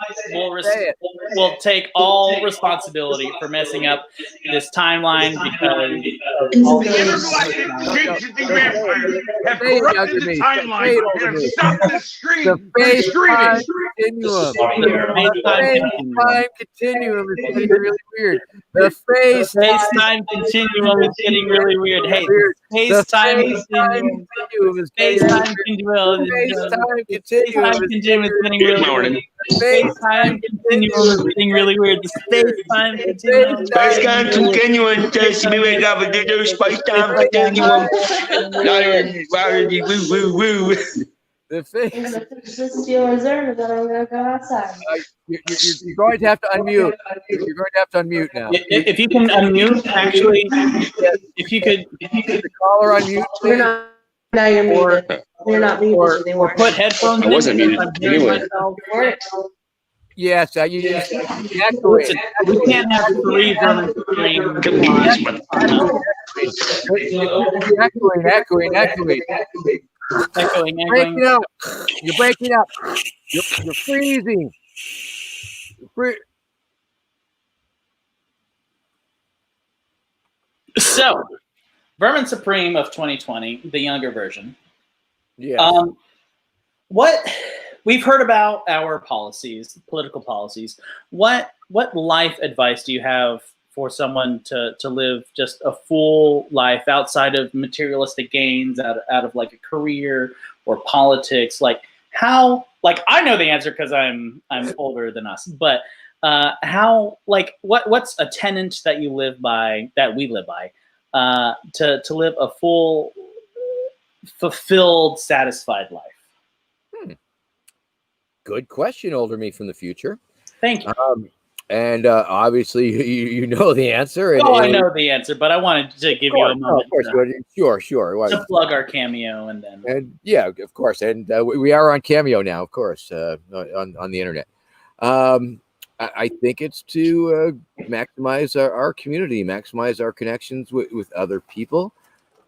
will take all responsibility for messing up this timeline because The intergalactic shapeshifting vampires have corrupted the timeline and have stopped the stream The from space time streaming. continuum. The space time continuum is getting really weird. The space time continuum is getting really weird. Hey, space time continuum is getting really weird. Good morning. Space time continuum is getting really weird. The space time continuum. Space time continuum. Just we wake up and do space time continuum. Woo woo woo. The face. I'm gonna finish this steel reserve and then I'm gonna go outside. You're going to have to unmute. You're going to have to unmute now. If you can unmute, actually, if you could the caller unmute. You're not. Now you're muted. You're not muted anymore. or put headphones. I wasn't in muted. because I'm hearing Anyway. myself. Yes, Listen, we can't have three Vermin Supreme. Echoing. Breaking up. You're breaking up. You're freezing. So, Vermin Supreme of 2020, the younger version. Yeah. What we've heard about our policies, political policies. What life advice do you have for someone to live just a full life outside of materialistic gains, out of like a career or politics? Like how? Like I know the answer because I'm older than us, but how? Like what's a tenet that you live by, that we live by, to live a full, fulfilled, satisfied life? Good question, older me from the future. Thank you. And obviously, you know the answer. And, I know the answer, but I wanted to give you a moment. Of course, sure. To plug our Cameo and then. And yeah, of course. And we are on Cameo now, of course, on the internet. I think it's to maximize our community, maximize our connections with other people,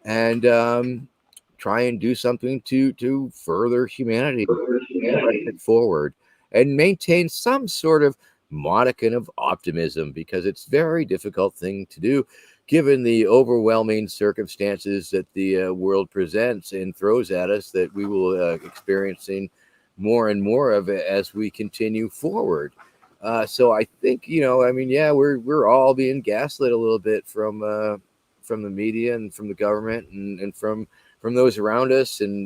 and try and do something to further humanity, forward, and maintain some sort of modicum of optimism, because it's a very difficult thing to do given the overwhelming circumstances that the world presents and throws at us, that we will experiencing more and more of it as we continue forward. So I think, we're all being gaslit a little bit from the media and from the government and from those around us. And,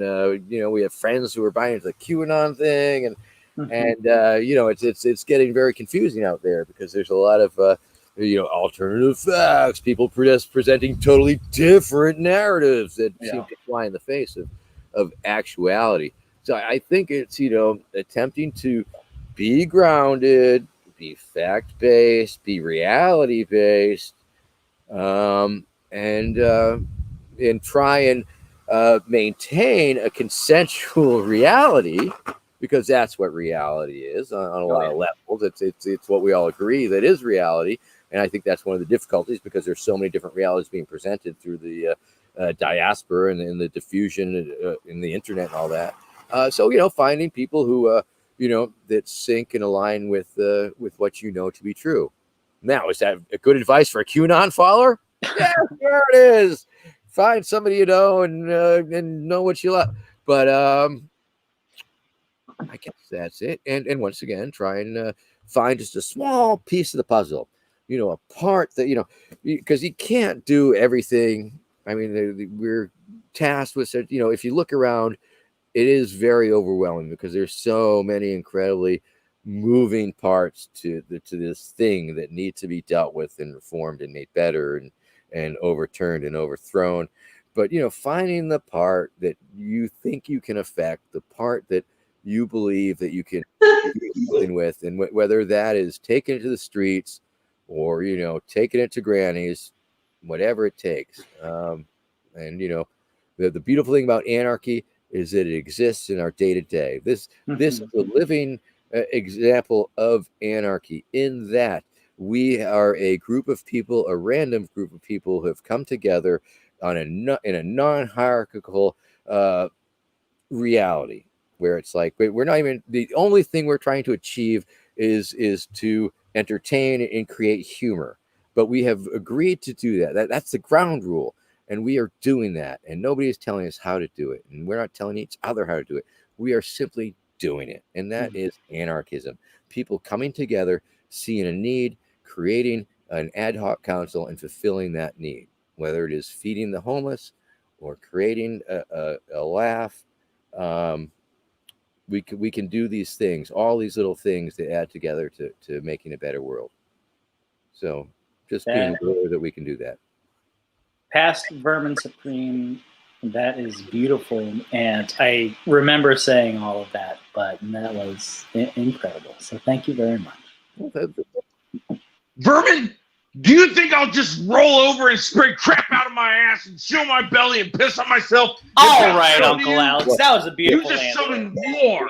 we have friends who are buying the QAnon thing, and it's getting very confusing out there because there's a lot of, alternative facts, people presenting totally different narratives that seem to fly in the face of actuality. So I think it's, attempting to be grounded, be fact-based, be reality-based, and try and maintain a consensual reality, because that's what reality is on a lot of levels. It's what we all agree that is reality. And I think that's one of the difficulties, because there's so many different realities being presented through the diaspora and the diffusion in the internet and all that. So, finding people who, that sync and align with what you know to be true. Now, is that a good advice for a QAnon follower? Yeah, sure it is. Find somebody you know and know what you love. But I guess that's it. And once again, try and find just a small piece of the puzzle, a part that, because you can't do everything. I mean, we're tasked with, if you look around, it is very overwhelming because there's so many incredibly moving parts to this thing that need to be dealt with and reformed and made better and overturned and overthrown. But, finding the part that you think you can affect, the part that you believe that you can deal with, and whether that is taking it to the streets or, taking it to grannies, whatever it takes. And, the beautiful thing about anarchy is that it exists in our day-to-day. This is a living example of anarchy, in that we are a group of people, a random group of people who have come together in a non-hierarchical reality, where it's like we're not even, the only thing we're trying to achieve is to entertain and create humor. But we have agreed to do that. That's the ground rule. And we are doing that. And nobody is telling us how to do it. And we're not telling each other how to do it. We are simply doing it. And that is anarchism. People coming together, seeing a need, creating an ad hoc council and fulfilling that need, whether it is feeding the homeless or creating a laugh. We can do these things, all these little things that add together to making a better world. So just being aware that we can do that. Past Vermin Supreme, that is beautiful. And I remember saying all of that, but that was incredible. So thank you very much. Vermin, do you think I'll just roll over and spray crap out of my ass and chill my belly and piss on myself? All right, Uncle Alex. That was a beautiful You just answer. summoned war.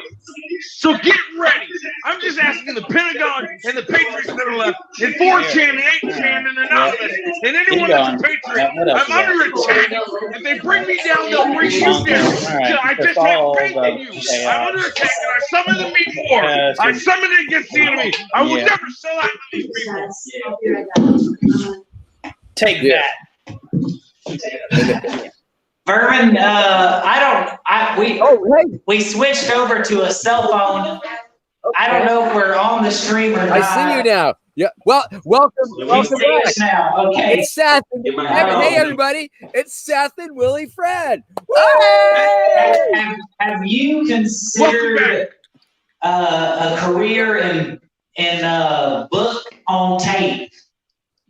So get ready. I'm just asking the Pentagon and the Patriots that are left, and 4chan and 8chan and Anonymous, and anyone that's a Patriot. I'm under attack. If they bring me down, they'll bring you down. I just have faith in you. I'm under attack, and I summon the meat war. I summon it against the enemy. I will never sell out to these people. Take that. Vermin, we switched over to a cell phone. I don't know if we're on the stream or not. I see you now. Yeah. Well, welcome back. Us now. Okay. It's Seth. Hey, everybody. It's Seth and Willie Fred. Have you considered a career in book on tape?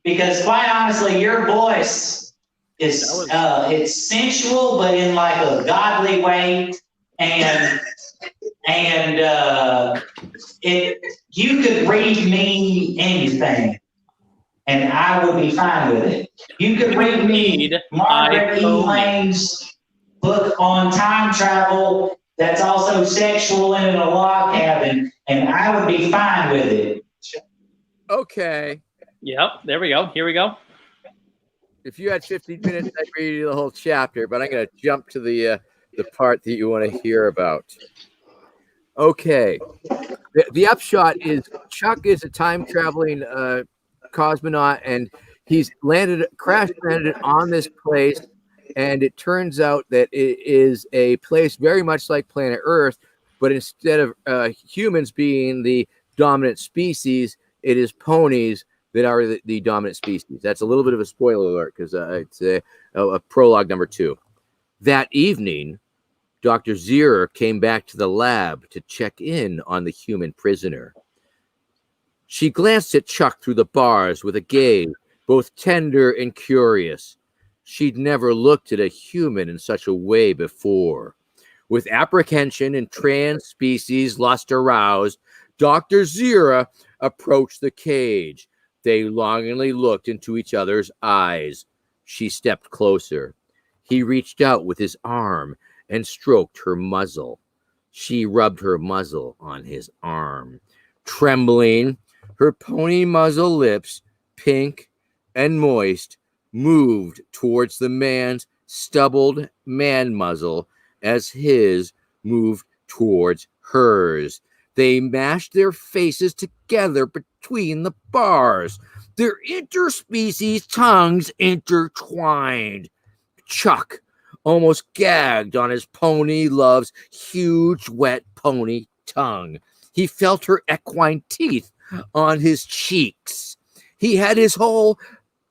Because quite honestly, your voice is it's sensual, but in like a godly way, and you could read me anything, and I would be fine with it. You could read me Margaret E. Lane's book on time travel that's also sexual and in a log cabin, and I would be fine with it. Okay. Yep. There we go. Here we go. If you had 15 minutes, I'd read you the whole chapter, but I'm going to jump to the part that you want to hear about. Okay. The upshot is Chuck is a time-traveling cosmonaut, and he's crash landed on this place, and it turns out that it is a place very much like planet Earth, but instead of humans being the dominant species, it is ponies that are the dominant species. That's a little bit of a spoiler alert because it's a prologue number 2. That evening, Dr. Zierer came back to the lab to check in on the human prisoner. She glanced at Chuck through the bars with a gaze both tender and curious. She'd never looked at a human in such a way before. With apprehension and trans-species lust aroused, Dr. Zierer approached the cage. They longingly looked into each other's eyes. She stepped closer. He reached out with his arm and stroked her muzzle. She rubbed her muzzle on his arm. Trembling, her pony muzzle lips, pink and moist, moved towards the man's stubbled man muzzle as his moved towards hers. They mashed their faces together between the bars, their interspecies tongues intertwined. Chuck, almost gagged on his pony love's huge, wet pony tongue. He felt her equine teeth on his cheeks. He had his whole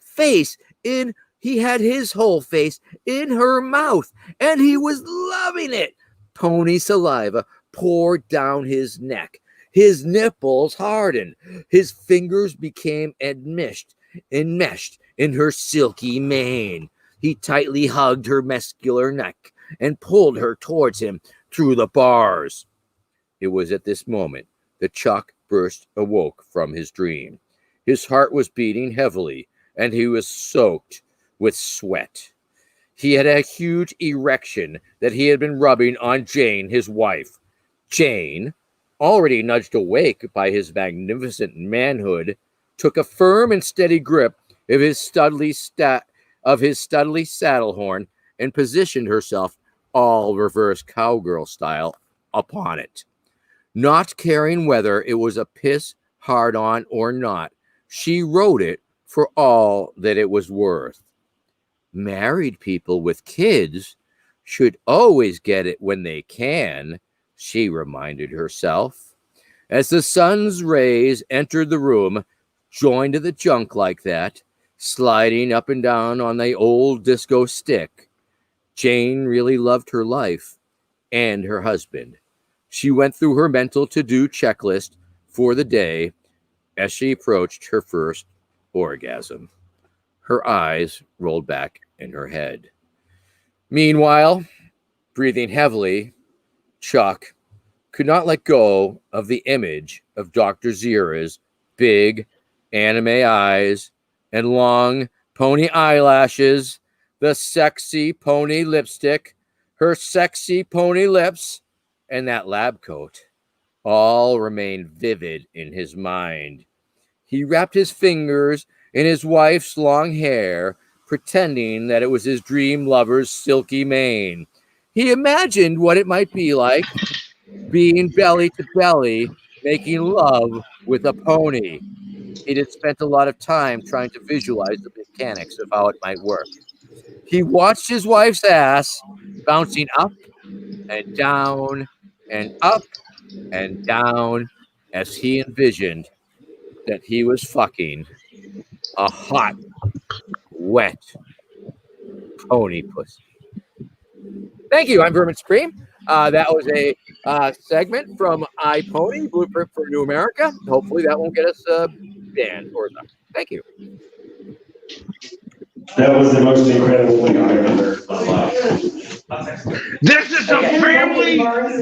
face in her mouth, and he was loving it. Pony saliva poured down his neck. His nipples hardened. His fingers became enmeshed in her silky mane. He tightly hugged her muscular neck and pulled her towards him through the bars. It was at this moment that Chuck awoke from his dream. His heart was beating heavily, and he was soaked with sweat. He had a huge erection that he had been rubbing on Jane, his wife. Jane, already nudged awake by his magnificent manhood, took a firm and steady grip of his studly saddle horn and positioned herself all reverse cowgirl style upon it. Not caring whether it was a piss hard-on or not, she rode it for all that it was worth. Married people with kids should always get it when they can, she reminded herself. As the sun's rays entered the room, joined to the junk like that, sliding up and down on the old disco stick, Jane really loved her life and her husband. She went through her mental to-do checklist for the day as she approached her first orgasm. Her eyes rolled back in her head. Meanwhile, breathing heavily, Chuck could not let go of the image of Dr. Zira's big anime eyes and long pony eyelashes, the sexy pony lipstick, her sexy pony lips, and that lab coat. All remained vivid in his mind. He wrapped his fingers in his wife's long hair, pretending that it was his dream lover's silky mane. He imagined what it might be like being belly to belly, making love with a pony. He had spent a lot of time trying to visualize the mechanics of how it might work. He watched his wife's ass bouncing up and down and up and down as he envisioned that he was fucking a hot, wet pony pussy. Thank you. I'm Vermin Supreme. That was a segment from iPony, Blueprint for New America. Hopefully that won't get us banned or something. Thank you. That was the most incredible thing I've ever heard in my life. This is a family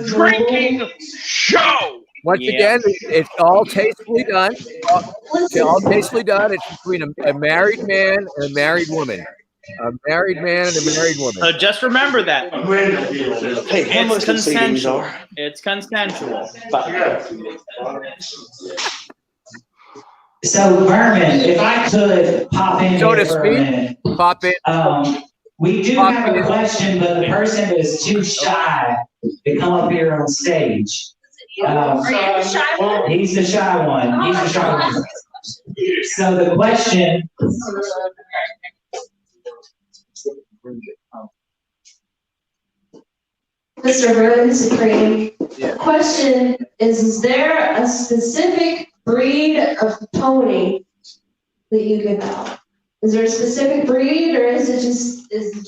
drinking show. Once again, it's all tastefully done. It's all tastefully done. It's between a married man and a married woman. A married man and a married woman. So just remember that. Hey, how much It's do CDs consensual. are? It's consensual. So, Vermin, if I could pop in So here to for a speak, minute. pop it. We do Pop have in. a question, but the person is too shy to come up here on stage. Are you the shy one? He's the shy one. He's the shy one. So the question. Mr. Vermin Supreme, the question is there a specific breed of pony that you give out? Is there a specific breed, or is it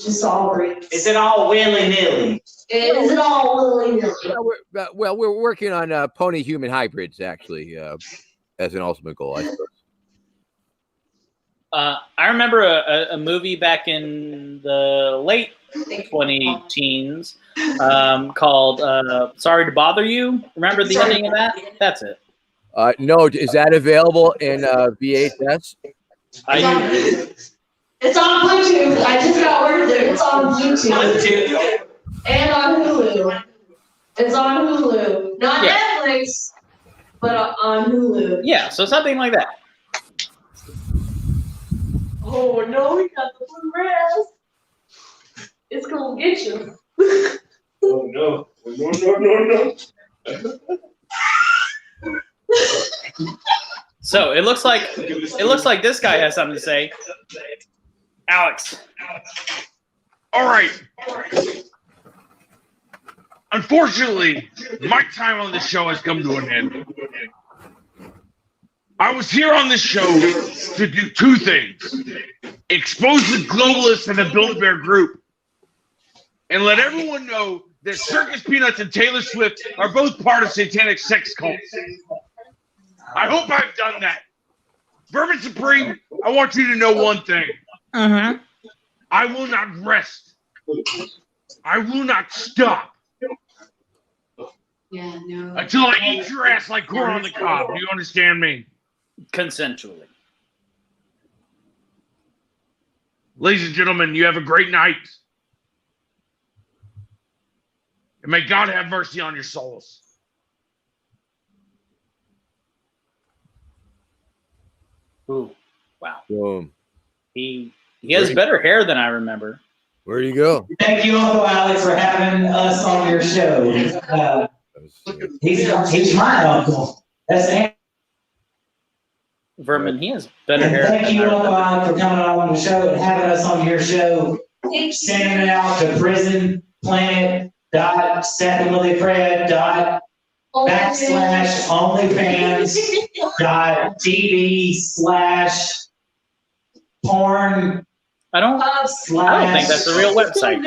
just all breeds? Is it all willy-nilly? Is it all willy-nilly? Well, we're working on pony human hybrids, actually, as an ultimate goal, I suppose. I remember a movie back in the late 20-teens called Sorry to Bother You. Remember the ending of that? That's it. No, is that available in VHS? It's on Bluetooth. I just got word that it's on Bluetooth. And on Hulu. It's on Hulu. Not Netflix, but on Hulu. Yeah, so something like that. Oh no, we got the blue grass. It's gonna get you. Oh no. No. So it looks like this guy has something to say. Alex. All right. Unfortunately, my time on this show has come to an end. I was here on this show to do two things. Expose the globalists and the Build-A-Bear group, and let everyone know that Circus Peanuts and Taylor Swift are both part of satanic sex cults. I hope I've done that. Vermin Supreme, I want you to know one thing. I will not rest. I will not stop. Until I eat your ass like corn on the cob. Do you understand me? Consensually. Ladies and gentlemen, you have a great night. And may God have mercy on your souls. Ooh, wow. Boom. He has better hair than I remember. Where'd he go? Thank you, Uncle Alex, for having us on your show. He's my uncle. That's Vermin, he has better and hair. thank you, Uncle Alex, for coming on the show and having us on your show. Sending it out to prison planet dot Seth and Willie Fred dot backslash OnlyFans dot TV slash porn. I don't think that's a real website.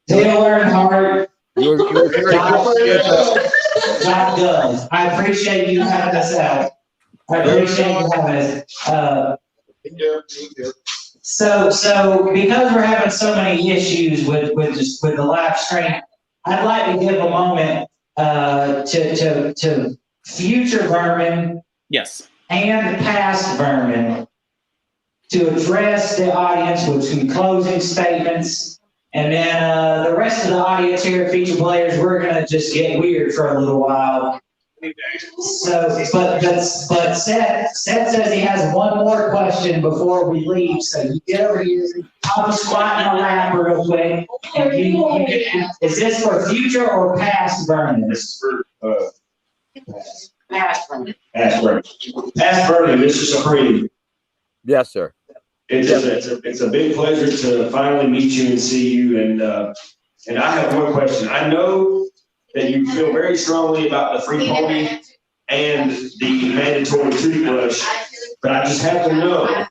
Taylor and Hart. .gov. I appreciate you having us out. I appreciate you having us. So because we're having so many issues with the live stream, I'd like to give a moment to future Vermin, yes, and past Vermin to address the audience with some closing statements, and then the rest of the audience here, feature players, we're gonna just get weird for a little while. So, but Seth says he has one more question before we leave. So you get over here, I'll just squat in my lap real quick. And is this for future or past Vermin? This is for Past Vermin. Past Vermin. Past Vermin, Mr. Supreme. Yes, sir. It's a big pleasure to finally meet you and see you. And I have one question. I know that you feel very strongly about the free pony and the mandatory toothbrush, but I just have to know,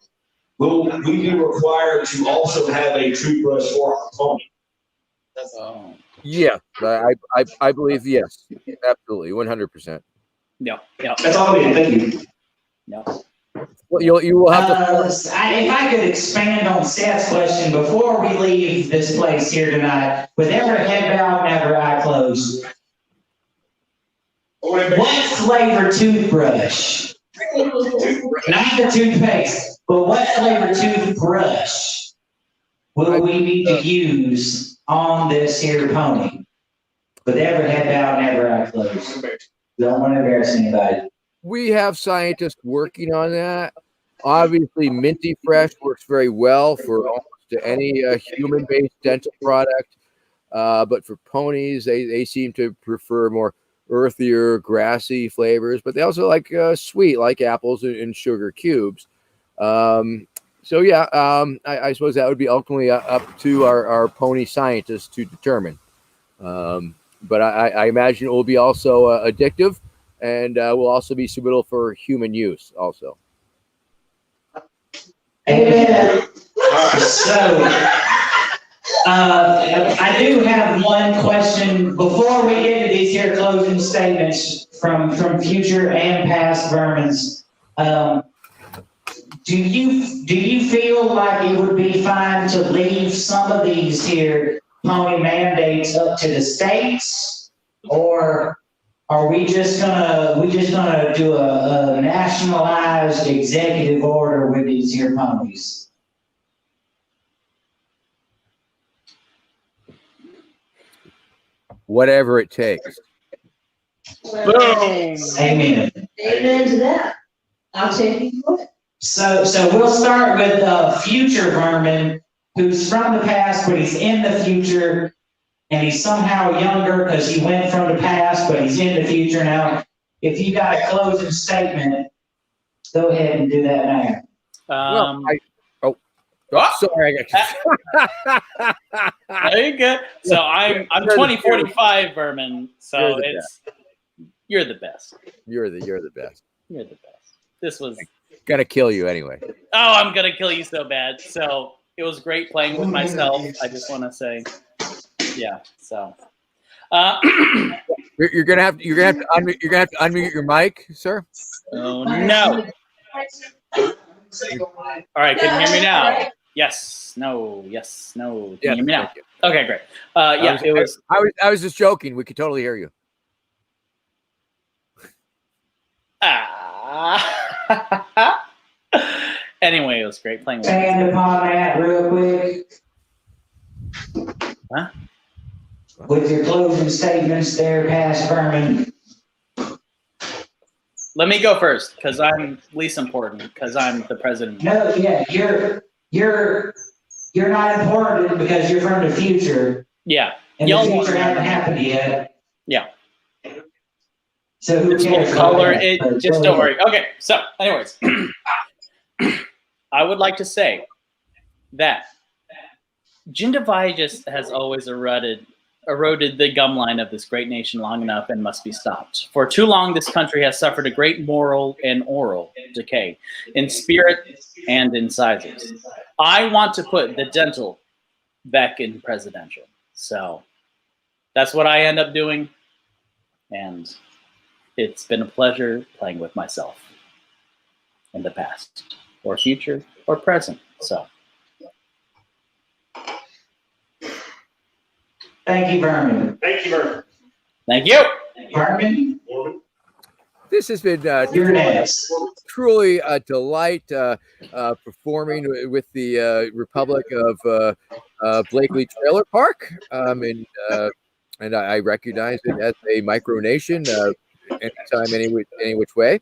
will we be required to also have a toothbrush for our pony? Yeah, I believe yes, absolutely, 100%. Yeah. That's all I mean. Thank you. No. Well, you will have to. If I could expand on Seth's question before we leave this place here tonight, with every head bowed and every eye closed, what flavor toothbrush? Not the toothpaste, but what flavor toothbrush will we need to use on this here pony? With every head bowed and every eye closed. Don't want to embarrass anybody. We have scientists working on that. Obviously, Minty Fresh works very well for almost any human-based dental product. But for ponies, they seem to prefer more earthier, grassy flavors. But they also like sweet, like apples and sugar cubes. So yeah, I suppose that would be ultimately up to our pony scientists to determine. But I imagine it will be also addictive. And will also be suitable for human use also. Amen. So, I do have one question before we get to these here closing statements from future and past Vermins. Do you feel like it would be fine to leave some of these here pony mandates up to the states, or are we just gonna do a nationalized executive order with these here ponies? Whatever it takes. Boom. Amen. Amen to that. I'll take you for it. So we'll start with future Vermin, who's from the past, but he's in the future. And he's somehow younger because he went from the past, but he's in the future now. If you got a closing statement, go ahead and do that now. Go Sorry, There you go. So I'm 2045 Vermin. So you're the best. You're the best. You're the best. This was Gonna kill you anyway. Oh, I'm gonna kill you so bad. So it was great playing with myself. I just want to say, yeah. So you're gonna have to unmute your mic, sir. Oh no! All right, can you hear me now? Yes. No. Yes. No. Can you hear me now? Okay, great. Yeah, it was. I was just joking. We could totally hear you. Anyway, it was great playing with Expand upon that real quick. Huh? With your closing statements there, past Vermin. Let me go first because I'm least important because I'm the president. No, yeah, you're not important because you're from the future. Yeah. And the future hasn't happened yet. Yeah. So who it's cares? full color. It just don't worry. Okay. So, anyways, I would like to say that Jindavai just has always eroded the gum line of this great nation long enough and must be stopped. For too long, this country has suffered a great moral and oral decay in spirit and in sizes. I want to put the dental back in presidential. So that's what I end up doing. And it's been a pleasure playing with myself in the past or future or present. So. Thank you, Vermin. Thank you, Vermin. Thank you. Vermin. This has been truly a delight performing with the Republic of Blakely Trailer Park. And I recognize it as a micronation anytime, any which way.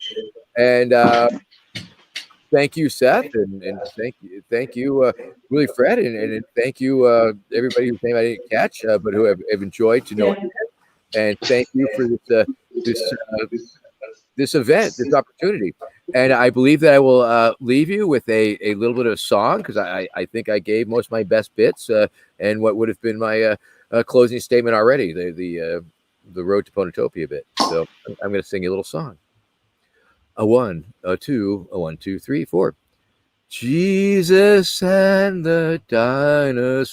And thank you, Seth, and thank you, Willie Fred, and thank you, everybody whose name I didn't catch, but who have enjoyed to know. And thank you for this event, this opportunity. And I believe that I will leave you with a little bit of a song because I think I gave most of my best bits and what would have been my closing statement already, the road to Ponotopia bit. So I'm going to sing you a little song. A 1, a 2, a 1, 2, 3, 4. Jesus and the dinosaurs.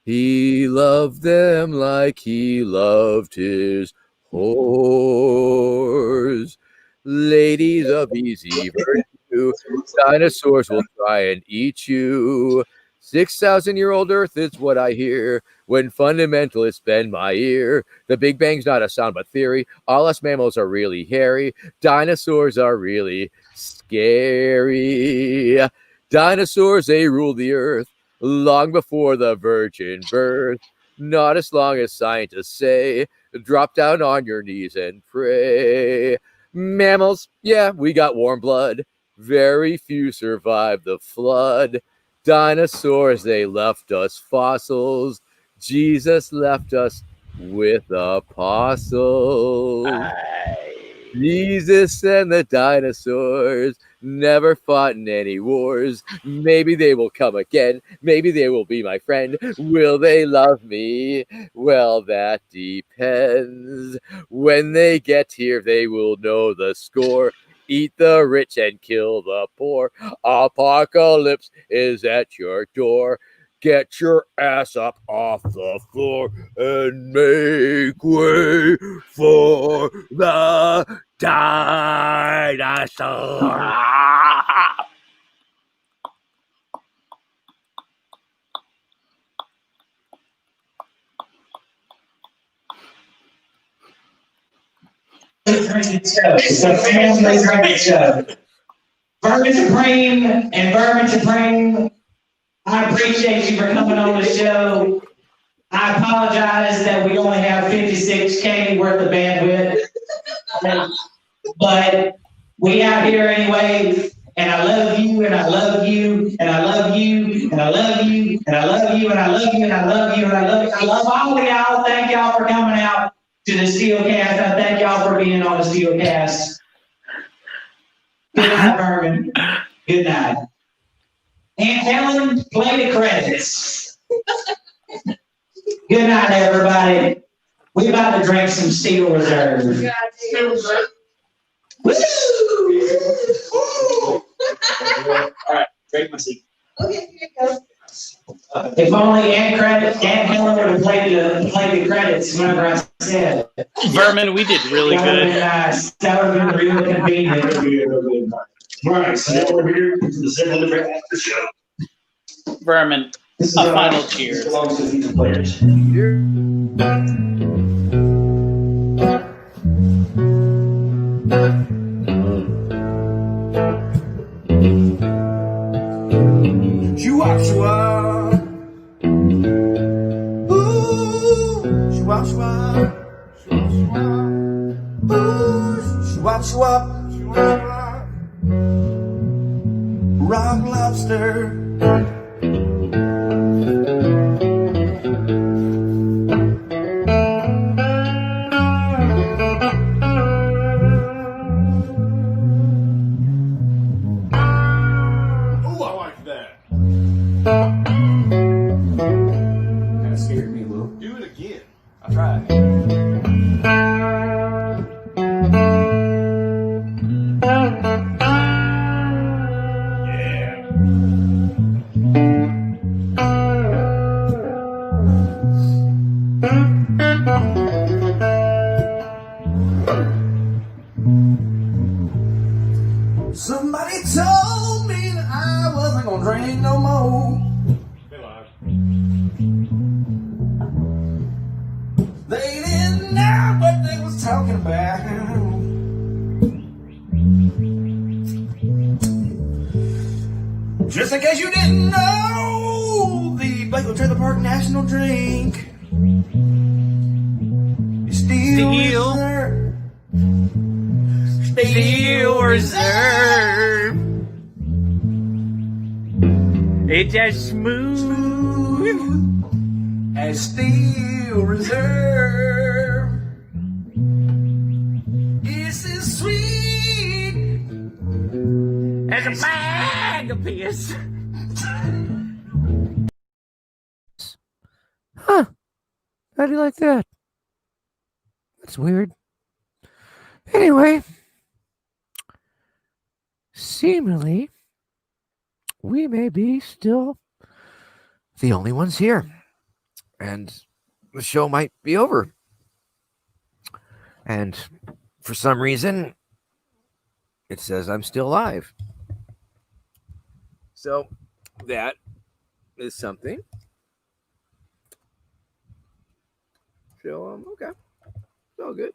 He loved them like he loved his horse. Ladies of easy virtue, dinosaurs will try and eat you. 6,000-year-old Earth is what I hear when fundamentalists bend my ear. The Big Bang's not a sound but theory. All us mammals are really hairy. Dinosaurs are really scary. Dinosaurs, they ruled the earth long before the virgin birth. Not as long as scientists say. Drop down on your knees and pray. Mammals, yeah, we got warm blood. Very few survived the flood. Dinosaurs, they left us fossils. Jesus left us with apostles. Jesus and the dinosaurs never fought in any wars. Maybe they will come again. Maybe they will be my friend. Will they love me? Well, that depends. When they get here, they will know the score. Eat the rich and kill the poor. Apocalypse is at your door. Get your ass up off the floor and make way for the dinosaur. It's a family friendly show. Vermin Supreme and Vermin Supreme, I appreciate you for coming on the show. I apologize that we only have 56K worth of bandwidth, but we out here anyway. And I love you, and I love you, and I love you, and I love you, and I love you, and I love you, and I love you, and I love you. I love all of y'all. Thank y'all for coming out to the Steelcast. I thank y'all for being on the Steelcast. Good night, Vermin. Good night. Aunt Helen, play the credits. Good night, everybody. We about to drink some Steel Reserve. Woo! All right, drink my seat. Okay, here you go. If only Aunt Helen would have played the credits whenever I said. Vermin, we did really That would have been good. nice. That would have been real convenient. All right, so now we're here to the several different after show. Vermin, This is a final cheers. belongs to future players. Shoo-wop, shoo-wop. Ooh, shoo-wop, shoo-wop. Ooh, shoo-wop, shoo-wop. Rock lobster. Oh, I like that. Kind of scared me a little. Do it again. I tried. Somebody told me that I wasn't gonna drink no more. They didn't know what they was talking about. Just in case you didn't know, the Blakely Trailer Park National Drink is Steel Reserve. Steel Reserve. It's as smooth as Steel Reserve. It's as sweet as a bag of piss. Huh. How do you like that? That's weird. Anyway, seemingly, we may be still the only ones here. And the show might be over. And for some reason, it says I'm still alive. So that is something. So, okay. It's all good.